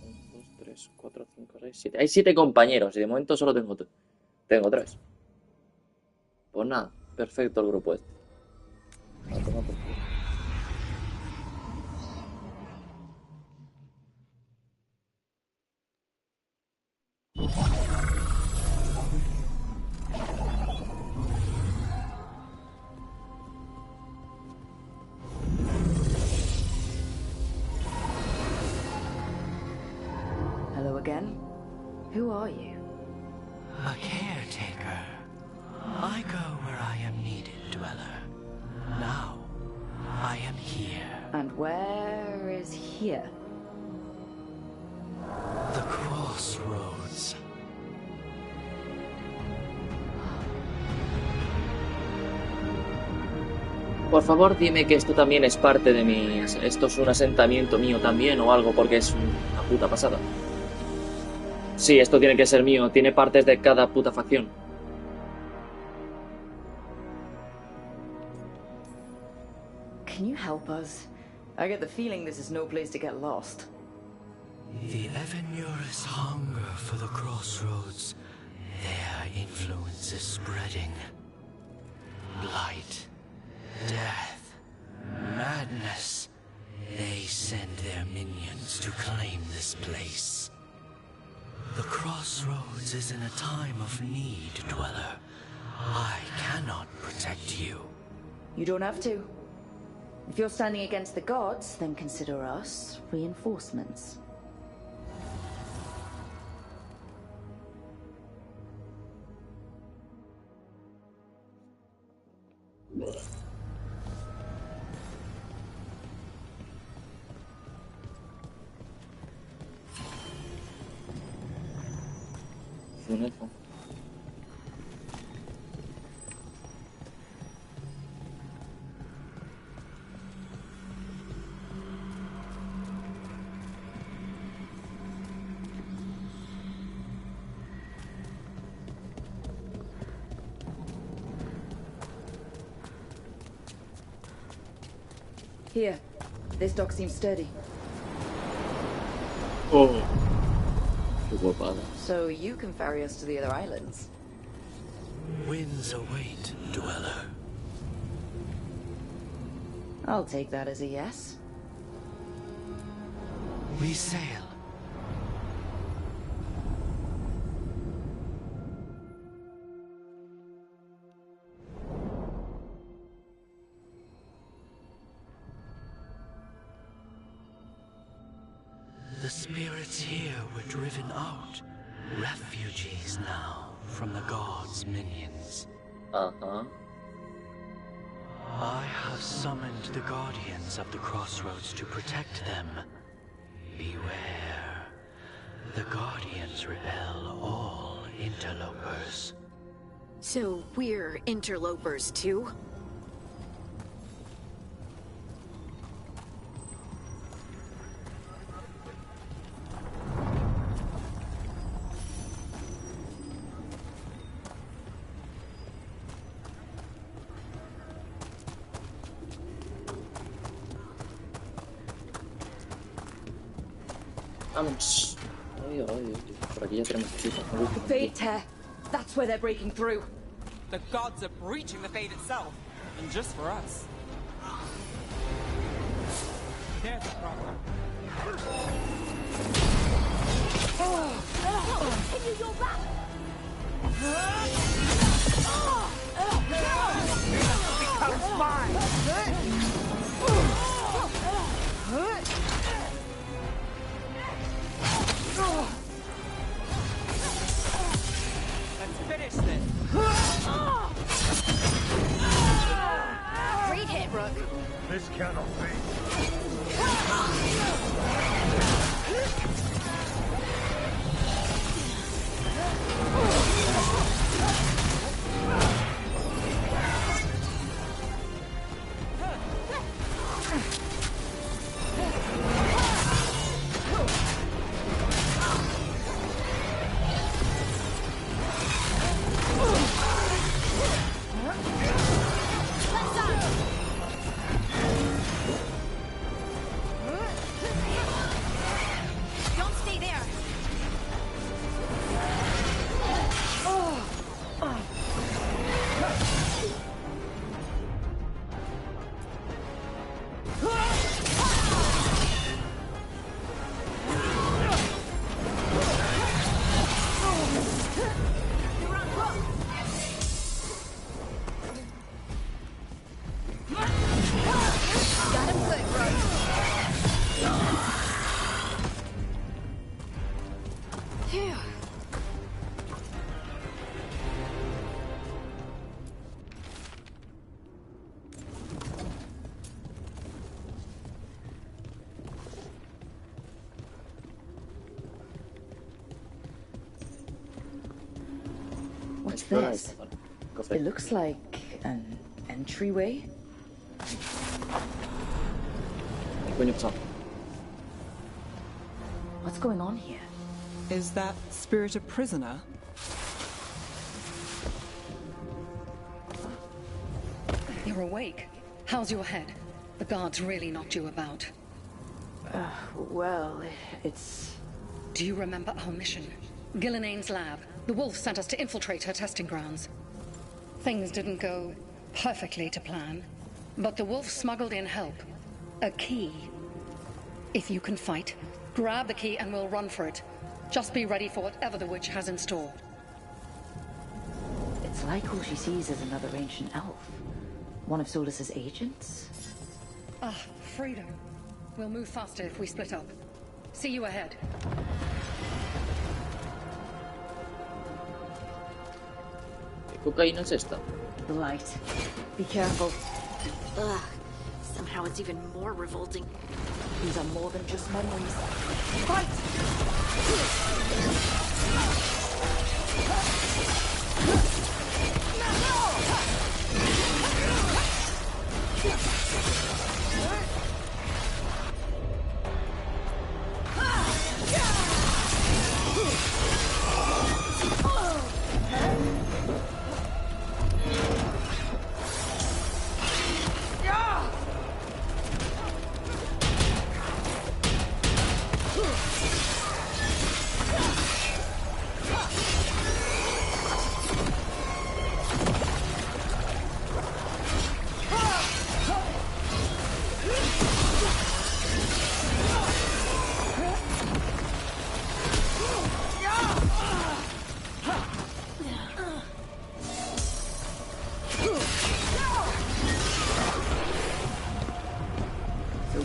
1, 2, 3, 4, 5, 6, 7. Hay 7 compañeros y de momento solo tengo 3. Pues nada, perfecto el grupo este. A tomar por culo. Hello again. Who are you? A caretaker. I go where I am needed, Dweller. Now, I am here. And where is here? The crossroads. Por favor, dime que esto también es parte de mis... Esto es un asentamiento mío también o algo, porque es una puta pasada. Sí, esto tiene que ser mío. Tiene partes de cada puta facción. Can you help us? I get the feeling this is no place to get lost. The Evanurus hunger for the crossroads. Their influence is spreading. Blight, death, madness. They send their minions to claim this place. The crossroads is in a time of need, Dweller. I cannot protect you. You don't have to. If you're standing against the gods, then consider us reinforcements. Here, this dock seems sturdy. Oh, qué guapada. So you can ferry us to the other islands. Winds await, Dweller. I'll take that as a yes. We sail. The spirits here were driven out. Refugees now from the gods' minions. Uh-huh. I have summoned the guardians of the crossroads to protect them. Beware. The guardians repel all interlopers. So we're interlopers too? Vamos. Ay, ay, por aquí ya tenemos cositas. The Fade Tear. That's where they're breaking through. The gods are breaching the Fade itself. And just for us. There's the problem. Continue your back! Becomes mine! Let's finish this. Great hit, Rook. This cannot be. Don't stay there. Got him good, Rook. Phew. What's Explora this? esta zona. Cofre. It looks like an entryway. ¿Qué coño pasa? What's going on here? Is that spirit a prisoner? You're awake. How's your head? The guards really knocked you about. Well, it's... Do you remember our mission? Gillenane's lab. The wolf sent us to infiltrate her testing grounds. Things didn't go perfectly to plan, but the wolf smuggled in help. A key. If you can fight, grab the key and we'll run for it. Just be ready for whatever the witch has in store. It's like all she sees is another ancient elf. One of Solus's agents? Ah, freedom. We'll move faster if we split up. See you ahead. ¿Qué cocaína es esta? Light. Be careful. Ugh. Somehow it's even more revolting. These are more than just memories. Fight!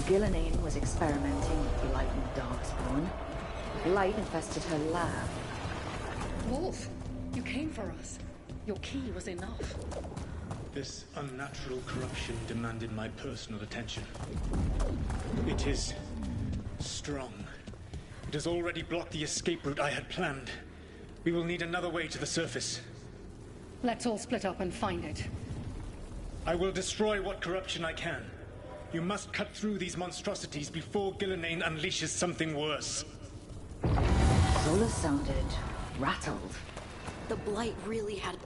Gillenane was experimenting with Blight and Darkspawn, Blight infested her lab. Wolf, you came for us. Your key was enough. This unnatural corruption demanded my personal attention. It is strong. It has already blocked the escape route I had planned. We will need another way to the surface. Let's all split up and find it. I will destroy what corruption I can. You must cut through these monstrosities before Gillenane unleashes something worse. Zola sounded rattled. The Blight really had...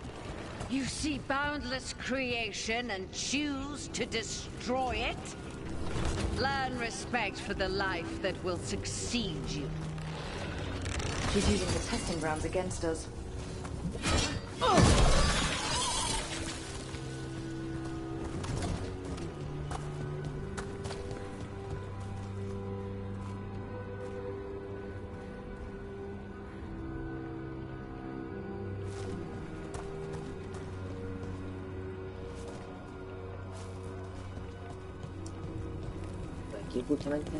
You see boundless creation and choose to destroy it? Learn respect for the life that will succeed you. She's using the testing grounds against us. Aquí justamente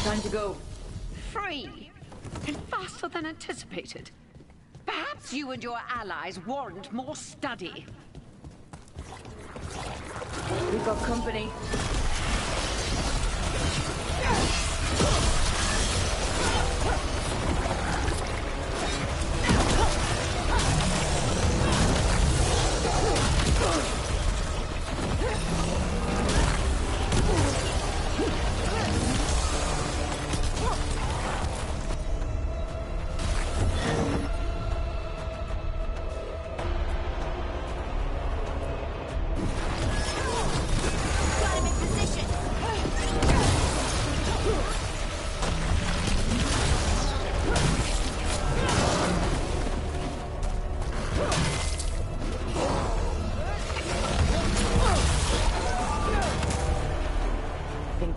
Time to go. Free! And faster than anticipated. Perhaps you and your allies warrant more study. We've got company.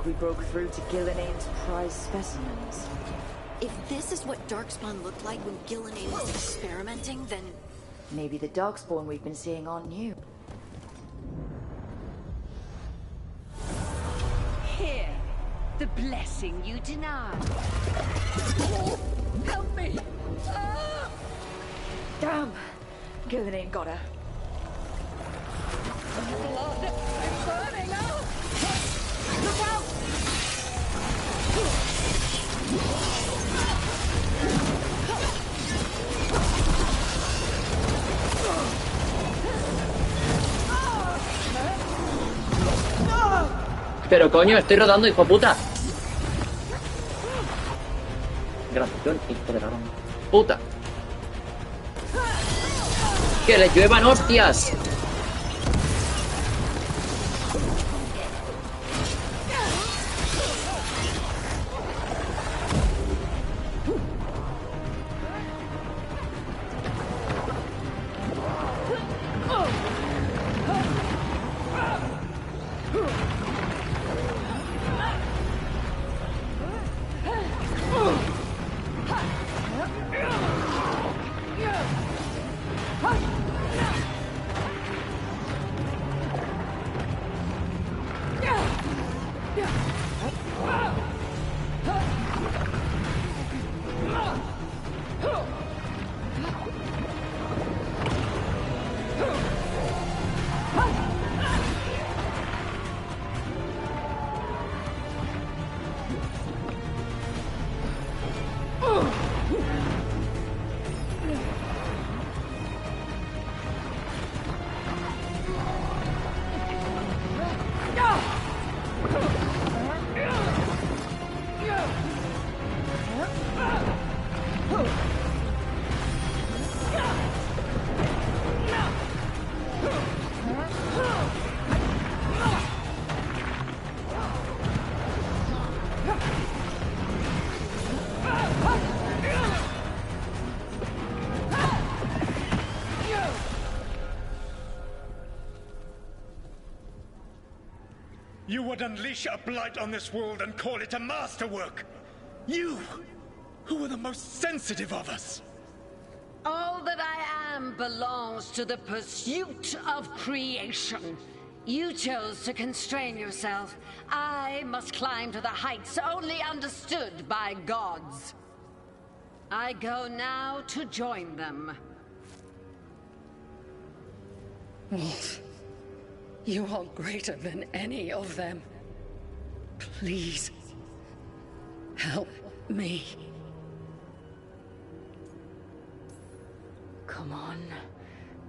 We broke through to Gillenane's prize specimens. If this is what Darkspawn looked like when Gillenane was experimenting, then... Maybe the Darkspawn we've been seeing aren't new. Here, the blessing you denied. Help me! Ah! Damn! Gillenane got her. Blood! I'm burning out! Look out! Pero coño, estoy rodando, hijo de puta. Gracias, hijo de la gran puta. ¡Que le lluevan hostias! Yeah. You would unleash a blight on this world and call it a masterwork. You, who are the most sensitive of us. All that I am belongs to the pursuit of creation. You chose to constrain yourself. I must climb to the heights only understood by gods. I go now to join them. Wolf, you are greater than any of them. Please, help me. Come on.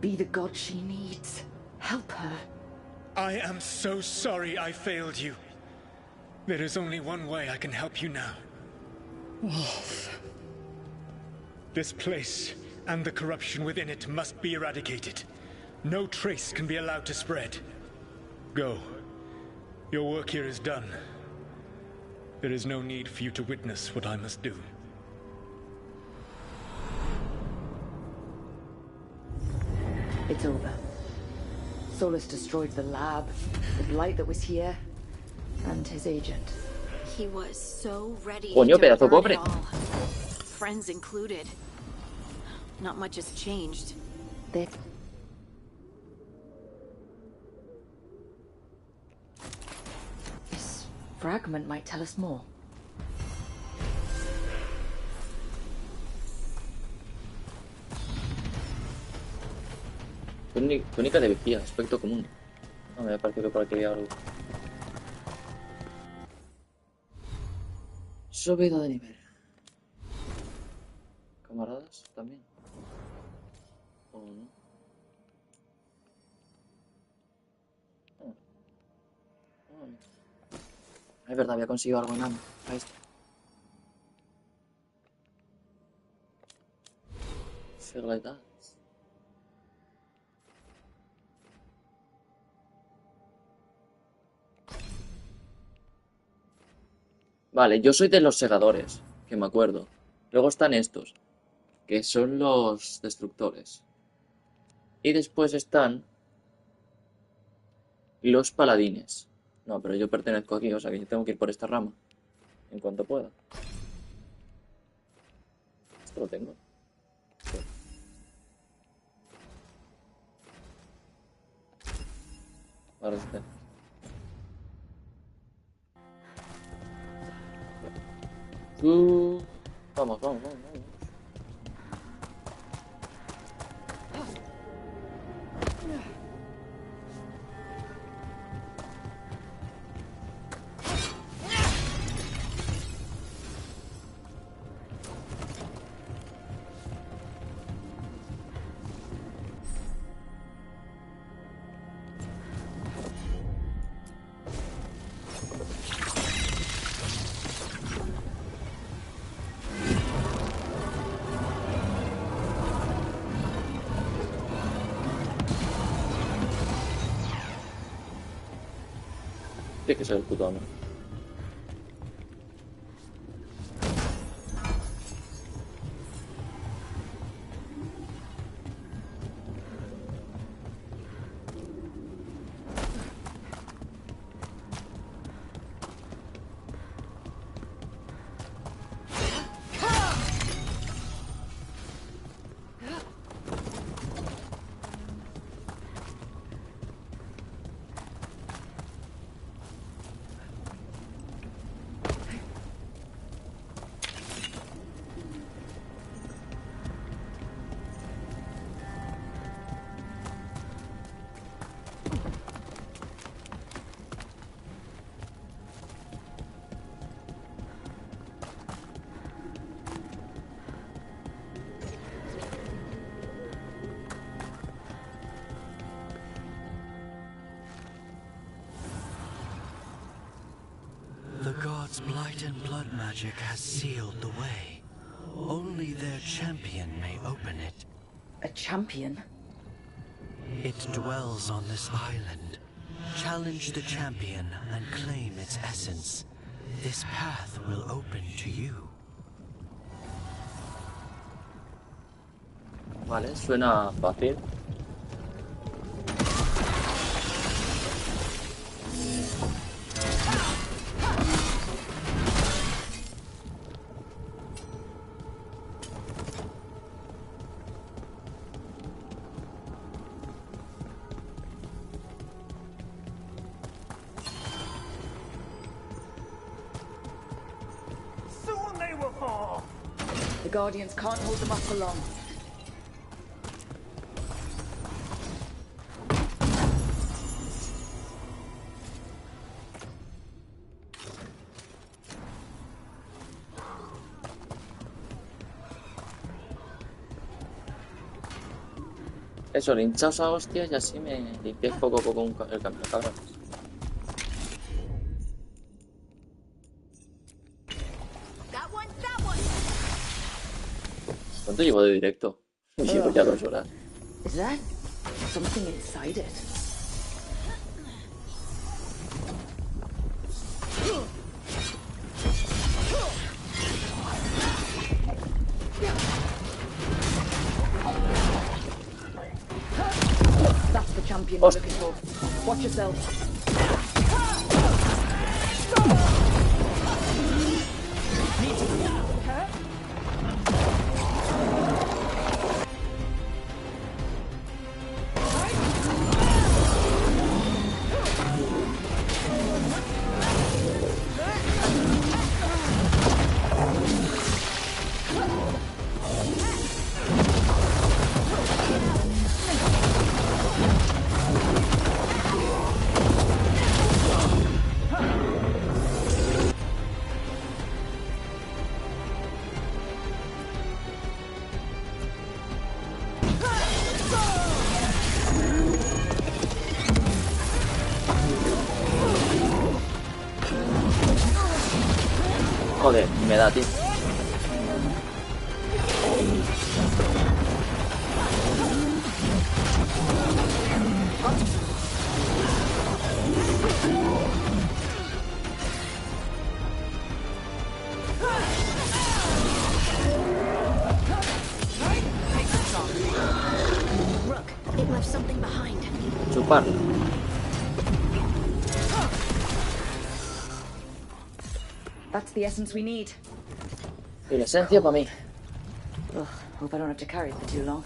Be the god she needs. Help her. I am so sorry I failed you. There is only one way I can help you now. Wolf. This place and the corruption within it must be eradicated. No trace can be allowed to spread. Go. Your work here is done. There is no need for you to witness what I must do. It's over. Solus destroyed the lab, the blight that was here, and his agent. He was so ready Coño, to pedazo burn pobre. it all. Friends included. Not much has changed. This fragment might tell us more. Túnica de vigía, aspecto común. No, me parece que por aquí hay algo. Subida de nivel. Camaradas, también. ¿O no? Es verdad, había conseguido algo enano. Ahí está. Feel like that. Vale, yo soy de los segadores, que me acuerdo. Luego están estos, que son los destructores. Y después están los paladines. No, pero yo pertenezco aquí, o sea que yo tengo que ir por esta rama. En cuanto pueda. Esto lo tengo. Sí. Ahora sí. Vamos, vamos, vamos, vamos. Tiene que ser el puto amo. The gods' blight and blood magic has sealed the way. Only their champion may open it. A champion? It dwells on this island. Challenge the champion and claim its essence. This path will open to you. Vale, suena fácil. Guardians can't hold them up for long. Eso, linchaos a hostias y así me limpiáis poco a poco el camino, cabrón. ¿Cuánto llevo de directo? Llevo ya 2 horas. Is that something inside it? That's the champion we're looking for. Watch yourself. Joder, me da, tío. Rook, it left something behind. Chuparlo. That's the essence we need. Y la esencia para mí. Ugh, hope I don't have to carry it for too long.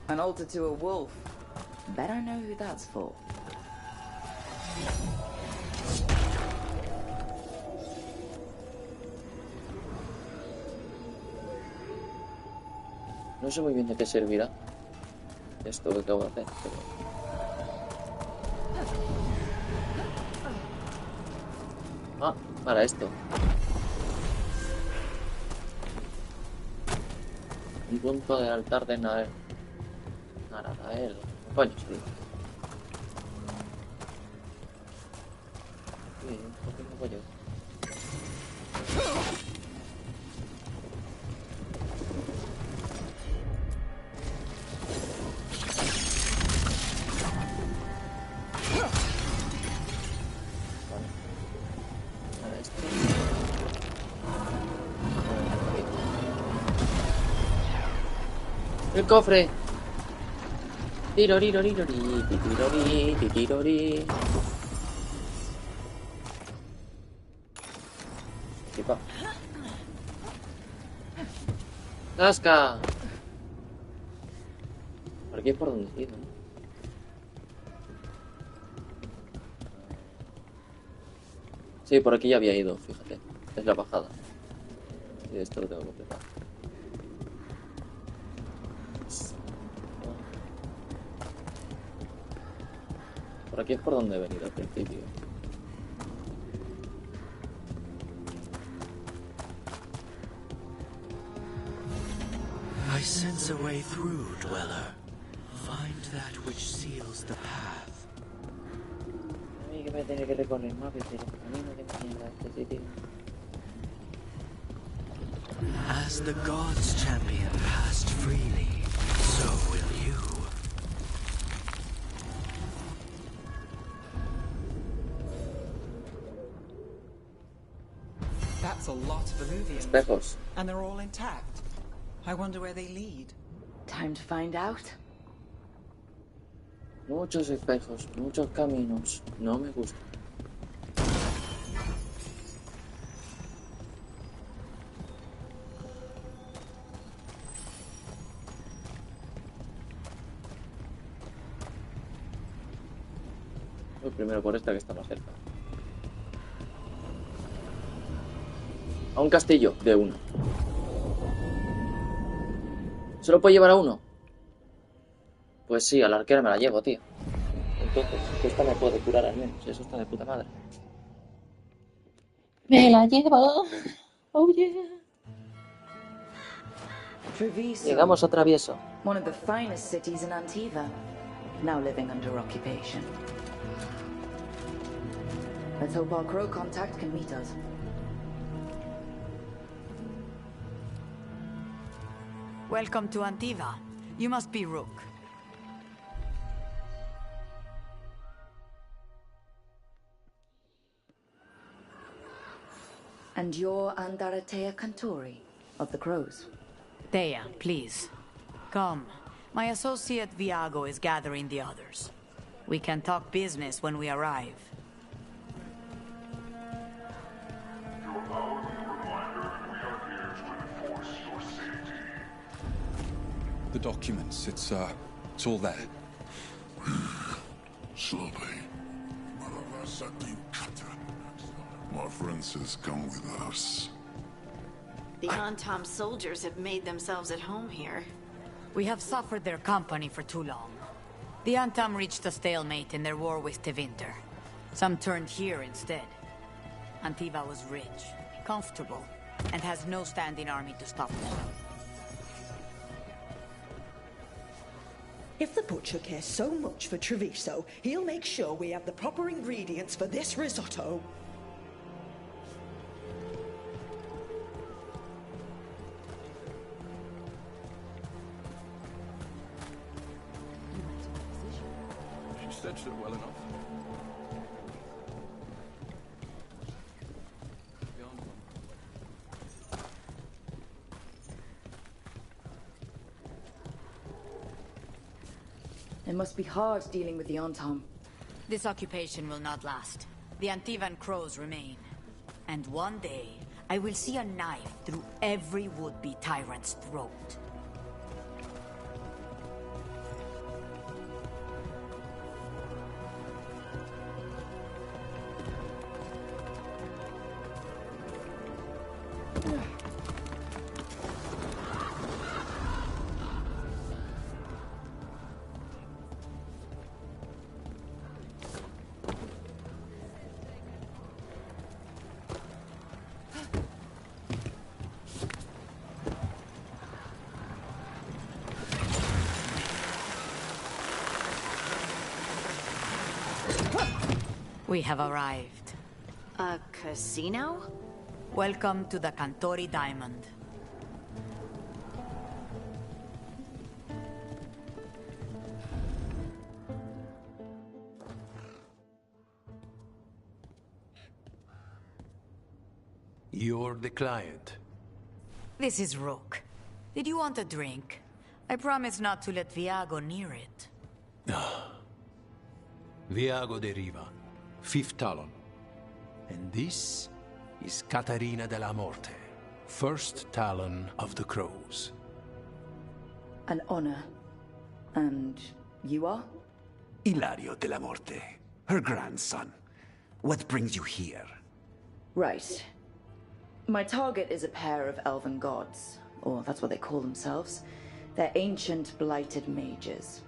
An altar to a wolf. Bet I know who that's for. No sé muy bien de qué servirá esto que acabo de hacer, pero... Ah, para esto. Un punto del altar de Naradael. ¿Qué coño se dice? ¿Por qué no voy yo? El cofre. Tirorirorirori, titirori, titirori. Equipa. ¡Tasca! Por aquí es por donde he ido, ¿no? Sí, por aquí ya había ido, fíjate. Es la bajada. Y esto lo tengo que completar. Por aquí es por donde he venido al principio. I sense a way through, Dweller. Find that which seals the path. A mí que me tiene que recorrer más veces el camino de mierda a este sitio. As the gods' champion passed freely, so will you. That's a lot of Illuvians. Espejos. And they're all intact. I wonder where they lead. Time to find out. Muchos espejos, muchos caminos. No me gusta. Pues primero por esta que está más cerca. A un castillo de uno. ¿Solo puedo llevar a uno? Pues sí, a la arquera me la llevo, tío. Entonces, esta me puede curar al menos. Eso está de puta madre. ¡Me la llevo! ¡Oh, yeah! Treviso. Llegamos a Travieso. One of the finest cities in Antiva, now living under occupation. Let's hope our crow contact can meet us. Welcome to Antiva. You must be Rook. And you're Andaratea Cantori, of the Crows. Thea, please. Come. My associate Viago is gathering the others. We can talk business when we arrive. The documents, it's all there. Slowly. My friend says come with us. The Antom soldiers have made themselves at home here. We have suffered their company for too long. The Antam reached a stalemate in their war with Tevinter. Some turned here instead. Antiva was rich, comfortable, and has no standing army to stop them. If the butcher cares so much for Treviso, he'll make sure we have the proper ingredients for this risotto. She stretched it well enough. It must be hard dealing with the Antom. This occupation will not last. The Antivan crows remain. And one day, I will see a knife through every would-be tyrant's throat. We have arrived. A casino? Welcome to the Cantori Diamond. You're the client. This is Rook. Did you want a drink? I promise not to let Viago near it. Viago de Riva, 5th Talon. And this is Catarina de la Morte, 1st Talon of the Crows. An honor. And you are? Ilario de la Morte, her grandson. What brings you here? Right. My target is a pair of elven gods, or that's what they call themselves. They're ancient, blighted mages.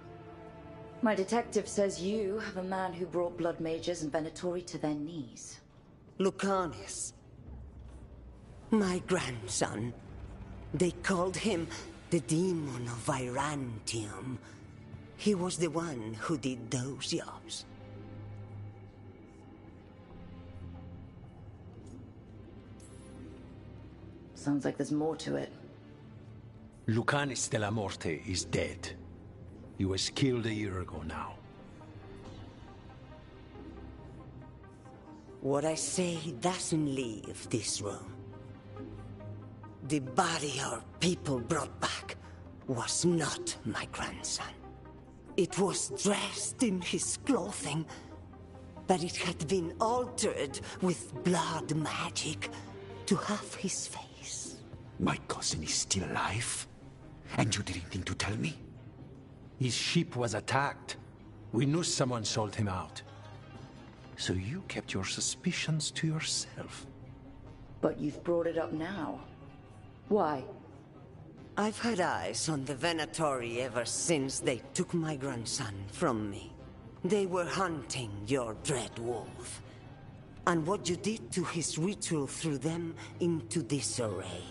My detective says you have a man who brought blood mages and Venatori to their knees. Lucanis. My grandson. They called him the Demon of Virantium. He was the one who did those jobs. Sounds like there's more to it. Lucanis de la Morte is dead. He was killed a year ago now. What I say doesn't leave this room. The body our people brought back was not my grandson. It was dressed in his clothing, but it had been altered with blood magic to have his face. My cousin is still alive? And you didn't think to tell me? His ship was attacked. We knew someone sold him out. So you kept your suspicions to yourself. But you've brought it up now. Why? I've had eyes on the Venatori ever since they took my grandson from me. They were hunting your dread wolf. And what you did to his ritual threw them into disarray.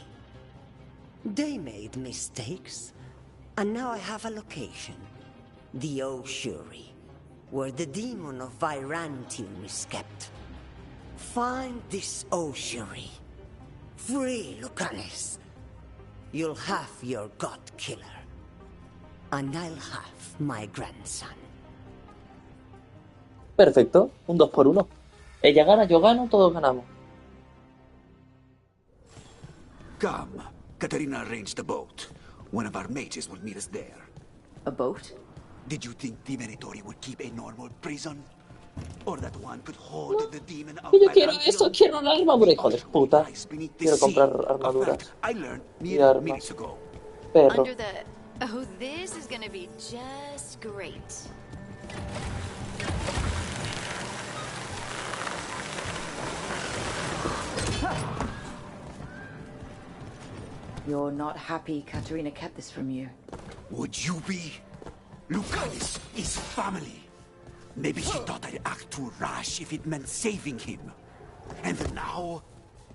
They made mistakes, and now I have a location. The Ossuary, where the demon of Virantium is kept. Find this Ossuary. Free Lucanis. You'll have your god killer. And I'll have my grandson. Perfecto, un 2 por 1. Ella gana, yo gano, todos ganamos. Come. Katarina arranged a boat. One of our mages will meet us there. A boat? Did you think the Venatori would keep a normal prison? Or that one could hold the demon of Yo quiero eso, quiero una armadura, hijo de puta. Quiero comprar armaduras. I learned Y armas. minutes ago. Perro. Under the... Oh, this is gonna be just great. You're not happy Katarina kept this from you. Would you be? Lucanis is family. Maybe she thought I'd act too rash if it meant saving him. And now,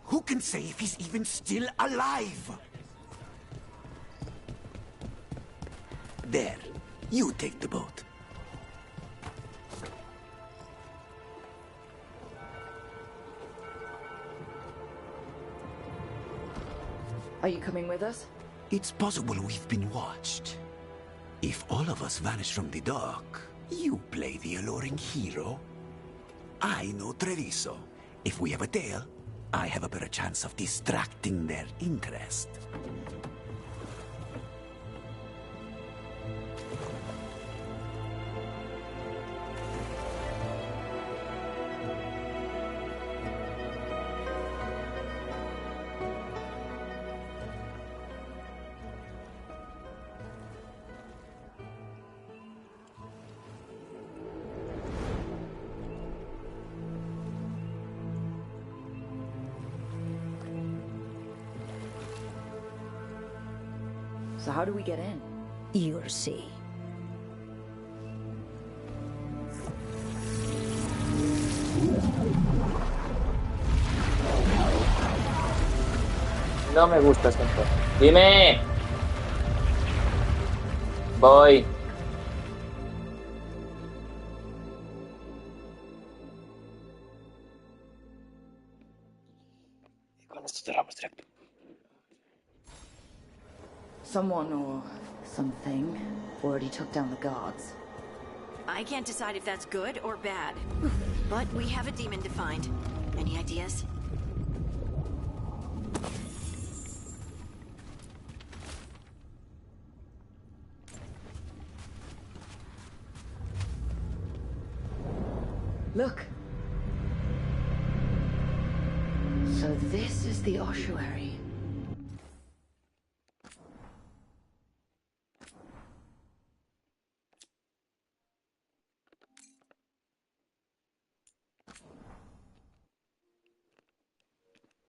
who can say if he's even still alive? There, you take the boat. Are you coming with us? It's possible we've been watched. If all of us vanish from the dock, you play the alluring hero. I know Treviso. If we have a tail, I have a better chance of distracting their interest. So how do we get in? You'll see. No me gusta este entorno. ¡Dime! Voy. Y con esto cerramos directo. Someone or something already took down the guards. I can't decide if that's good or bad. But we have a demon to find. Any ideas? Look. So this is the ossuary.